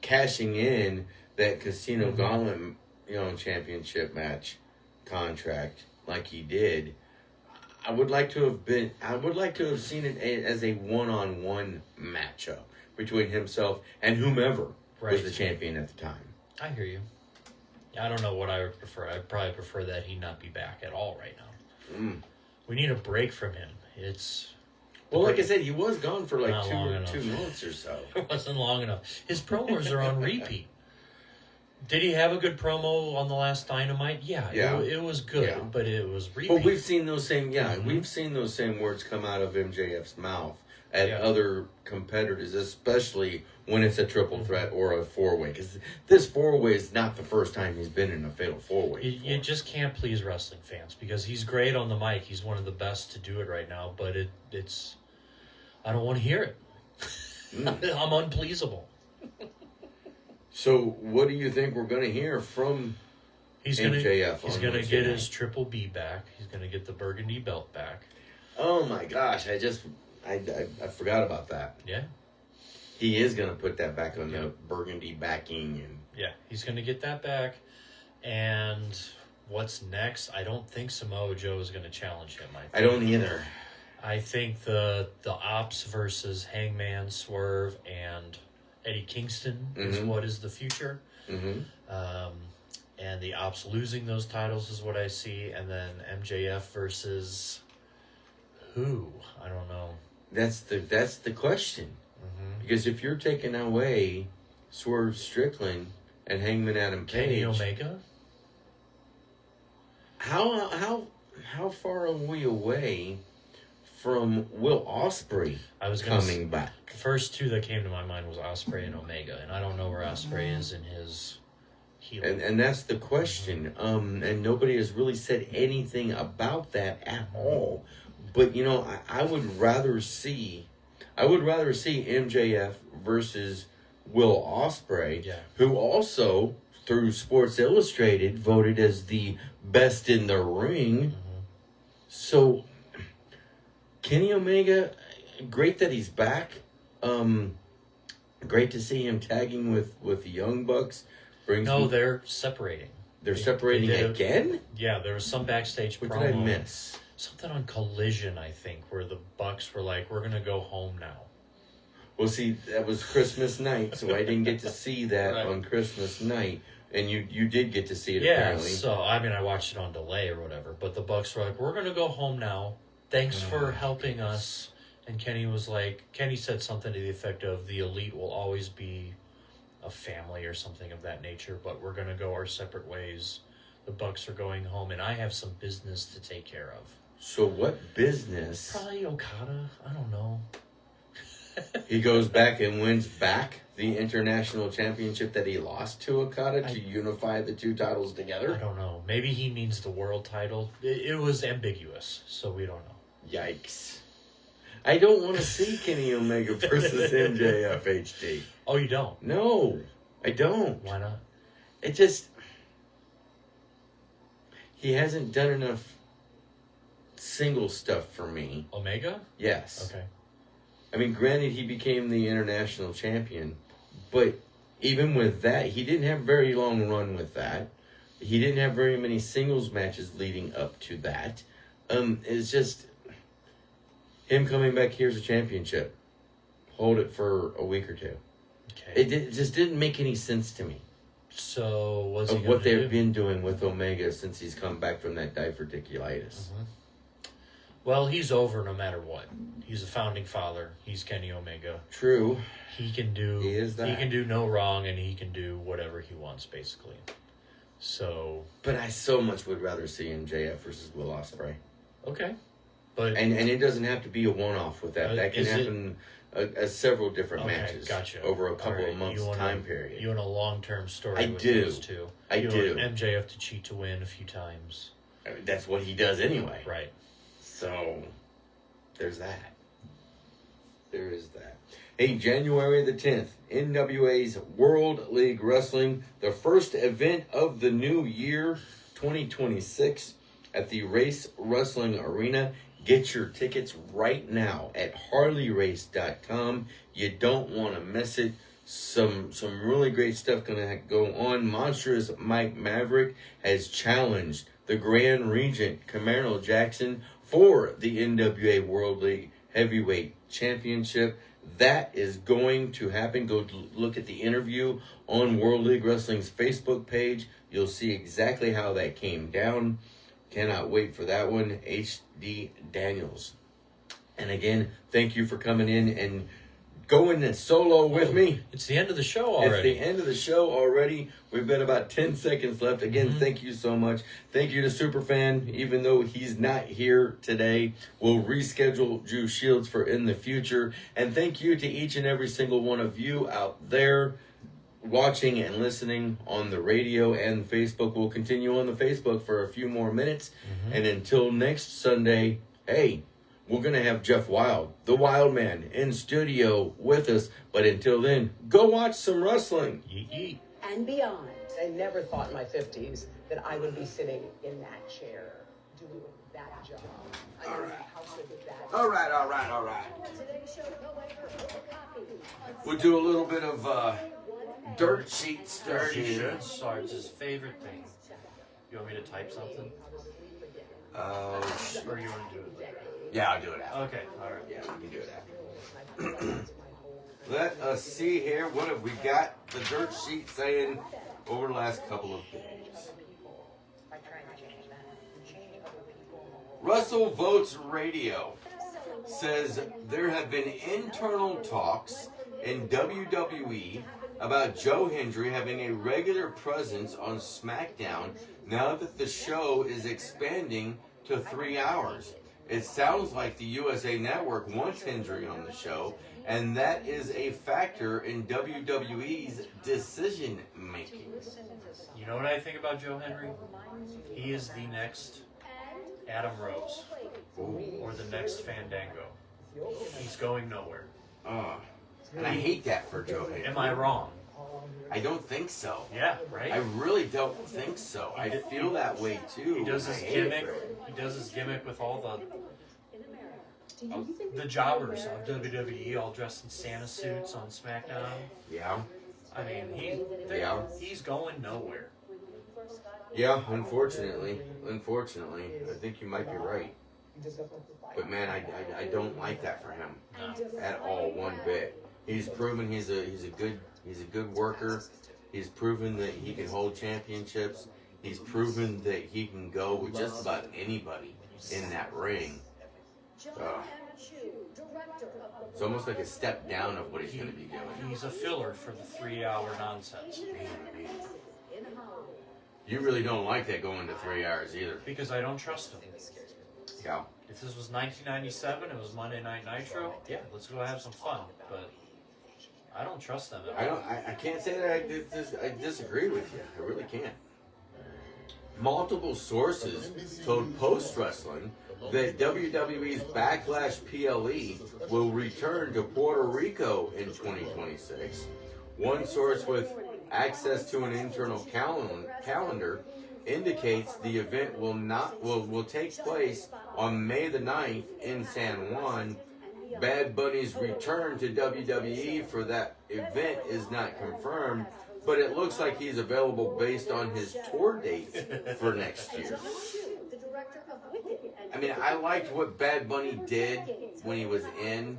cashing in that Casino Gauntlet, you know, championship match contract like he did. I would like to have seen it as a one-on-one matchup between himself and whomever was the champion at the time. I hear you. I don't know what I would prefer. I'd probably prefer that he not be back at all right now. We need a break from him. Well, like I said, he was gone for like Not long enough. 2 months or so. It wasn't long enough. His promos are on repeat. Did he have a good promo on the last Dynamite? Yeah. It was good, but it was repeat. But we've seen those same, we've seen those same words come out of MJF's mouth at other competitors, especially when it's a triple threat or a 4-way. Because this 4-way is not the first time he's been in a fatal 4-way. You just can't please wrestling fans because he's great on the mic. He's one of the best to do it right now, but it's I don't want to hear it. I'm unpleasable. So what do you think we're going to hear from MJF? He's going to get his Triple B back. He's going to get the Burgundy belt back. Oh my gosh, I forgot about that. Yeah. He is going to put that back on the Burgundy backing. Yeah, he's going to get that back. And what's next? I don't think Samoa Joe is going to challenge him. I don't either. I think the Ops versus Hangman, Swerve, and Eddie Kingston is what is the future. And the Ops losing those titles is what I see. And then MJF versus who? I don't know. That's the question. Because if you're taking away Swerve Strickland and Hangman Adam Page, Kenny Omega. How far are we away from Will Ospreay coming back? The first two that came to my mind was Ospreay and Omega, and I don't know where Ospreay is in his healing. And that's the question. And nobody has really said anything about that at all. But I would rather see MJF versus Will Ospreay, who also through Sports Illustrated voted as the best in the ring. So Kenny Omega, great that he's back. Great to see him tagging with the Young Bucks. They're separating. They're separating again? Yeah, there was some backstage promo. What did I miss? Something on Collision, I think, where the Bucks were like, we're going to go home now. Well, see, that was Christmas night, so I didn't get to see that on Christmas night. And you did get to see it, apparently. Yeah, so, I watched it on delay or whatever. But the Bucks were like, we're going to go home now. Thanks for helping us. And Kenny said something to the effect of, the Elite will always be a family or something of that nature, but we're going to go our separate ways. The Bucks are going home, and I have some business to take care of. So what business? Probably Okada. I don't know. He goes back and wins back the international championship that he lost to Okada to unify the two titles together? I don't know. Maybe he means the world title. It was ambiguous, so we don't know. Yikes. I don't want to see Kenny Omega versus MJF HD. Oh, you don't? No, I don't. Why not? It just... He hasn't done enough single stuff for me. Omega? Yes. Okay. Granted, he became the international champion, but even with that, he didn't have a very long run with that. He didn't have very many singles matches leading up to that. It's just him coming back, here's a championship. Hold it for a week or two. Okay. It just didn't make any sense to me. So, what's he of what they've been doing with Omega since he's come back from that diverticulitis. Well, he's over no matter what. He's a founding father. He's Kenny Omega. True. He can do. He is that. He can do no wrong, and he can do whatever he wants, basically. So. But I so much would rather see MJF versus Will Ospreay. Okay. But and it doesn't have to be a one-off with that. That can happen several different matches over a couple of months time period. You want a long-term story I with do. those two. I do. Want MJF to cheat to win a few times. That's what he does anyway. Right. So, there's that. There is that. Hey, January the 10th, NWA's World League Wrestling, the first event of the new year, 2026, at the Race Wrestling Arena. Get your tickets right now at harleyrace.com. You don't want to miss it. Some really great stuff going to go on. Monstrous Mike Maverick has challenged the Grand Regent, Camaro Jackson, for the NWA World League Heavyweight Championship. That is going to happen. Go look at the interview on World League Wrestling's Facebook page. You'll see exactly how that came down. Cannot wait for that one. HD Daniels. And again, thank you for coming in and going solo with me. It's the end of the show already. It's the end of the show already. We've got about 10 seconds left. Again, thank you so much. Thank you to Superfan. Even though he's not here today, we'll reschedule Drew Shields for in the future. And thank you to each and every single one of you out there watching and listening on the radio and Facebook. We'll continue on the Facebook for a few more minutes. And until next Sunday, hey, we're going to have Jeff Wild, the Wild Man, in studio with us. But until then, go watch some wrestling. Yeet. And beyond. I never thought in my 50s that I would be sitting in that chair doing that job. All right. How good is that? All right. We'll do a little bit of dirt sheets. Dirty shirts. Sorry, it's his favorite thing. You want me to type something? Or you want to do it later? Yeah, I'll do it after. Okay, all right. Yeah, we can do it after. Let us see here. What have we got? The dirt sheet saying over the last couple of days. Russell Votes Radio says there have been internal talks in WWE about Joe Hendry having a regular presence on SmackDown now that the show is expanding to 3 hours. It sounds like the USA Network wants Hendry on the show, and that is a factor in WWE's decision making. You know what I think about Joe Hendry? He is the next Adam Rose. Ooh. Or the next Fandango. He's going nowhere. And I hate that for Joe Hendry. Am I wrong? I don't think so. Yeah, right? I really don't think so. I feel that way too. He does his I hate gimmick. it. He does his gimmick with all the jobbers of WWE all dressed in Santa suits on SmackDown. Yeah. I mean, he's going nowhere. Yeah, unfortunately. I think you might be right. But man, I don't like that for him at all, one bit. He's proven he's a good worker. He's proven that he can hold championships. He's proven that he can go with just about anybody in that ring. It's almost like a step down of what he's going to be doing. He's a filler for the 3-hour nonsense. You really don't like that going to 3 hours either. Because I don't trust him. Yeah. If this was 1997, it was Monday Night Nitro, yeah, let's go have some fun. But I don't trust them at all. I can't say that I disagree with you. I really can't. Multiple sources told Post Wrestling that WWE's Backlash PLE will return to Puerto Rico in 2026. One source with access to an internal calendar indicates the event will take place on May the 9th in San Juan. Bad Bunny's return to WWE for that event is not confirmed, but it looks like he's available based on his tour dates for next year. I mean, I liked what Bad Bunny did when he was in,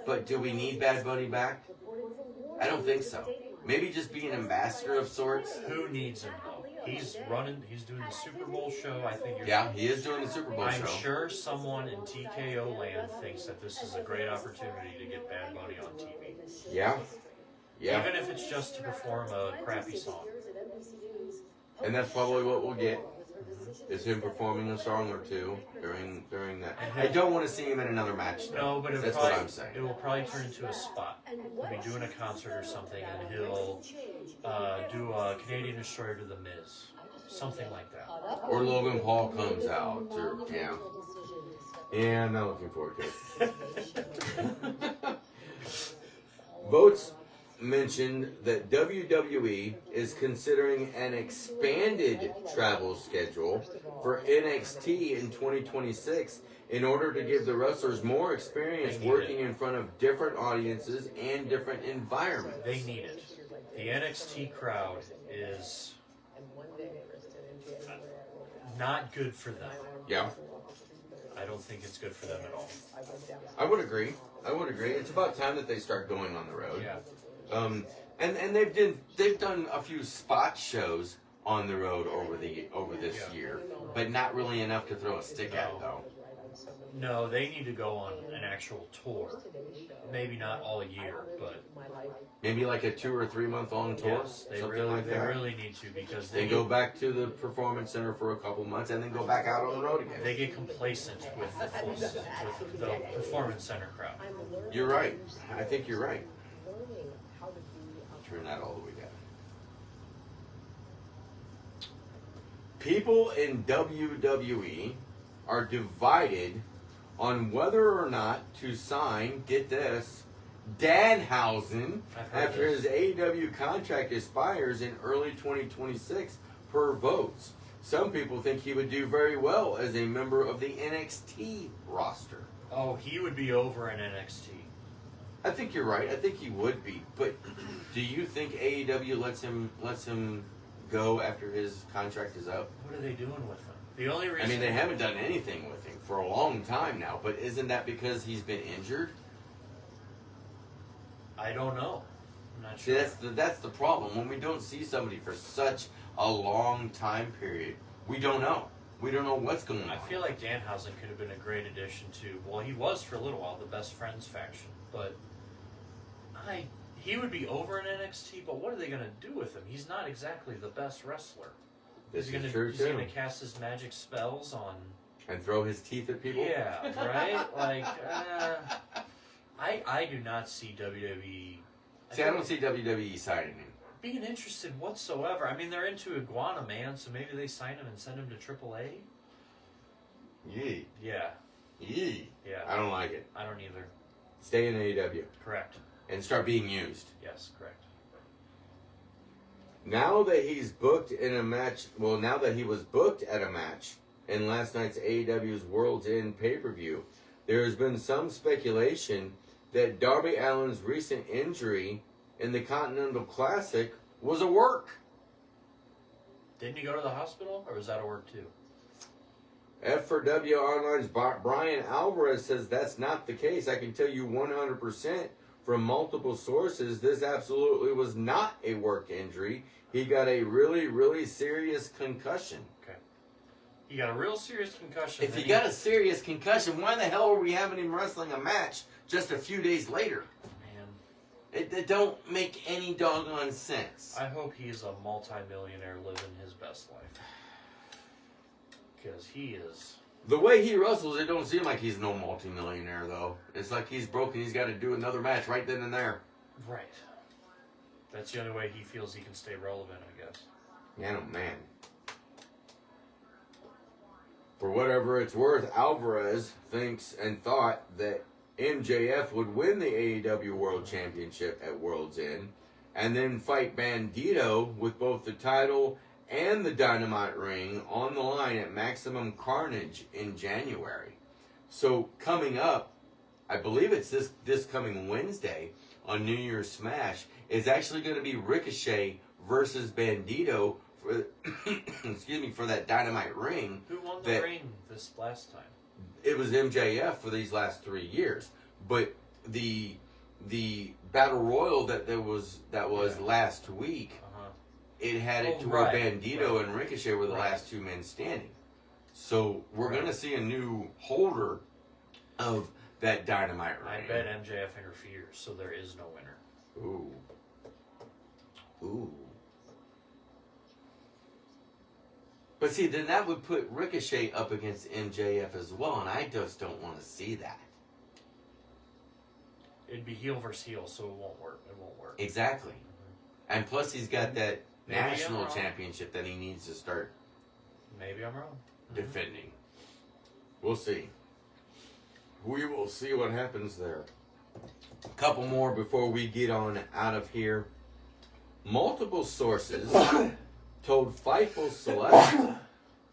but do we need Bad Bunny back? I don't think so. Maybe just be an ambassador of sorts. Who needs him though? He's doing the Super Bowl show. I think. Yeah, he is doing the Super Bowl show. I'm sure someone in TKO land thinks that this is a great opportunity to get Bad Bunny on TV. Yeah. Yeah. Even if it's just to perform a crappy song. And that's probably what we'll get. Is him performing a song or two during that. I don't want to see him in another match though. No, but that's what I'm saying. It will probably turn into a spot. He'll be doing a concert or something, and he'll do a Canadian Destroyer to the Miz, something like that. Or Logan Paul comes out. Or, yeah. Yeah, I'm not looking forward to it. Votes mentioned that WWE is considering an expanded travel schedule for NXT in 2026 in order to give the wrestlers more experience working in front of different audiences and different environments. They need it. The NXT crowd is not good for them. Yeah. I don't think it's good for them at all. I would agree. It's about time that they start going on the road. Yeah. And they've done a few spot shows on the road over this year, but not really enough to throw a stick at though. No, they need to go on an actual tour. Maybe not all year, but maybe like a 2 or 3 month long tour. Yes, they something really like that. really need to, because they go back to the performance center for a couple months and then go back out on the road again. They get complacent with the performance center crowd. You're right. I think you're right. Turn that all the way down. People in WWE are divided on whether or not to sign, get this, Danhausen after his AEW contract expires in early 2026 per votes. Some people think he would do very well as a member of the NXT roster. Oh, he would be over in NXT. I think you're right. I think he would be. But do you think AEW lets him go after his contract is up? What are they doing with him? The only reason, I mean, they haven't done anything with him for a long time now. But isn't that because he's been injured? I don't know. I'm not See, sure. that's the problem. When we don't see somebody for such a long time period, we don't know. We don't know what's going on. I feel like Danhausen could have been a great addition to, well, he was for a little while the Best Friends faction, but he would be over in NXT, but what are they going to do with him? He's not exactly the best wrestler. This Is he going to cast his magic spells on... And throw his teeth at people? Yeah, right? Like, I do not see WWE... See, I don't see WWE signing him. Being interested whatsoever. I mean, they're into Iguana Man, so maybe they sign him and send him to AAA? Yee. Yeah. Yee. Yeah. I don't like it. I don't either. Stay in AEW. Correct. And start being used. Yes, correct. Now that he's booked in a match, well, now that he was booked at a match in last night's AEW's Worlds End pay-per-view, there has been some speculation that Darby Allin's recent injury in the Continental Classic was a work. Didn't he go to the hospital, or was that a work too? F4W Online's Brian Alvarez says that's not the case. I can tell you 100% from multiple sources this absolutely was not a work injury. He got a really, really serious concussion. Okay. He got a real serious concussion. If he got a serious concussion, why the hell are we having him wrestling a match just a few days later? Man. It don't make any doggone sense. I hope he's a multi-millionaire living his best life. Because he is... The way he wrestles, it don't seem like he's no multi-millionaire, though. It's like he's broken. He's got to do another match right then and there. Right. That's the only way he feels he can stay relevant, I guess. Man. For whatever it's worth, Alvarez thinks and thought that MJF would win the AEW World Championship at World's End and then fight Bandito with both the title and the Dynamite ring on the line at Maximum Carnage in January. So coming up, I believe it's this coming Wednesday on New Year's Smash, is actually going to be Ricochet versus Bandito for for that Dynamite ring. Who won the ring this last time? It was MJF for these last 3 years, but the Battle Royal that was last week, it had it to where Bandito and Ricochet were the last two men standing. So we're going to see a new holder of that Dynamite ring. I bet MJF interferes, so there is no winner. Ooh. But see, then that would put Ricochet up against MJF as well, and I just don't want to see that. It'd be heel versus heel, so it won't work. It won't work. Exactly. And plus he's got that Maybe national I'm wrong. championship that he needs to start Maybe I'm wrong. defending. We'll see. We will see what happens there. A couple more before we get on out of here. Multiple sources told Fightful Select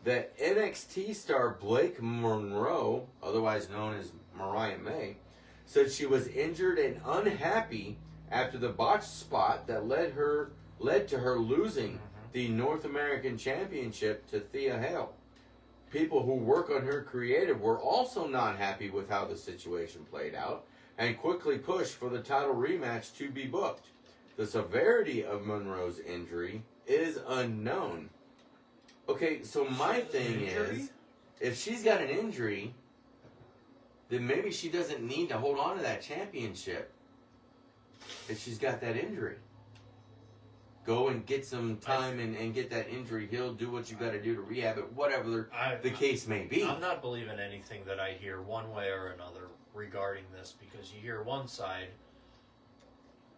that NXT star Blake Monroe, otherwise known as Mariah May, said she was injured and unhappy after the botched spot that led to her losing the North American Championship to Thea Hale. People who work on her creative were also not happy with how the situation played out and quickly pushed for the title rematch to be booked. The severity of Monroe's injury is unknown. Okay, so my thing is, if she's got an injury, then maybe she doesn't need to hold on to that championship if she's got that injury. Go and get some time and get that injury healed, do what you got to do to rehab it, whatever the case may be. I'm not believing anything that I hear one way or another regarding this, because you hear one side,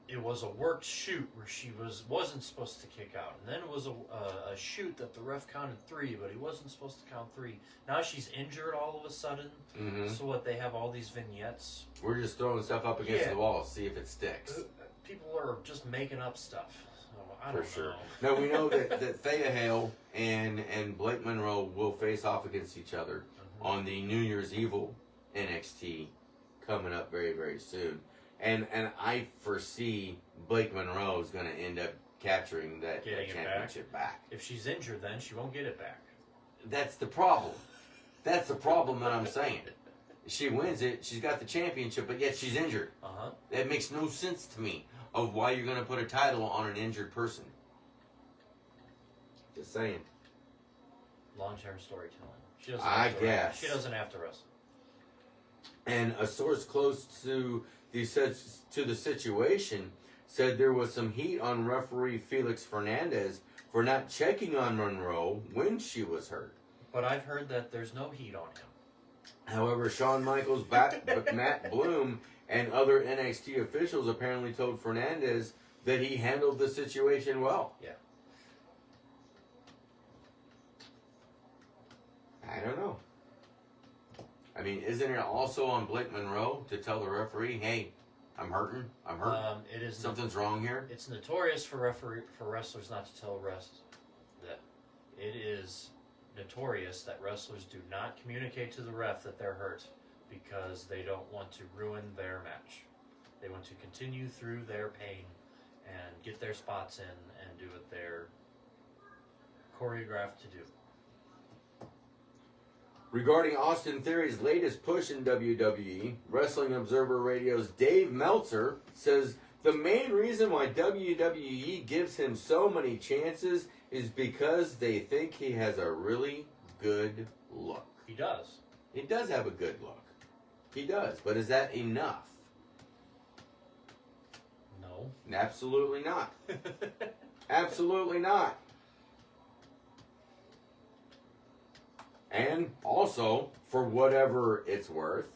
it was a worked shoot where she wasn't supposed to kick out, and then it was a shoot that the ref counted 3, but he wasn't supposed to count 3. Now she's injured all of a sudden. So what? They have all these vignettes. We're just throwing stuff up against the wall, see if it sticks. People are just making up stuff. So I don't know. Now we know that Thea Hale and Blake Monroe will face off against each other on the New Year's Evil NXT coming up very, very soon. And I foresee Blake Monroe is going to end up capturing that championship back. If she's injured, then she won't get it back. That's the problem. That's the problem that I'm saying. she wins it, she's got the championship, but yet she's injured. That makes no sense to me of why you're going to put a title on an injured person. Just saying. Long-term storytelling. She doesn't I have to guess. Wrestle. She doesn't have to wrestle. And a source close to the situation said there was some heat on referee Felix Fernandez for not checking on Monroe when she was hurt. But I've heard that there's no heat on him. However, Shawn Michaels, Matt Bloom, and other NXT officials apparently told Fernandez that he handled the situation well. Yeah. I don't know. I mean, isn't it also on Blake Monroe to tell the referee, hey, I'm hurting, I'm hurt, It is something's wrong here? It's notorious for wrestlers not to tell that it is notorious that wrestlers do not communicate to the ref that they're hurt because they don't want to ruin their match. They want to continue through their pain and get their spots in and do what they're choreographed to do. Regarding Austin Theory's latest push in WWE, Wrestling Observer Radio's Dave Meltzer says the main reason why WWE gives him so many chances is because they think he has a really good look. He does. He does have a good look. He does. But is that enough? No. Absolutely not. Absolutely not. And also, for whatever it's worth,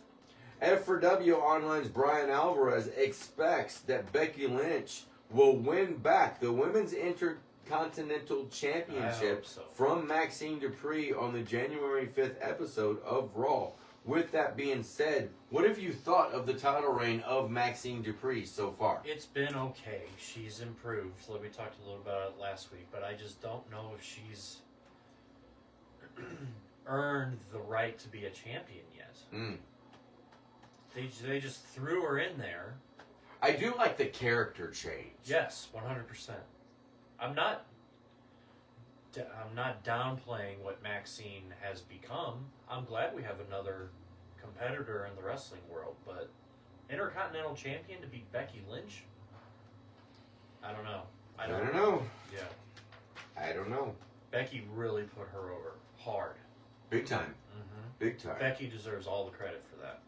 F4W Online's Brian Alvarez expects that Becky Lynch will win back the Women's Intercontinental Championship from Maxine Dupree on the January 5th episode of Raw. With that being said, what have you thought of the title reign of Maxine Dupree so far? It's been okay. She's improved. Like we talked a little about it last week, but I just don't know if she's earned the right to be a champion yet. They just threw her in there. I do like the character change. Yes, 100%. I'm not downplaying what Maxine has become. I'm glad we have another competitor in the wrestling world, but Intercontinental Champion to beat Becky Lynch? I don't know. I don't know. Yeah. I don't know. Becky really put her over hard. Big time. Big time. Becky deserves all the credit for that.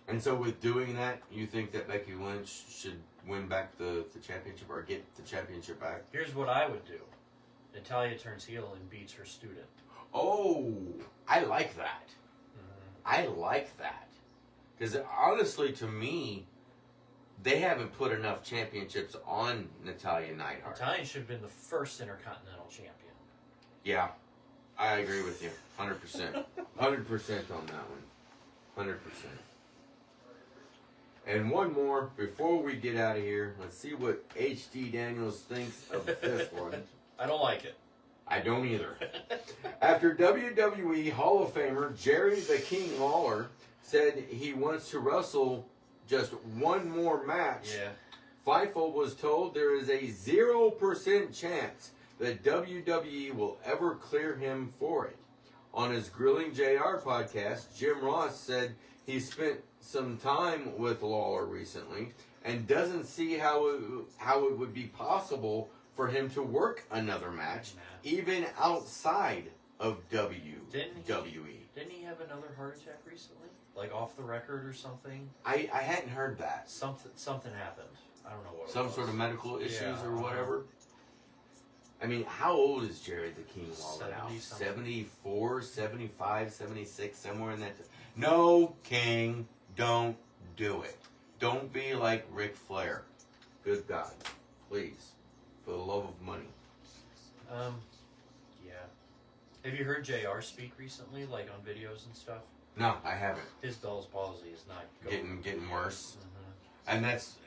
And so with doing that, you think that Becky Lynch should win back the championship or get the championship back? Here's what I would do. Natalya turns heel and beats her student. Oh, I like that. I like that. Because honestly, to me, they haven't put enough championships on Natalya Neidhart. Natalya should have been the first Intercontinental Champion. Yeah, I agree with you. 100%. 100% on that one. 100%. And one more before we get out of here. Let's see what H.D. Daniels thinks of this one. I don't like it. I don't either. After WWE Hall of Famer Jerry the King Lawler said he wants to wrestle just one more match, Fightful was told there is a 0% chance that WWE will ever clear him for it. On his Grilling JR podcast, Jim Ross said he spent some time with Lawler recently and doesn't see how it would be possible for him to work another match, even outside of WWE. Didn't he have another heart attack recently? Like off the record or something? I hadn't heard that. Something happened. I don't know what it was. Some sort of medical issues or whatever? I mean, how old is Jerry the King Lawler now? 74, 75, 76, somewhere in that. No, King, don't do it. Don't be like Ric Flair. Good God. Please. For the love of money. Yeah. Have you heard JR speak recently, like on videos and stuff? No, I haven't. His Bell's palsy is not getting worse. And that's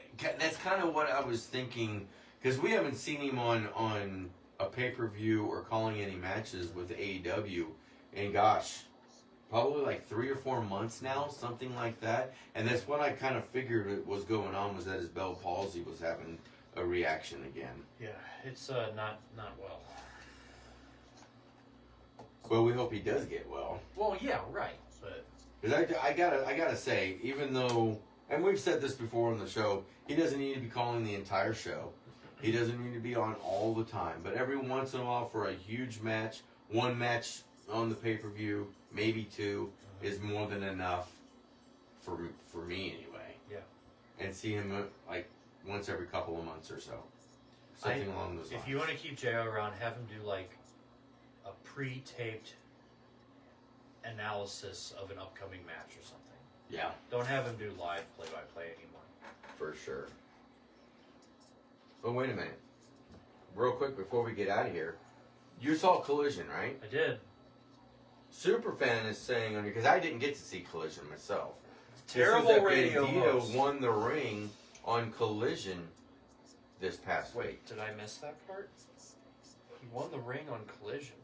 kind of what I was thinking, because we haven't seen him on a pay-per-view or calling any matches with AEW in, gosh, probably like 3 or 4 months now, something like that. And that's what I kind of figured was going on, was that his Bell palsy was having a reaction again. Yeah, it's not well. Well, we hope he does get well. Well, yeah, right, but Because I gotta say, even though, and we've said this before on the show, he doesn't need to be calling the entire show. He doesn't need to be on all the time. But every once in a while for a huge match, one match on the pay-per-view, maybe two, is more than enough for me anyway. Yeah. And see him like once every couple of months or so. Something along those lines. If you want to keep JR around, have him do like a pre-taped analysis of an upcoming match or something. Yeah. Don't have him do live play-by-play anymore. For sure. But wait a minute. Real quick before we get out of here. You saw Collision, right? I did. Superfan is saying on here, because I didn't get to see Collision myself. Terrible radio Bandito host. won the ring on Collision this past week. Wait, did I miss that part? He won the ring on Collision.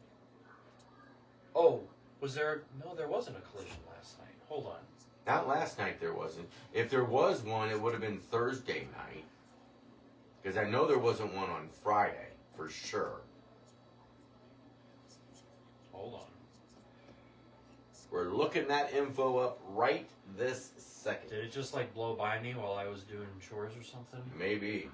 Oh, was there? No, there wasn't a Collision last night. Hold on. Not last night there wasn't. If there was one, it would have been Thursday night. Because I know there wasn't one on Friday, for sure. Hold on. We're looking that info up right this second. Did it just like blow by me while I was doing chores or something? Maybe.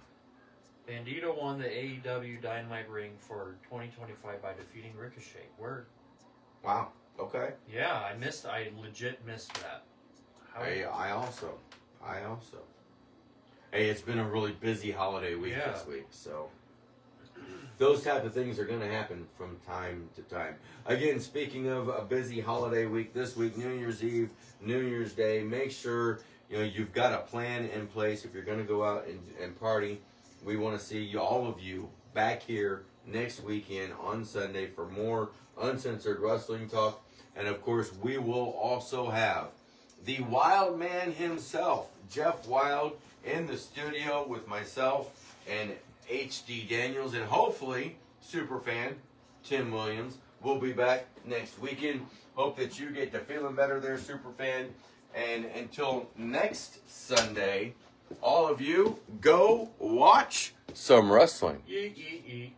Bandito won the AEW Dynamite ring for 2025 by defeating Ricochet. Where? Wow. Okay. Yeah, I legit missed that. I also. Hey, it's been a really busy holiday week this week, so those type of things are going to happen from time to time. Again, speaking of a busy holiday week this week, New Year's Eve, New Year's Day, make sure you've got a plan in place if you're going to go out and party. We want to see all of you back here next weekend on Sunday for more uncensored wrestling talk. And of course, we will also have the Wild Man himself, Jeff Wild, in the studio with myself and HD Daniels, and hopefully Superfan Tim Williams will be back next weekend. Hope that you get to feeling better there, Superfan. And until next Sunday, all of you go watch some wrestling. Yeet, yeet, yeet.